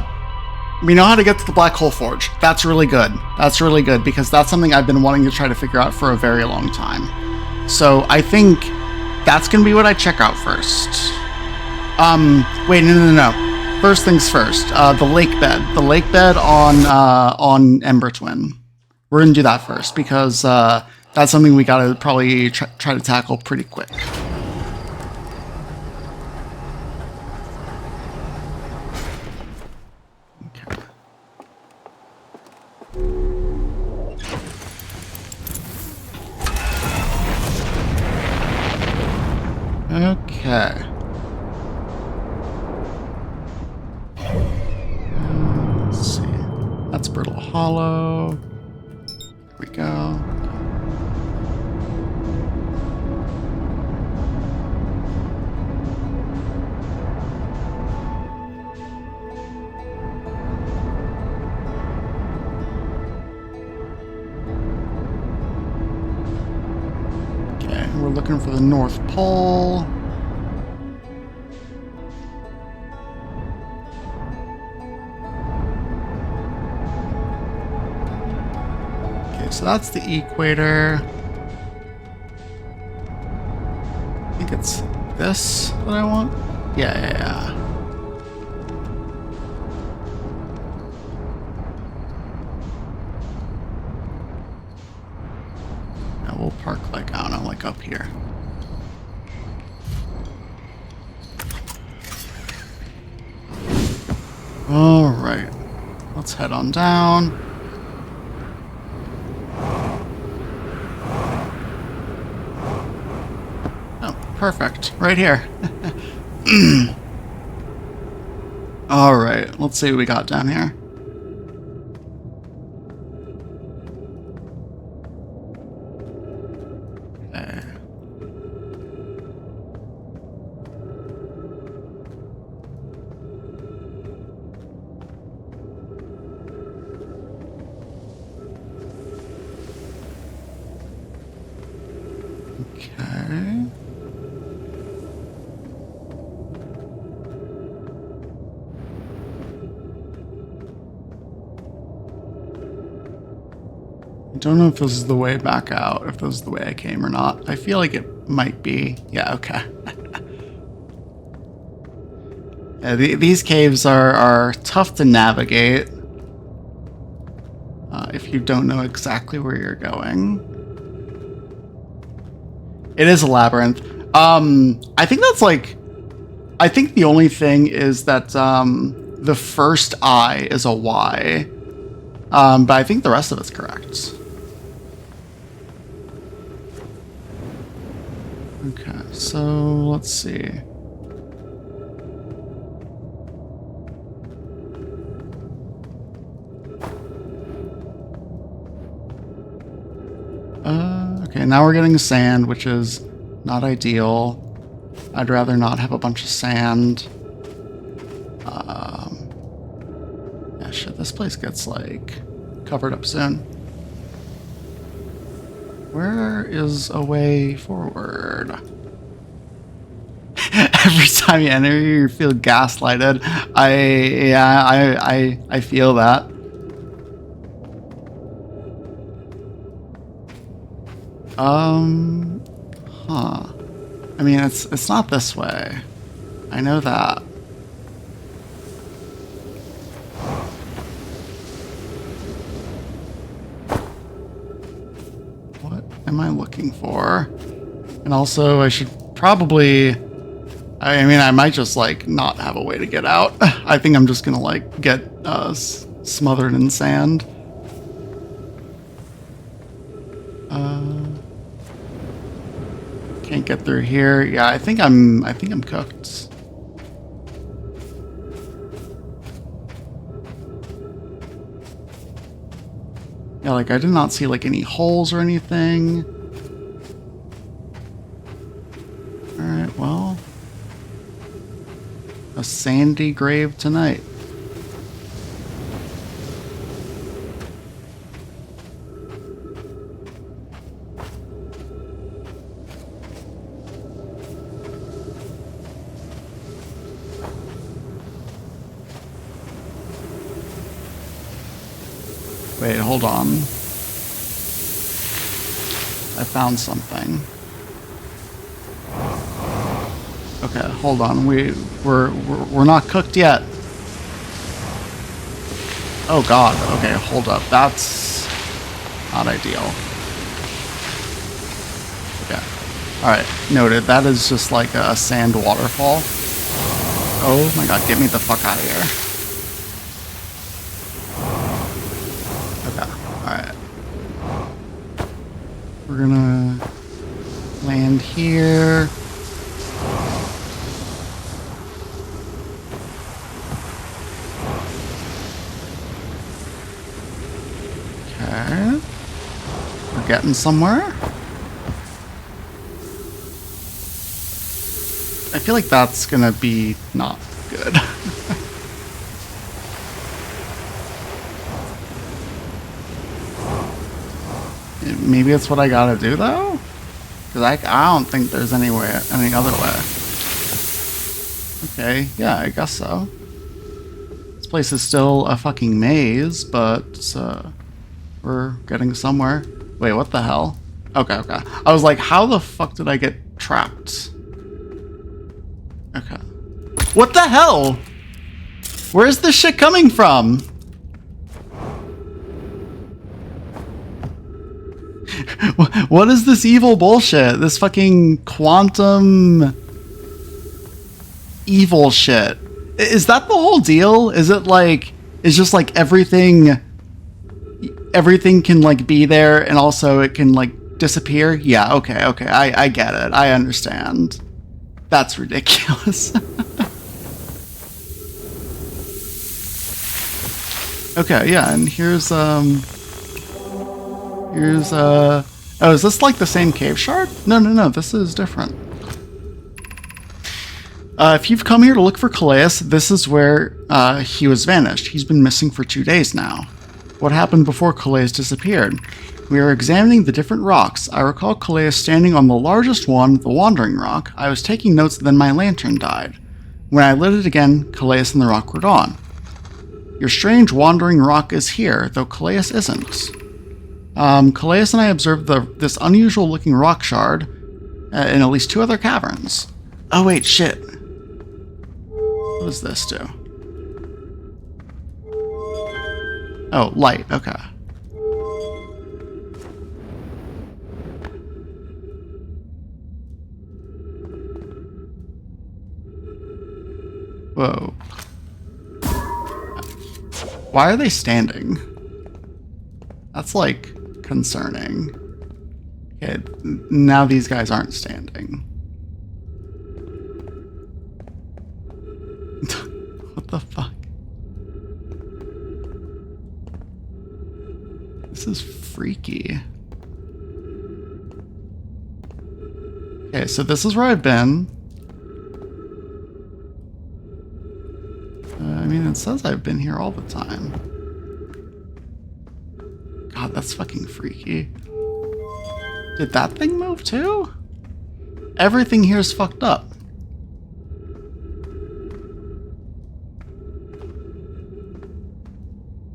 we know how to get to the Black Hole Forge. That's really good. That's really good because that's something I've been wanting to try to figure out for a very long time. So I think that's gonna be what I check out first. Wait, no. First things first. The lake bed. The lake bed on Ember Twin. We're gonna do that first because that's something we gotta probably try to tackle pretty quick. Okay. Okay. Let's see. That's Brittle Hollow. Here we go. Okay, we're looking for the North Pole. So that's the equator. I think it's this that I want. Yeah. Now we'll park like, I don't know, like up here. All right, let's head on down. Perfect. Right here. All right. Let's see what we got down here. Okay. Okay. I don't know if this is the way back out, if this is the way I came or not. I feel like it might be. Yeah, okay. Yeah, these caves are tough to navigate if you don't know exactly where you're going. It is a labyrinth. I think that's like... I think the only thing is that the first I is a Y. But I think the rest of it's correct. Okay, so let's see. Okay, now we're getting sand, which is not ideal. I'd rather not have a bunch of sand. Yeah, shit, this place gets, like, covered up soon. Where is a way forward? Every time you enter, you feel gaslighted. I feel that. Huh. I mean, it's not this way. I know that. What am I looking for? And also, I should probably... I mean, I might just, like, not have a way to get out. I think I'm just gonna, like, get smothered in sand. Can't get through here. Yeah, I think I'm cooked. Yeah, like I did not see like any holes or anything. Alright, well. A sandy grave tonight. Wait, hold on. I found something. Okay, hold on. We're not cooked yet. Oh god. Okay, hold up. That's not ideal. Okay. Alright, noted. That is just like a sand waterfall. Oh my god, get me the fuck out of here. Alright. We're gonna land here. getting somewhere. I feel like that's gonna be not good. Maybe it's what I gotta do though? Because I don't think there's any other way. Okay, yeah, I guess so. This place is still a fucking maze, but we're getting somewhere. Wait, what the hell? Okay. I was like, how the fuck did I get trapped? Okay. What the hell? Where's this shit coming from? What is this evil bullshit? This fucking quantum evil shit. Is that the whole deal? Is it like, it's just like everything can like be there and also it can like disappear? Yeah, okay. I get it. I understand. That's ridiculous. Okay, yeah, and here's oh, is this like the same cave shard? No, this is different. If you've come here to look for Calais, this is where he was vanished. He's been missing for 2 days now. What happened before Calais disappeared? We are examining the different rocks. I recall Calais standing on the largest one, the Wandering Rock. I was taking notes, then my lantern died. When I lit it again, Calais and the rock were gone. Your strange Wandering Rock is here, though Calais isn't. Calais and I observed this unusual looking rock shard in at least 2 other caverns. Oh wait, shit. What does this do? Oh, light, okay. Whoa. Why are they standing? That's like concerning. Okay, now these guys aren't standing. What the fuck? This is freaky. Okay, so this is where I've been. I mean, it says I've been here all the time. God, that's fucking freaky. Did that thing move too? Everything here is fucked up.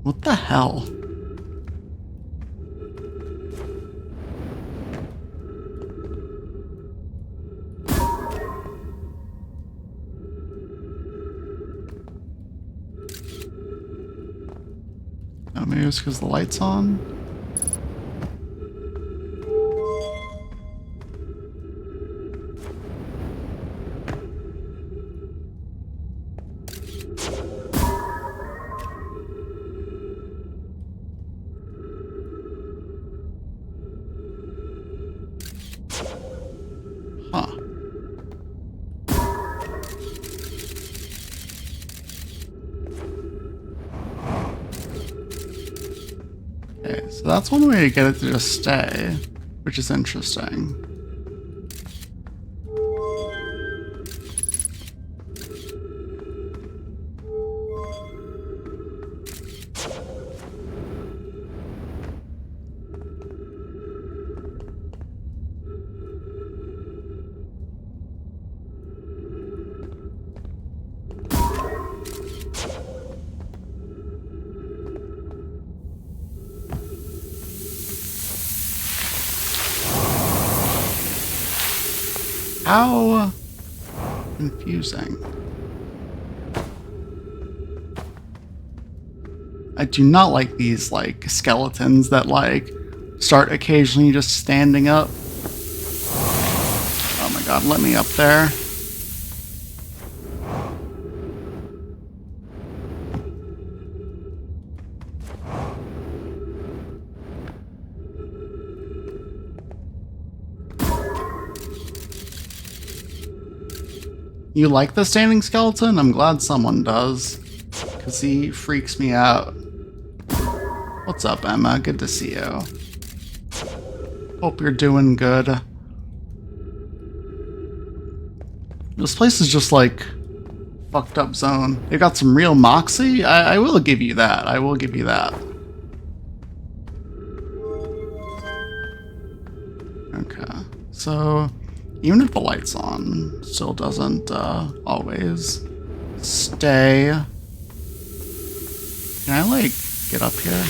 What the hell? Oh, maybe it's because the light's on? Huh. Okay, so that's one way to get it to just stay, which is interesting. How confusing. I do not like these, like, skeletons that, like, start occasionally just standing up. Oh my god, let me up there. You like the standing skeleton? I'm glad someone does, because he freaks me out. What's up, Emma? Good to see you. Hope you're doing good. This place is just like fucked up zone. They got some real moxie. I will give you that. I will give you that. Okay. So even if the light's on, still doesn't always stay. Can I like get up here?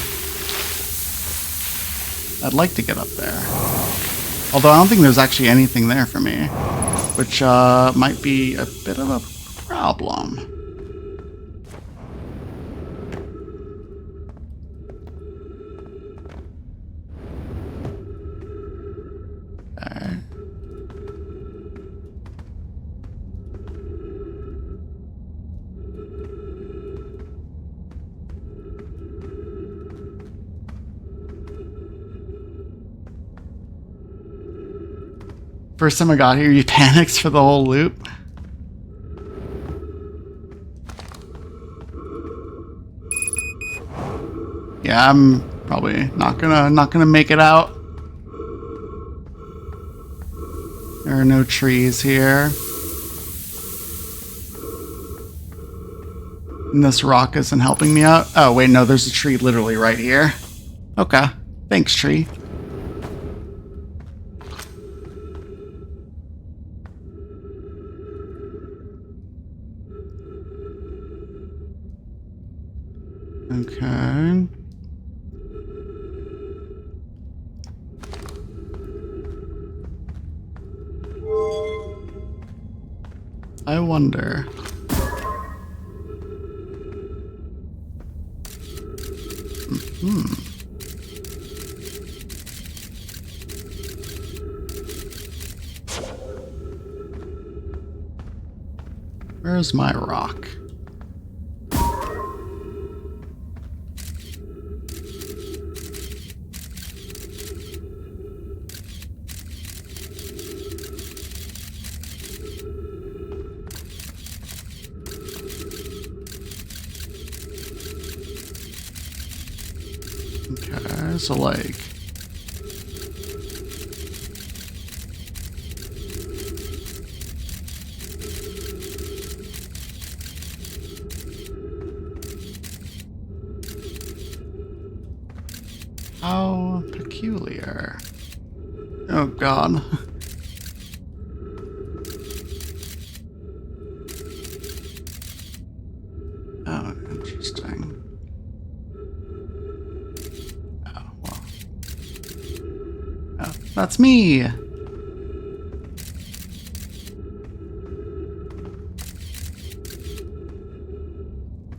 I'd like to get up there. Although I don't think there's actually anything there for me, which might be a bit of a problem. Okay. First time I got here, you panicked for the whole loop. Yeah, I'm probably not gonna make it out. There are no trees here. And this rock isn't helping me out. Oh wait, no, there's a tree literally right here. Okay, thanks, tree. Okay. I wonder. Where's my rock? Okay, so like... How peculiar. Oh god. Oh, interesting. Oh, well. Oh, that's me!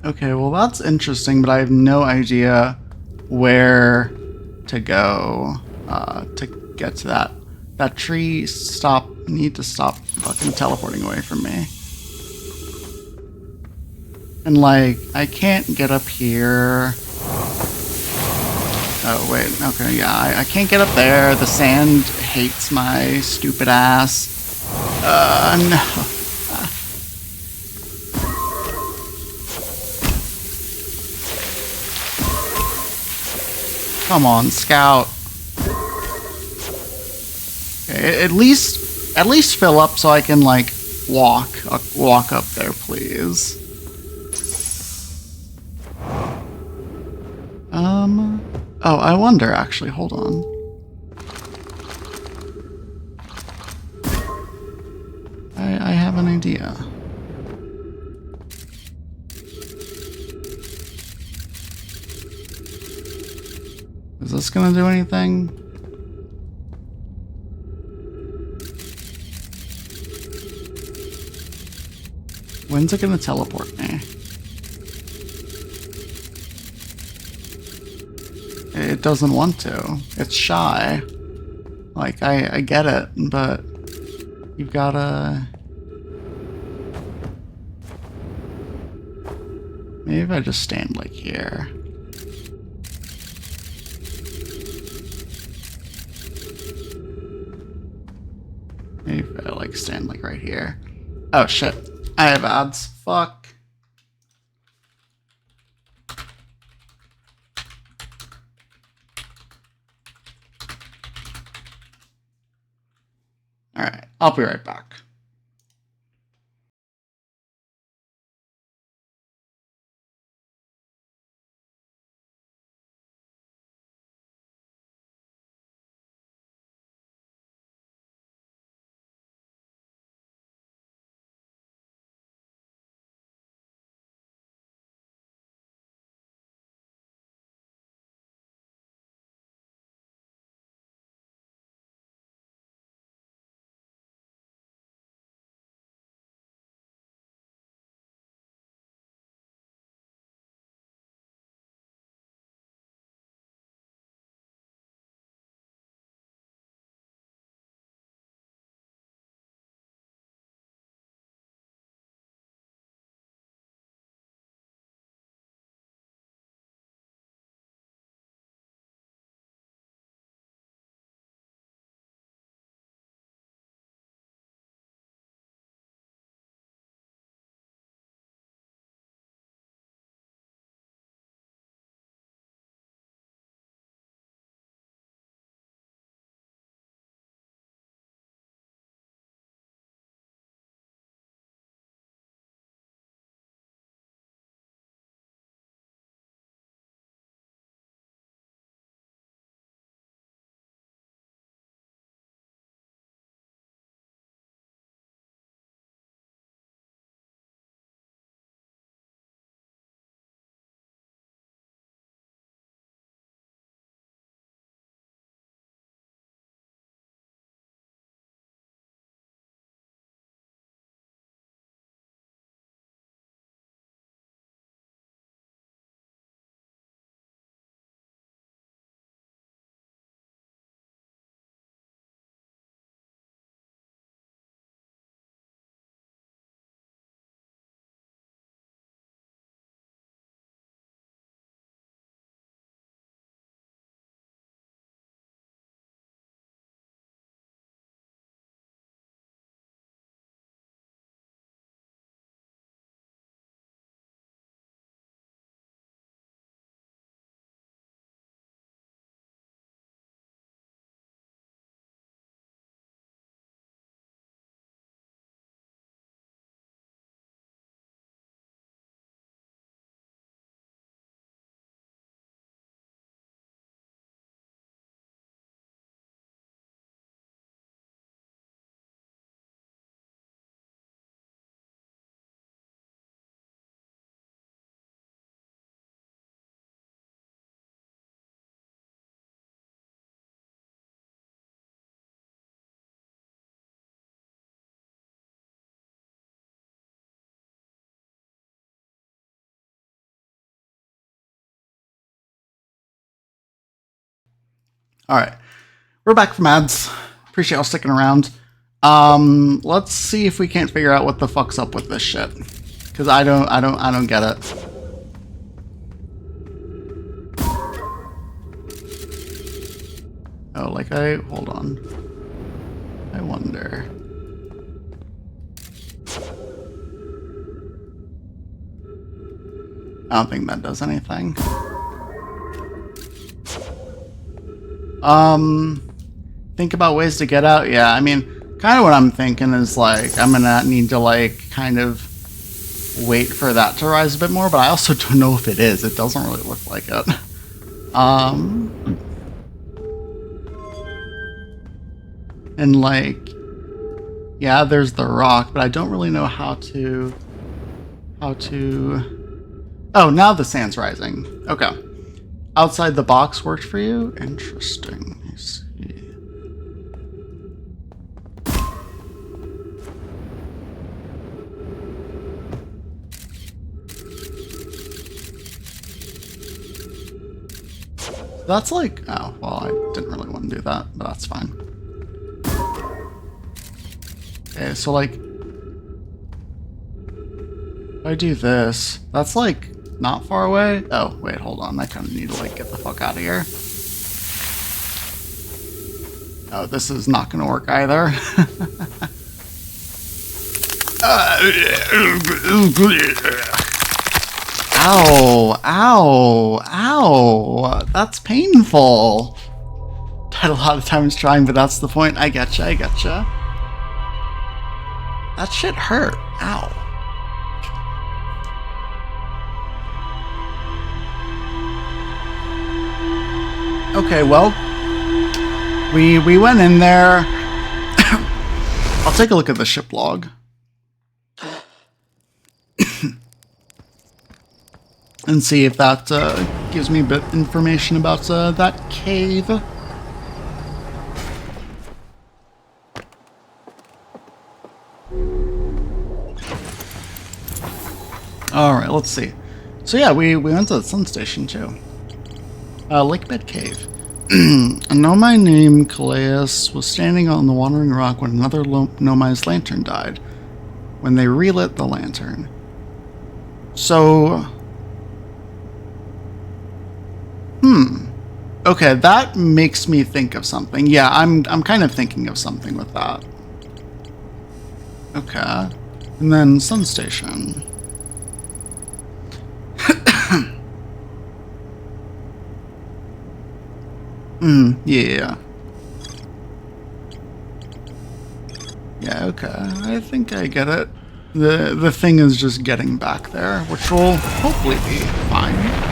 Okay, well that's interesting, but I have no idea where to go to get to that. That tree need to stop fucking teleporting away from me. And like, I can't get up here. Oh wait, okay, yeah, I can't get up there. The sand hates my stupid ass. No. Come on, Scout. Okay, at least fill up so I can like walk up there, please. Oh, I wonder actually. Hold on. I have an idea. Is this gonna do anything? When's it gonna teleport me? It doesn't want to. It's shy. Like, I get it, but you've gotta... Maybe if I just stand like here. Maybe if I like stand like right here. Oh shit. I have ads. Fuck. Alright, I'll be right back. Alright. We're back from ads. Appreciate y'all sticking around. Let's see if we can't figure out what the fuck's up with this shit. Cause I don't get it. Oh, like hold on. I wonder. I don't think that does anything. Think about ways to get out. Yeah, I mean, kind of what I'm thinking is like, I'm gonna need to like kind of wait for that to rise a bit more, but I also don't know if it is. It doesn't really look like it. And like, yeah, there's the rock, but I don't really know how to, oh, now the sand's rising. Okay. Outside the box worked for you? Interesting. I see. That's like, oh, well, I didn't really want to do that, but that's fine. Okay, so like, if I do this, that's like not far away. Oh, wait, hold on. I kind of need to like get the fuck out of here. Oh, this is not going to work either. Ow, ow, ow. That's painful. Had a lot of times trying, but that's the point. I getcha, I getcha. That shit hurt. Ow. Okay, well, we went in there. I'll take a look at the ship log. And see if that gives me a bit of information about that cave. Alright, let's see. So yeah, we went to the sun station too. Lakebed Cave. A Nomai named Calais was standing on the Wandering Rock when another Nomai's lantern died. When they relit the lantern. So... Okay, that makes me think of something. Yeah, I'm kind of thinking of something with that. Okay. And then Sun Station. Yeah. Yeah, okay. I think I get it. The thing is just getting back there, which will hopefully be fine.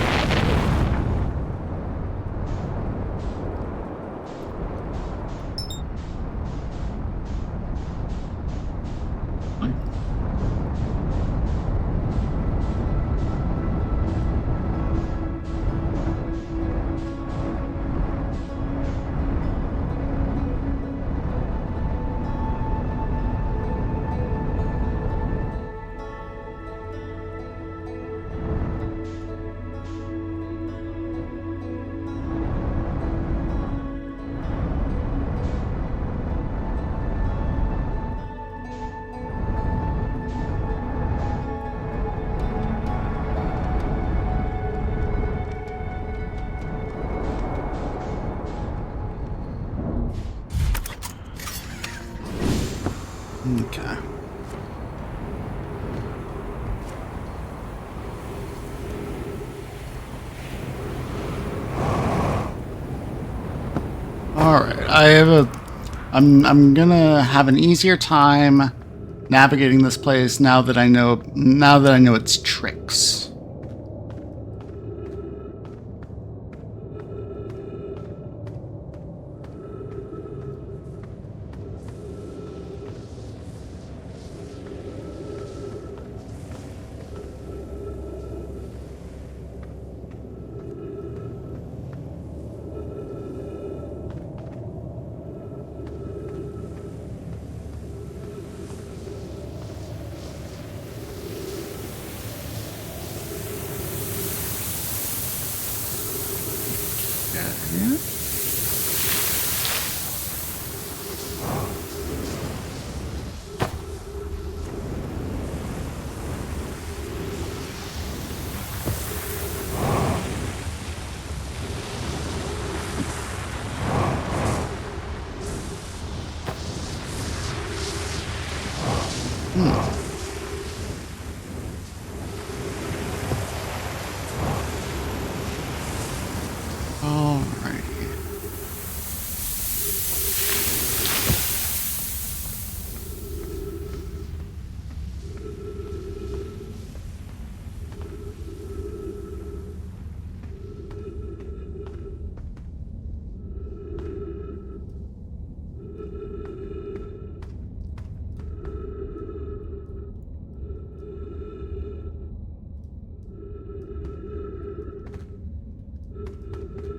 Okay. Alright, I'm gonna have an easier time navigating this place now that I know its tricks. Yeah. Alrighty.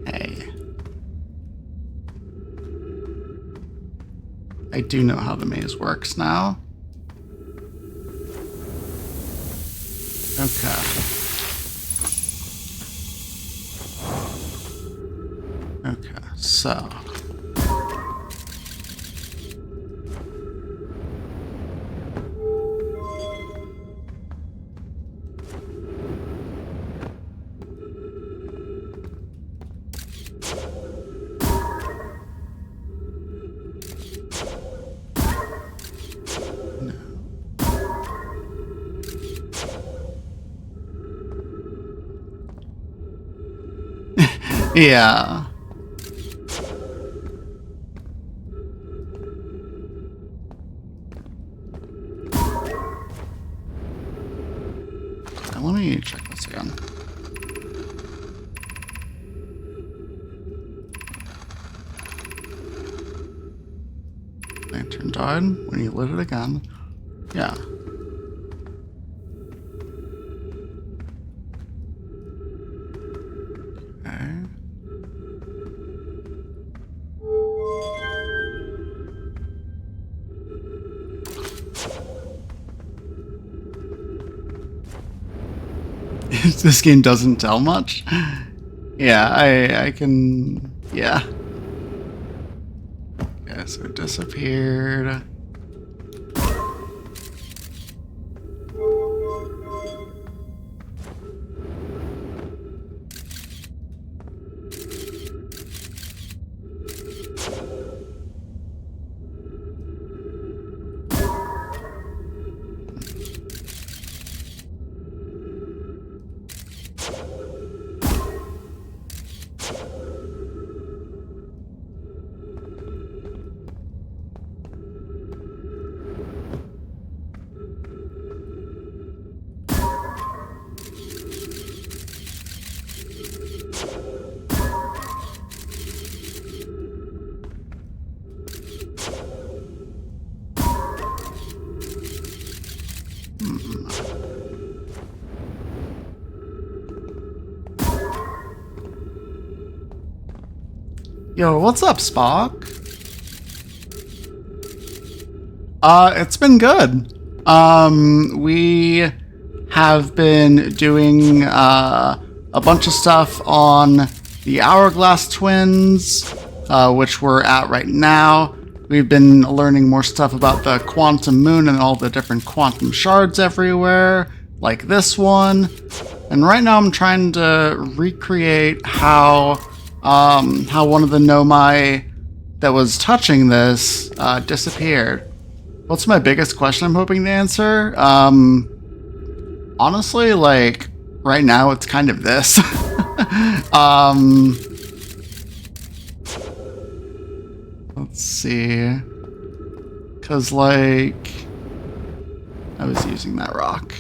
Hey. I do know how the maze works now. Okay. Okay, so... Yeah. let me check this again. Lantern died when you lit it again. Yeah. Okay. This game doesn't tell much. Yeah, I can. Yeah. Yeah, so it disappeared. Yo, what's up, Spock? It's been good. We have been doing a bunch of stuff on the Hourglass Twins, which we're at right now. We've been learning more stuff about the quantum moon and all the different quantum shards everywhere, like this one. And right now I'm trying to recreate how one of the Nomai that was touching this disappeared. What's my biggest question I'm hoping to answer? Honestly, like, right now it's kind of this. Let's see. Because, like, I was using that rock.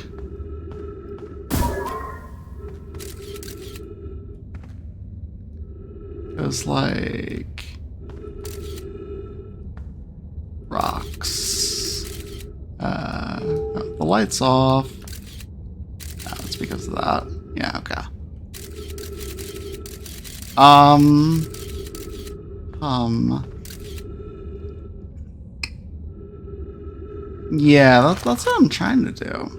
Because, like, rocks. Oh, the light's off. Oh, it's because of that. Yeah, okay. Yeah, that's what I'm trying to do.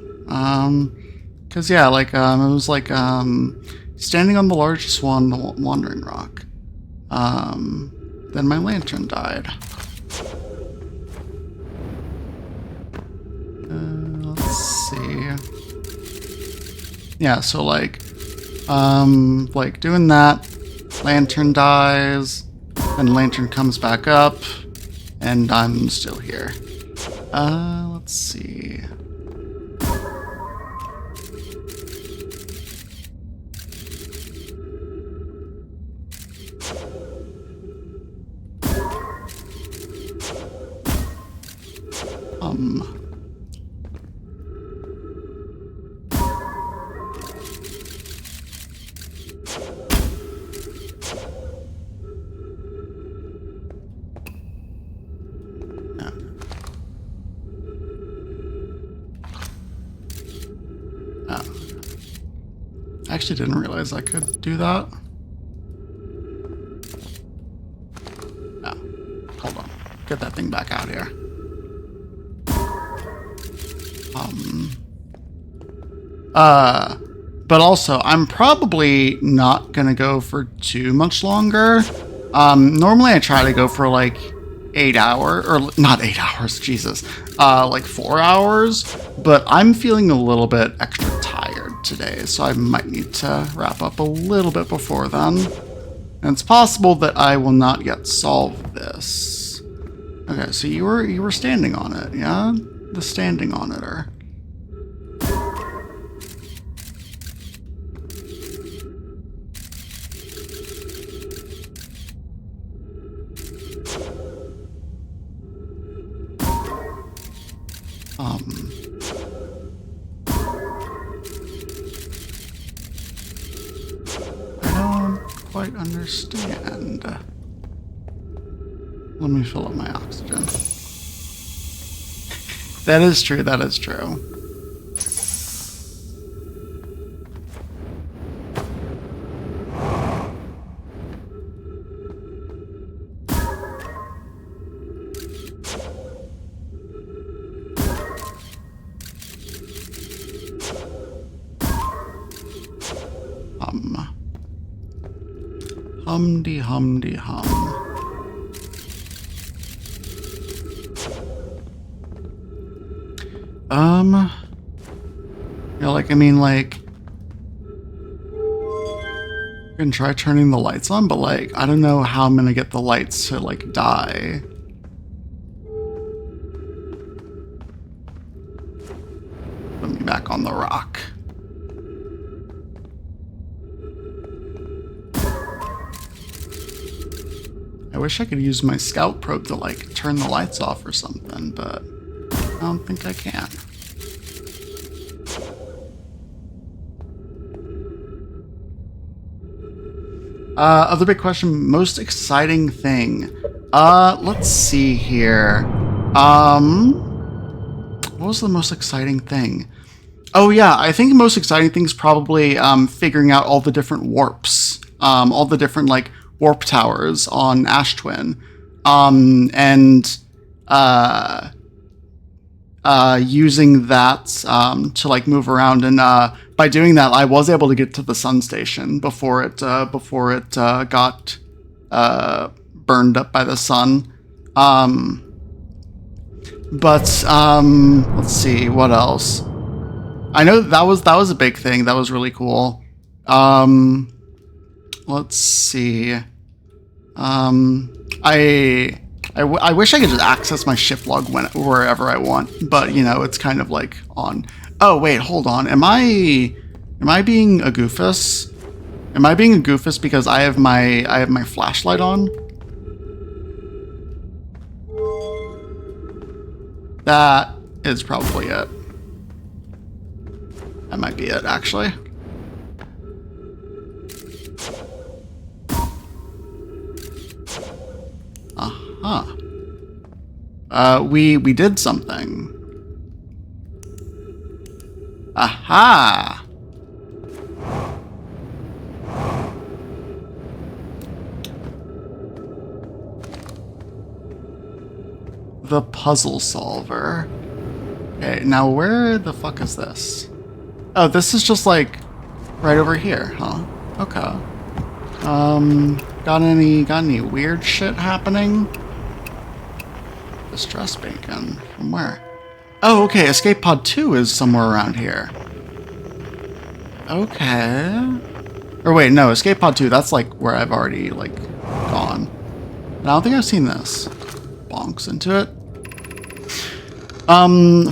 Cause yeah, like, it was like, standing on the largest one, the wandering rock. Then my lantern died. Let's see. Yeah, so like doing that, lantern dies, then lantern comes back up, and I'm still here. Let's see. I actually didn't realize I could do that. Oh, hold on. Get that thing back out here. But also, I'm probably not gonna go for too much longer. Normally I try to go for like 8 hours, or not 8 hours, Jesus, like 4 hours, but I'm feeling a little bit extra tired today, so I might need to wrap up a little bit before then. And it's possible that I will not yet solve this. Okay, so you were standing on it, yeah? The standing on it, or... quite understand. Let me fill up my oxygen. That is true, that is true. Humdy humdy hum. Yeah, like, I mean, like, I can try turning the lights on, but, like, I don't know how I'm gonna get the lights to, like, die. Put me back on the rock. I wish I could use my scout probe to, like, turn the lights off or something, but I don't think I can. Other big question, most exciting thing. Let's see here. What was the most exciting thing? Oh yeah, I think the most exciting thing is probably, figuring out all the different warps. All the different, like, warp towers on Ash Twin. Using that, to, like, move around, and, by doing that, I was able to get to the sun station before it got burned up by the sun. Let's see what else. I know that was a big thing. That was really cool. Let's see. I wish I could just access my shift log wherever I want, but you know, it's kind of like on. Oh wait, hold on. Am I being a goofus? Am I being a goofus because I have my flashlight on? That is probably it. That might be it, actually. We did something. Aha! The puzzle solver. Okay, now where the fuck is this? Oh, this is just like right over here, huh? Okay. Got any weird shit happening? Distress beacon. From where? Oh, okay. Escape pod 2 is somewhere around here. Okay. Or wait, no. Escape pod 2, that's like where I've already, like, gone. And I don't think I've seen this. Bonks into it.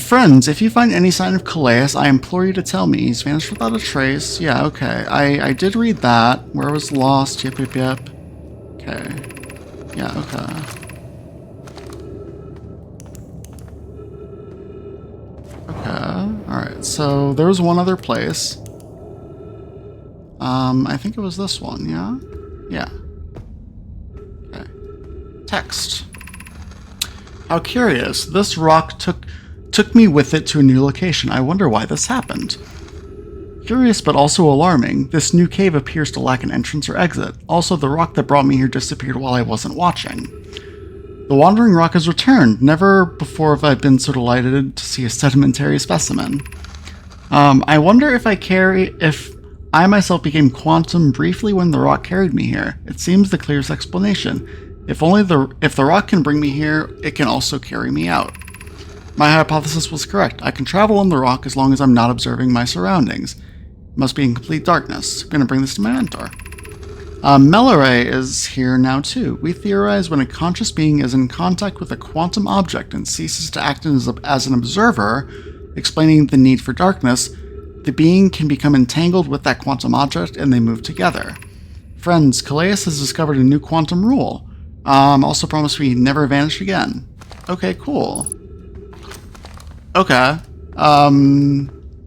Friends, if you find any sign of Calais, I implore you to tell me. He's vanished without a trace. Yeah, okay. I did read that. Where was lost? Yep. Okay. Yeah, okay. Alright, so there was one other place. I think it was this one, yeah? Yeah. Okay. Text. How curious. This rock took me with it to a new location. I wonder why this happened. Curious but also alarming. This new cave appears to lack an entrance or exit. Also, the rock that brought me here disappeared while I wasn't watching. The wandering rock has returned. Never before have I been so delighted to see a sedimentary specimen. I wonder if I myself became quantum briefly when the rock carried me here. It seems the clearest explanation. If the rock can bring me here, it can also carry me out. My hypothesis was correct. I can travel on the rock as long as I'm not observing my surroundings. It must be in complete darkness. I'm gonna bring this to my mentor. Melore is here now too. We theorize when a conscious being is in contact with a quantum object and ceases to act as an observer, explaining the need for darkness, the being can become entangled with that quantum object and they move together. Friends, Calais has discovered a new quantum rule. Also promised we never vanish again. Okay, cool. Okay.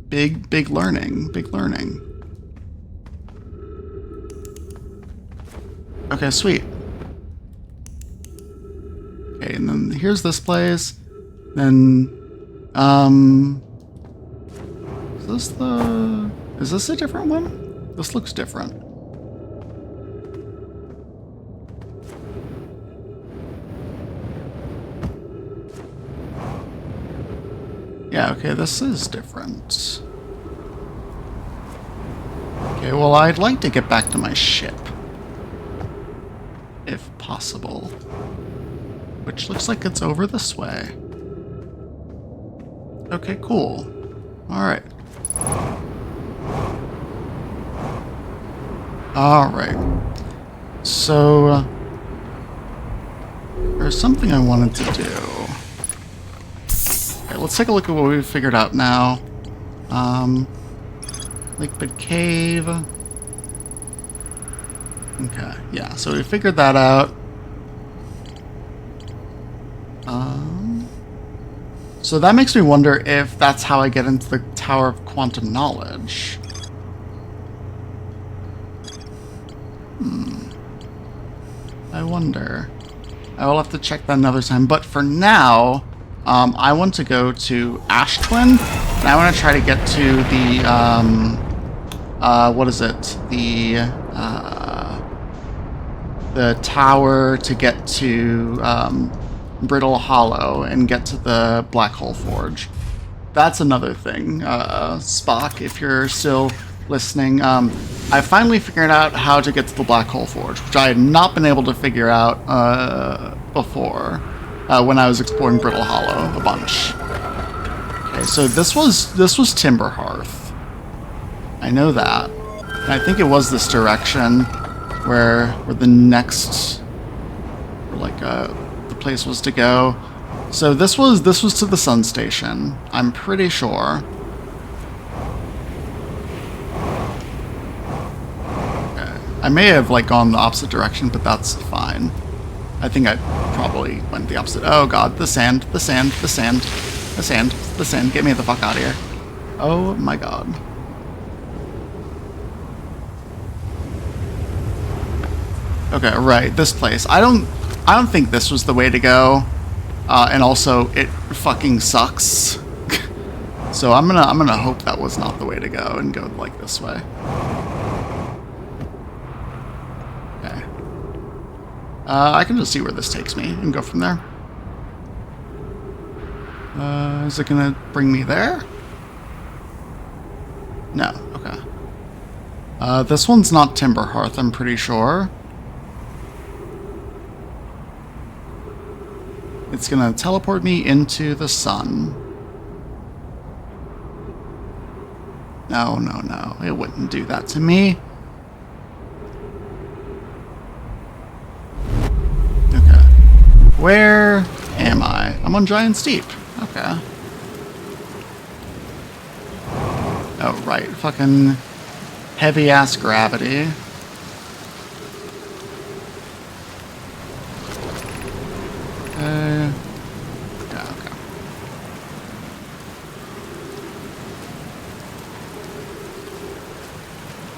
Big learning. Big learning. Okay, sweet. Okay, and then here's this place. Then, is this a different one? This looks different. Yeah, okay, this is different. Okay, well, I'd like to get back to my ship. If possible. Which looks like it's over this way. Okay, cool. Alright. Alright. So, there's something I wanted to do. Okay, let's take a look at what we've figured out now. Lake Bed Cave. Okay, yeah, so we figured that out. So that makes me wonder if that's how I get into the Tower of Quantum Knowledge. I wonder. I will have to check that another time, but for now, I want to go to Ash Twin, and I want to try to get to the, what is it? The tower to get to, Brittle Hollow and get to the Black Hole Forge. That's another thing. Spock, if you're still listening, I finally figured out how to get to the Black Hole Forge, which I had not been able to figure out before when I was exploring Brittle Hollow a bunch. Okay, so this was Timber Hearth. I know that. And I think it was this direction where the next, like, the place was to go. So this was to the Sun Station, I'm pretty sure. Okay. I may have like gone the opposite direction, but that's fine. I think I probably went the opposite. Oh god, the sand, the sand, the sand, the sand, the sand. Get me the fuck out of here. Oh my god. Okay, right, this place. I don't think this was the way to go, and also it fucking sucks. So I'm gonna hope that was not the way to go and go like this way. Okay. I can just see where this takes me and go from there. Is it gonna bring me there? No. Okay. This one's not Timber Hearth, I'm pretty sure. It's gonna teleport me into the sun. No, no, no. It wouldn't do that to me. Okay. Where am I? I'm on Giant Steep. Okay. Oh, right. Fucking heavy-ass gravity. Yeah,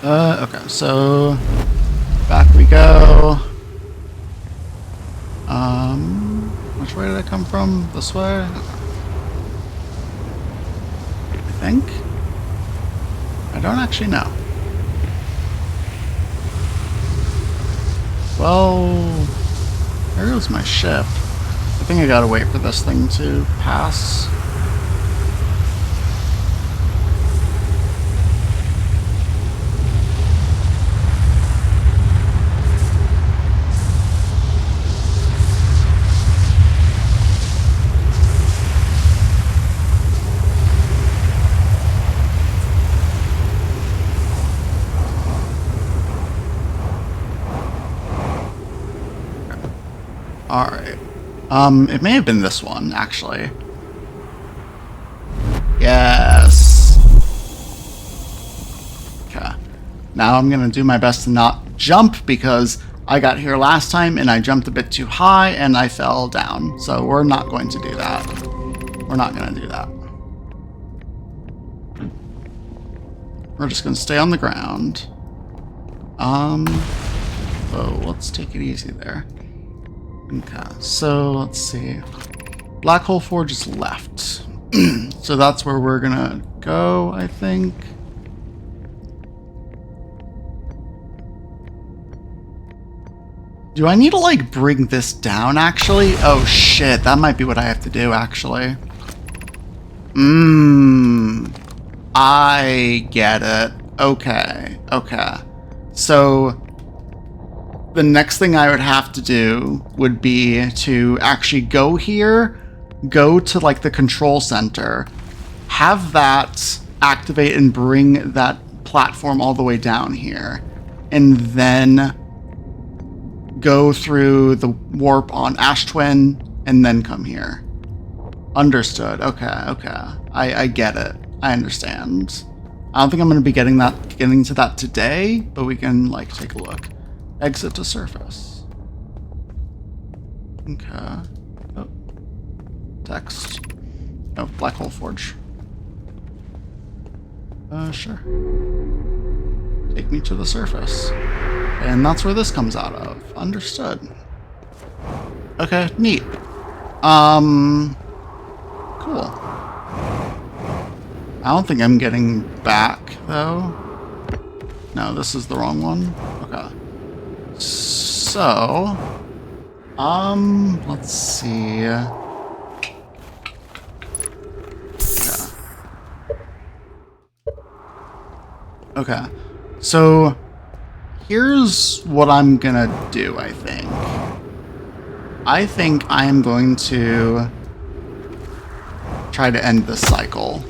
okay. Okay, so back we go. Which way did I come from? This way? Okay. I think. I don't actually know. Well, there goes my ship. I think I gotta wait for this thing to pass. Alright. It may have been this one, actually. Yes. Okay. Now I'm gonna do my best to not jump because I got here last time and I jumped a bit too high and I fell down. So we're not going to do that. We're not gonna do that. We're just gonna stay on the ground. Whoa, let's take it easy there. Okay, so let's see. Black Hole Forge is left. So that's where we're gonna go, I think. Do I need to, like, bring this down, actually? Oh, shit. That might be what I have to do, actually. I get it. Okay. Okay. So, the next thing I would have to do would be to actually go here, go to, like, the control center, have that activate and bring that platform all the way down here, and then go through the warp on Ash Twin, and then come here. Understood. Okay, okay. I get it. I understand. I don't think I'm going to be getting to that today, but we can, like, take a look. Exit to surface. Okay. Oh. Text. Oh, Black Hole Forge. Sure. Take me to the surface. And that's where this comes out of. Understood. Okay, neat. Cool. I don't think I'm getting back, though. No, this is the wrong one. Okay. So, let's see. Okay. So, here's what I'm gonna do, I think. I think I am going to try to end this cycle.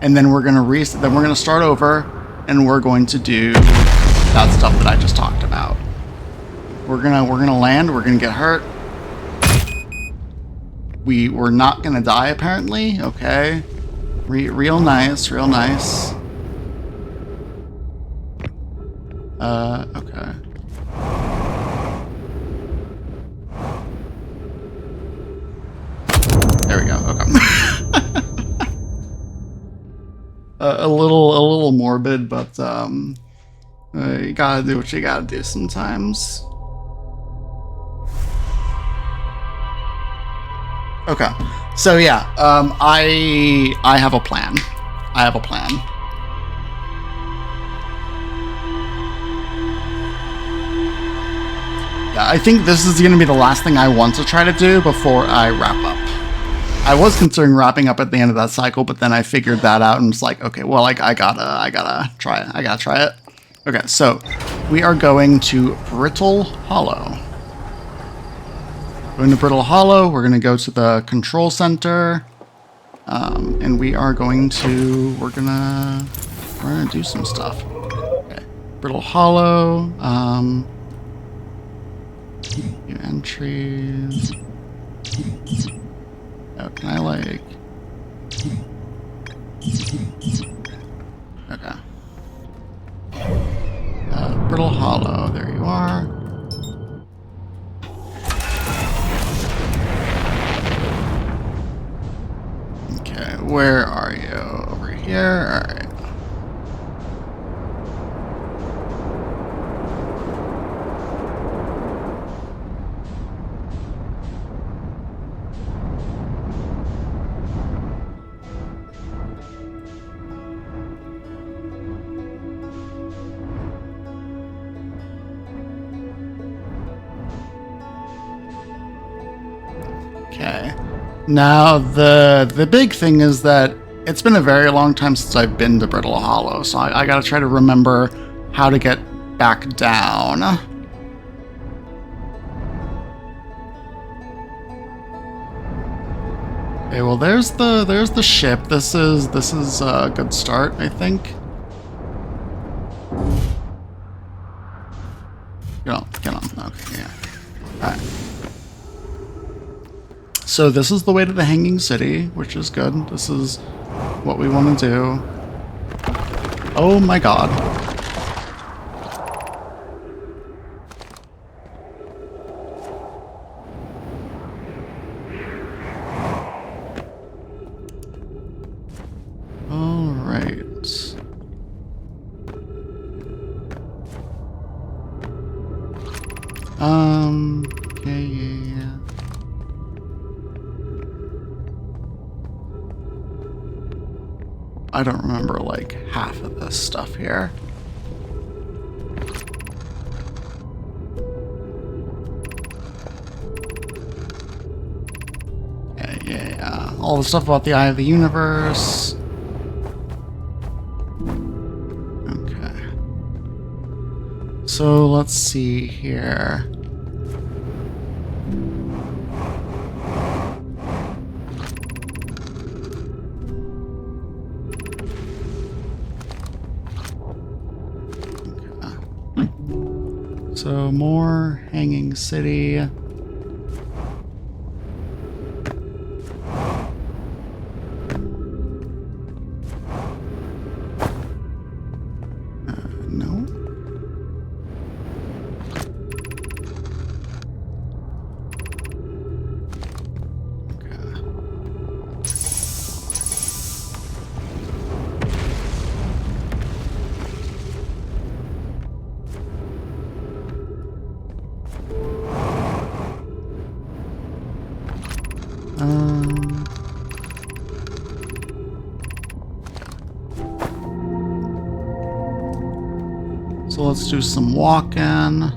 And then we're gonna start over, and we're going to do that stuff that I just talked about. We're gonna land, we're gonna get hurt. We're not gonna die, apparently. Okay. Real nice, real nice. Okay. There we go. Okay. A little morbid, but you gotta do what you gotta do sometimes. Okay. So yeah, I have a plan. I have a plan. I think this is going to be the last thing I want to try to do before I wrap up. I was considering wrapping up at the end of that cycle, but then I figured that out and it's like, okay, well, I gotta try it. I gotta try it. Okay, so we are going to Brittle Hollow. Going to Brittle Hollow, we're going to go to the control center, and we're gonna do some stuff. Okay, Brittle Hollow, new entries. Oh, can I, like... Okay. Brittle Hollow, there you are. Okay, where are you? Over here? Alright. Okay. Now, the big thing is that it's been a very long time since I've been to Brittle Hollow, so I gotta try to remember how to get back down. Okay, well there's the ship. This is a good start, I think. Get on. Okay, yeah. Alright. So this is the way to the Hanging City, which is good. This is what we want to do. Oh my god. All right. Okay, yeah. I don't remember like half of this stuff here. Yeah. All the stuff about the Eye of the Universe. Okay. So let's see here. Okay. So more Hanging City. No. Okay. So let's do some walking.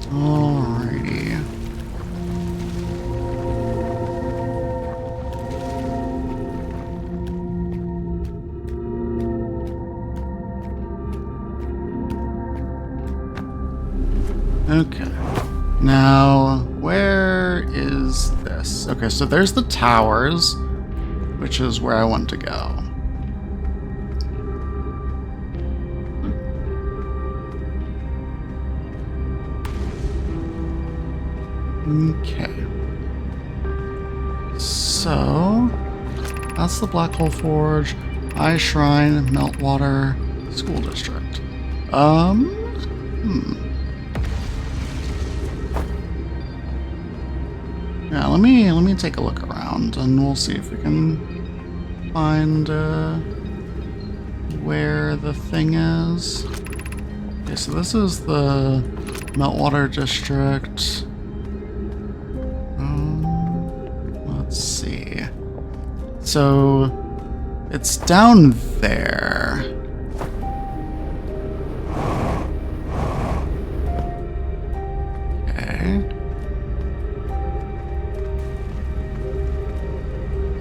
Alrighty. Okay. Now, where is this? Okay, so there's the towers, which is where I want to go. Okay. So, that's the Black Hole Forge, Ice Shrine, Meltwater, School District. Yeah, let me take a look around and we'll see if we can find where the thing is. Okay, so this is the Meltwater District. Let's see. So it's down there. Okay.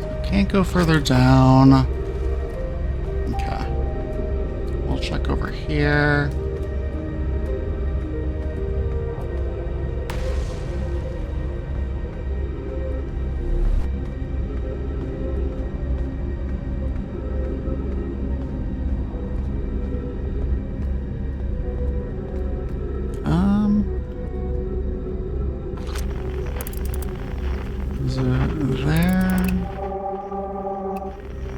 So can't go further down. Okay. We'll check over here. Is it there?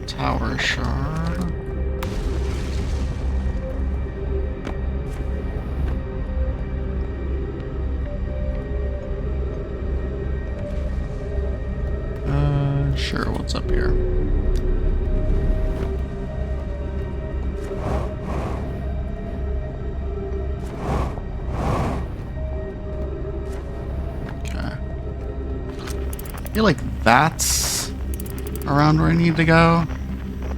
Tower shard. Sure, what's up here? I feel like that's around where I need to go.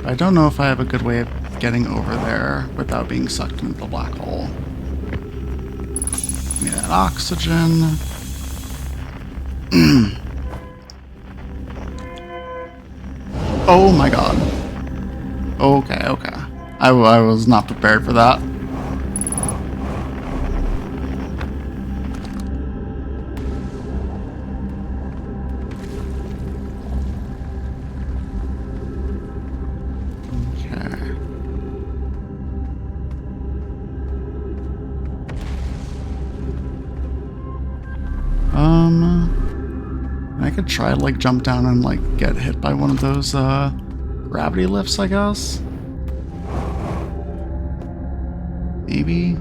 I don't know if I have a good way of getting over there without being sucked into the black hole. Give me that oxygen. Oh my god. Okay, okay. I was not prepared for that. I could try to like jump down and like get hit by one of those gravity lifts, I guess. Maybe.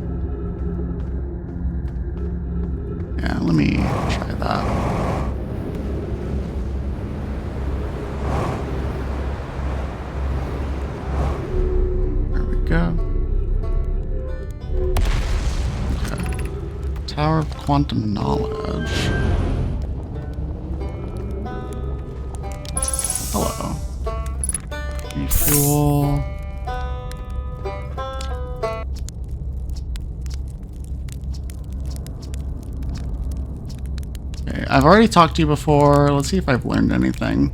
Yeah, let me try that. There we go. Okay. Tower of Quantum Knowledge. Hello. Refuel. Okay, I've already talked to you before. Let's see if I've learned anything.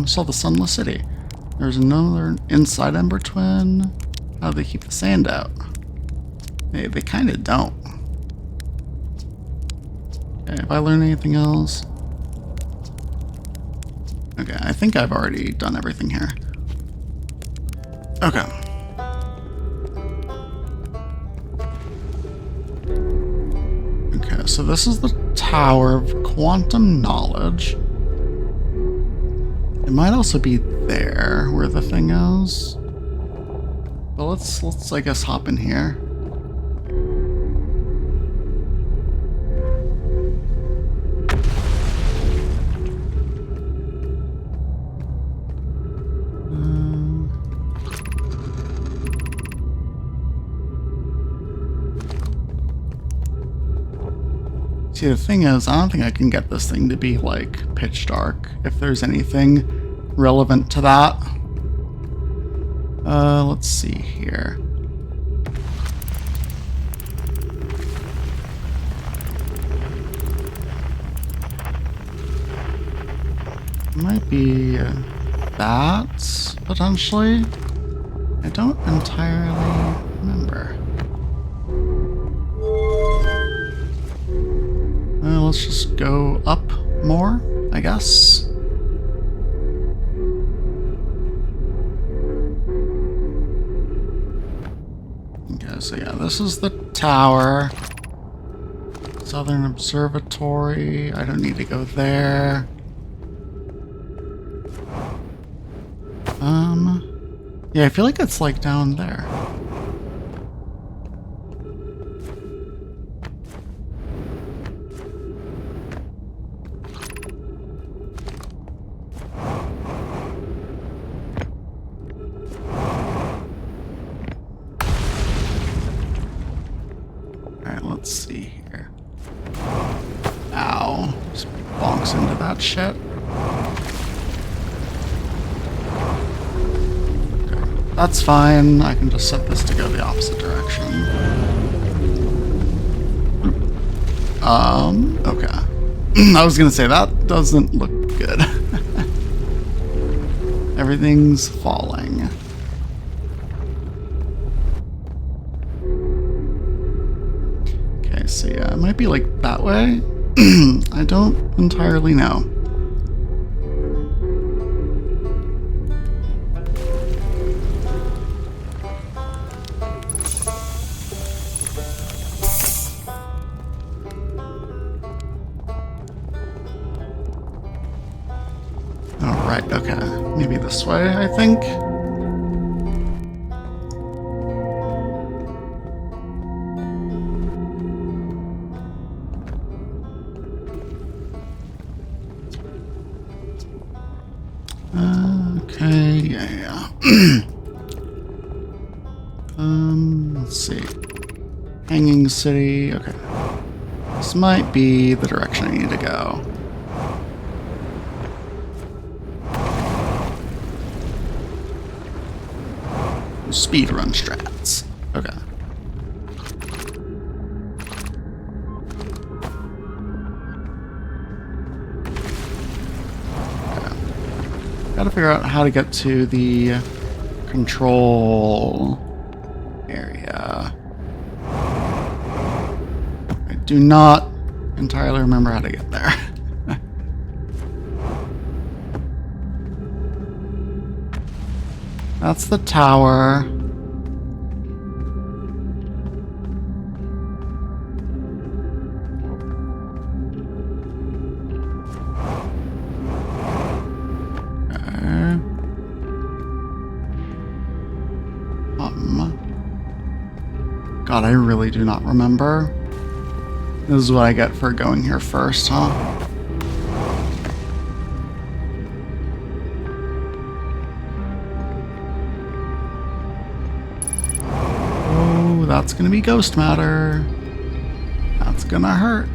So the Sunless City. There's another inside Ember Twin. How do they keep the sand out? They kind of don't. Okay, have I learned anything else? Okay, I think I've already done everything here. Okay. Okay, so this is the Tower of Quantum Knowledge. It might also be there, where the thing is. But let's I guess hop in here. See, the thing is, I don't think I can get this thing to be, like, pitch dark, if there's anything relevant to that. Let's see here. Might be that, potentially. I don't entirely remember. Let's just go up more, I guess. Okay, so yeah, this is the tower. Southern Observatory. I don't need to go there. Yeah, I feel like it's like down there. Let's see here. Ow. Just bonks into that shit. Okay. That's fine. I can just set this to go the opposite direction. Okay. I was gonna say, that doesn't look good. Everything's falling. So yeah, it might be like that way. I don't entirely know. Alright, okay. Maybe this way, I think. Okay, yeah. Let's see. Hanging City, okay. This might be the direction I need to go. Speedrun strats. Okay. Gotta figure out how to get to the control area. I do not entirely remember how to get there. That's the tower. God, I really do not remember. This is what I get for going here first, huh? Oh, that's gonna be ghost matter. That's gonna hurt.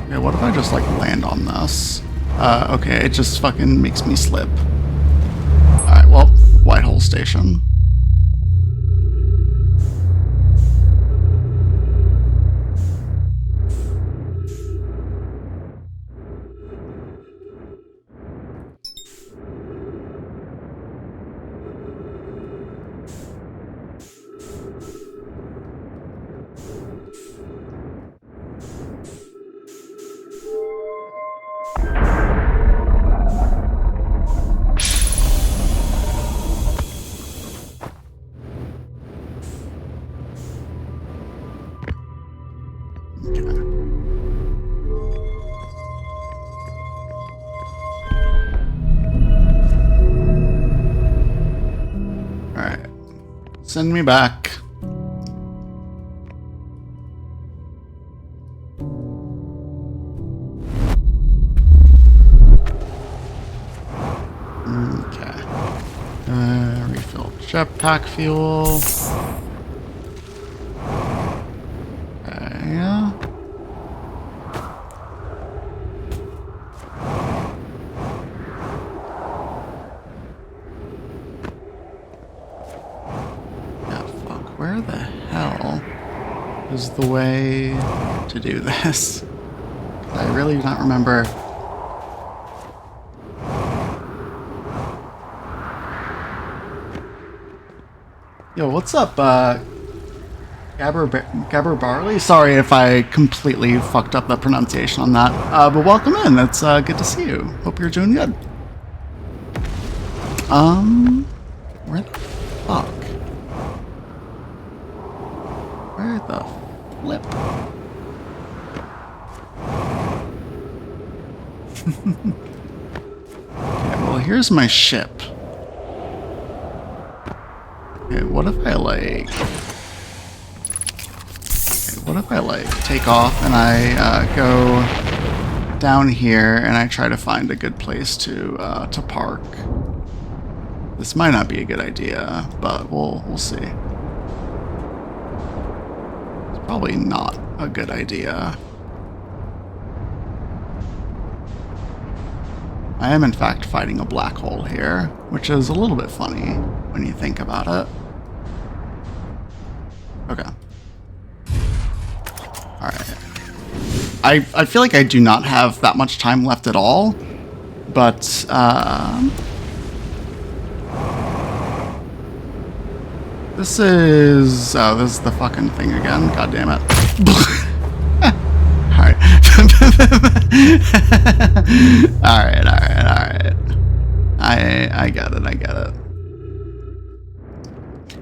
Okay, what if I just, like, land on this? Okay, it just fucking makes me slip. Alright, well, Whitehall Station. Alright. Send me back. Okay. Refill jetpack fuel. Okay, yeah. Where the hell is the way to do this? I really do not remember. Yo, what's up, Gabber Barley? Sorry if I completely fucked up the pronunciation on that. But welcome in. It's good to see you. Hope you're doing good. Where the fuck? Where the flip? Okay, well, here's my ship. Okay, what if I like... Okay, what if I like take off and I go down here and I try to find a good place to park? This might not be a good idea, but we'll see. Probably not a good idea. I am in fact fighting a black hole here, which is a little bit funny when you think about it. Okay. Alright. I feel like I do not have that much time left at all, but this is the fucking thing again. God damn it. Alright. Alright. I get it.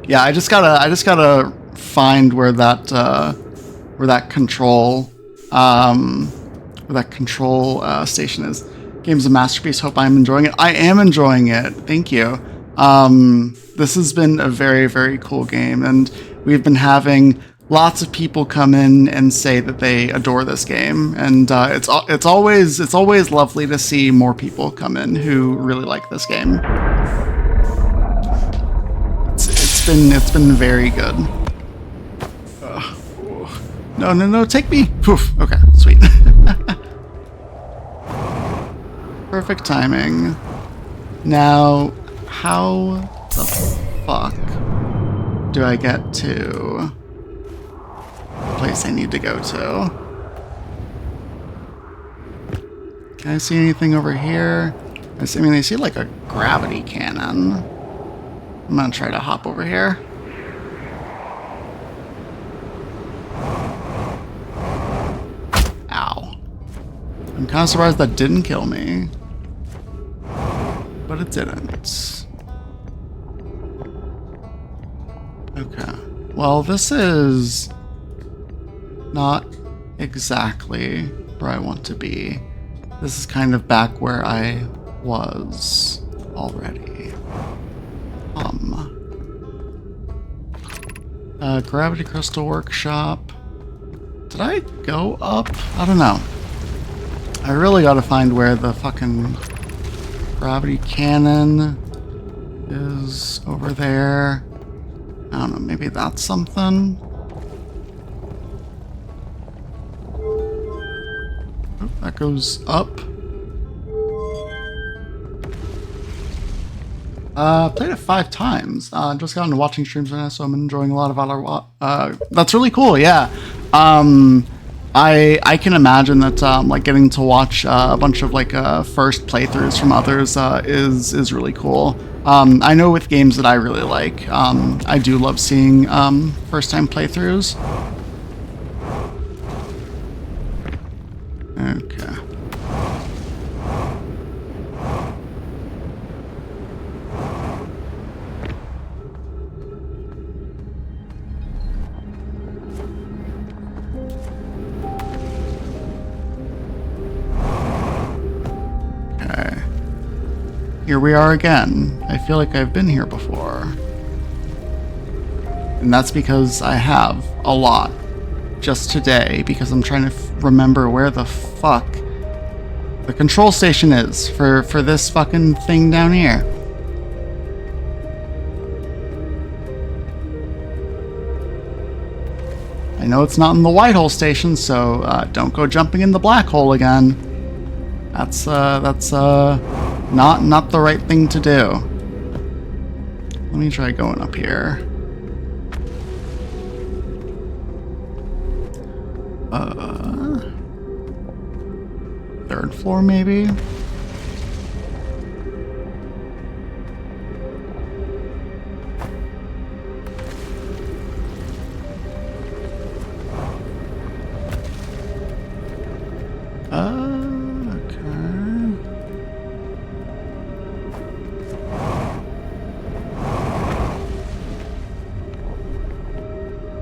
Yeah, I just gotta find where that control station is. Game's a masterpiece. Hope I'm enjoying it. I am enjoying it. Thank you. This has been a very, very cool game, and we've been having lots of people come in and say that they adore this game, and it's always lovely to see more people come in who really like this game. It's been very good. No, take me. Poof. Okay, sweet. Perfect timing. Now, how the fuck do I get to the place I need to go to? Can I see anything over here? I mean, I see like a gravity cannon. I'm gonna try to hop over here. Ow. I'm kind of surprised that didn't kill me. But it didn't. Okay. Well, this is not exactly where I want to be. This is kind of back where I was already. Gravity Crystal Workshop. Did I go up? I don't know. I really gotta find where the fucking gravity cannon is over there. I don't know, maybe that's something? Oh, that goes up. Played it 5 times. Just got into watching streams right now, so I'm enjoying a lot of Valor. That's really cool, yeah. I can imagine that like getting to watch a bunch of like first playthroughs from others is really cool. I know with games that I really like, I do love seeing first time playthroughs. Okay. Here we are again. I feel like I've been here before. And that's because I have a lot. Just today, because I'm trying to remember where the fuck the control station is for this fucking thing down here. I know it's not in the white hole station, so don't go jumping in the black hole again. That's not the right thing to do. Let me try going up here. Third floor, maybe?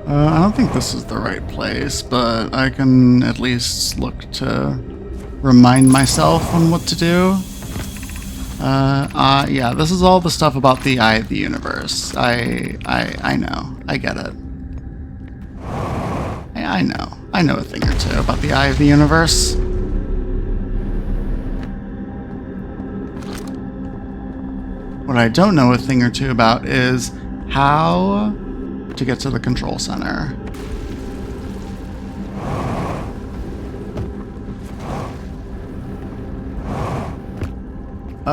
I don't think this is the right place, but I can at least look to remind myself on what to do. Yeah, this is all the stuff about the Eye of the Universe. I know. I get it. I know. I know a thing or two about the Eye of the Universe. What I don't know a thing or two about is how to get to the control center. Oh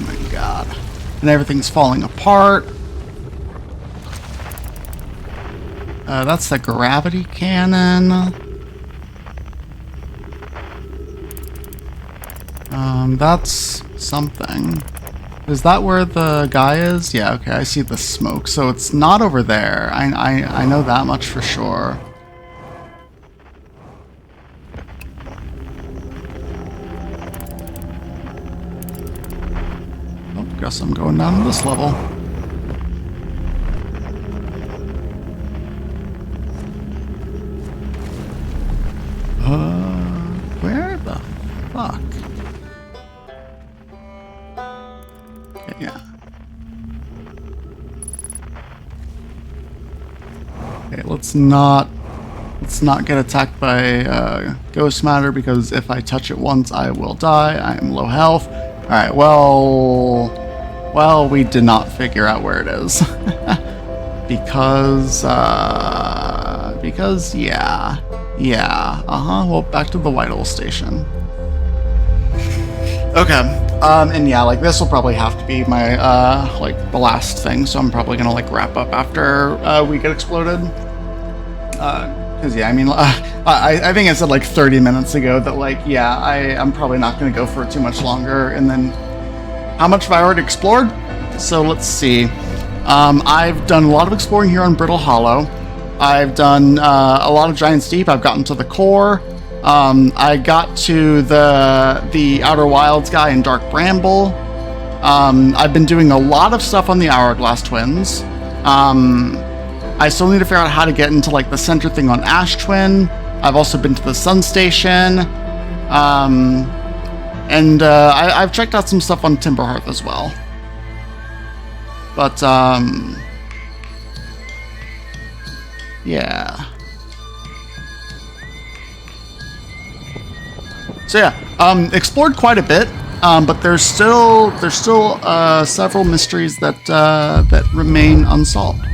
my god. And everything's falling apart. That's the gravity cannon. That's something. Is that where the guy is? Yeah, okay, I see the smoke. So it's not over there. I know that much for sure. Oh, guess I'm going down to this level. Where the fuck? Yeah. Okay, let's not get attacked by ghost matter, because if I touch it once, I will die. I am low health. All right. Well, we did not figure out where it is because Because, yeah. Well, back to the Whitehall station. Okay. And yeah, like, this will probably have to be my, like, the last thing, so I'm probably gonna, like, wrap up after, we get exploded. Because, yeah, I mean, I think I said, like, 30 minutes ago that, like, yeah, I'm probably not gonna go for too much longer, and then, how much have I already explored? So, let's see. I've done a lot of exploring here on Brittle Hollow. I've done, a lot of Giant's Deep. I've gotten to the core. I got to the Outer Wilds guy in Dark Bramble. I've been doing a lot of stuff on the Hourglass Twins. I still need to figure out how to get into like the center thing on Ash Twin. I've also been to the Sun Station. And I've checked out some stuff on Timberhearth as well. But, yeah. So yeah, explored quite a bit, but there's still several mysteries that remain unsolved.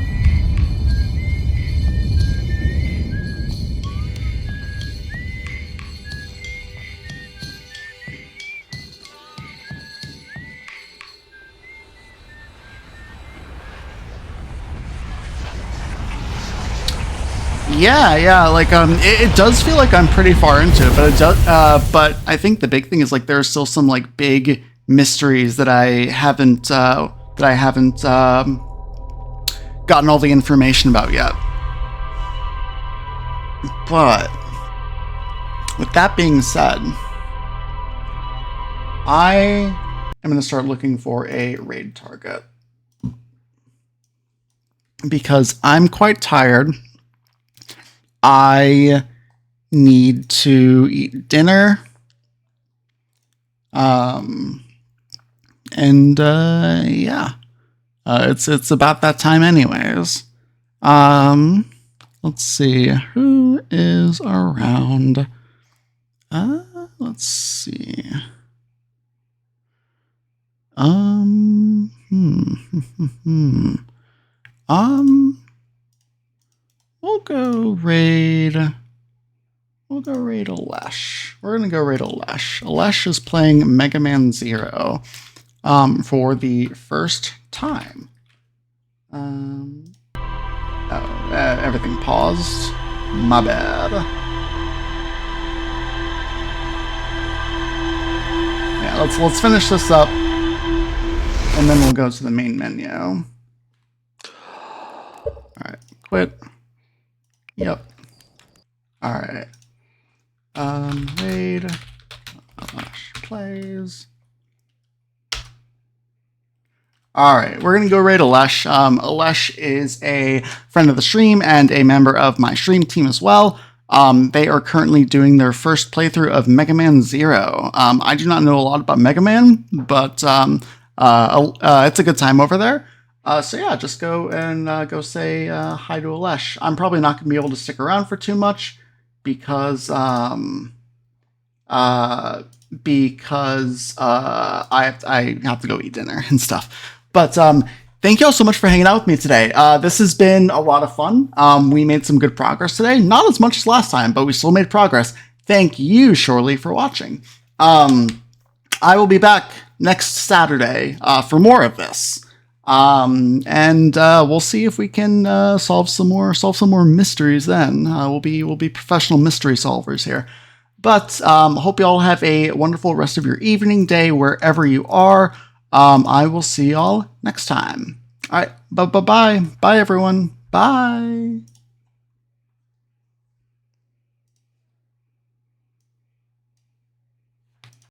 Yeah, like it does feel like I'm pretty far into it, but it does. But I think the big thing is like there are still some like big mysteries that I haven't gotten all the information about yet. But with that being said, I am going to start looking for a raid target because I'm quite tired. I need to eat dinner. Yeah. It's about that time anyways. Let's see. Who is around? Let's see. We'll go raid Alesh. We're gonna go raid Alesh. Alesh is playing Mega Man Zero for the first time. Everything paused. My bad. Yeah, let's finish this up, and then we'll go to the main menu. All right, quit. Yep. All right. Raid. Alesh plays. All right, we're gonna go raid Alesh. Alesh is a friend of the stream and a member of my stream team as well. They are currently doing their first playthrough of Mega Man Zero. I do not know a lot about Mega Man, but it's a good time over there. So yeah, just go and go say hi to Alesh. I'm probably not going to be able to stick around for too much because I have to go eat dinner and stuff. But thank you all so much for hanging out with me today. This has been a lot of fun. We made some good progress today. Not as much as last time, but we still made progress. Thank you, Shorely, for watching. I will be back next Saturday for more of this. And we'll see if we can solve some more mysteries then. We'll be professional mystery solvers here. But hope you all have a wonderful rest of your evening, day, wherever you are. I will see y'all next time. All right, bye everyone. Bye.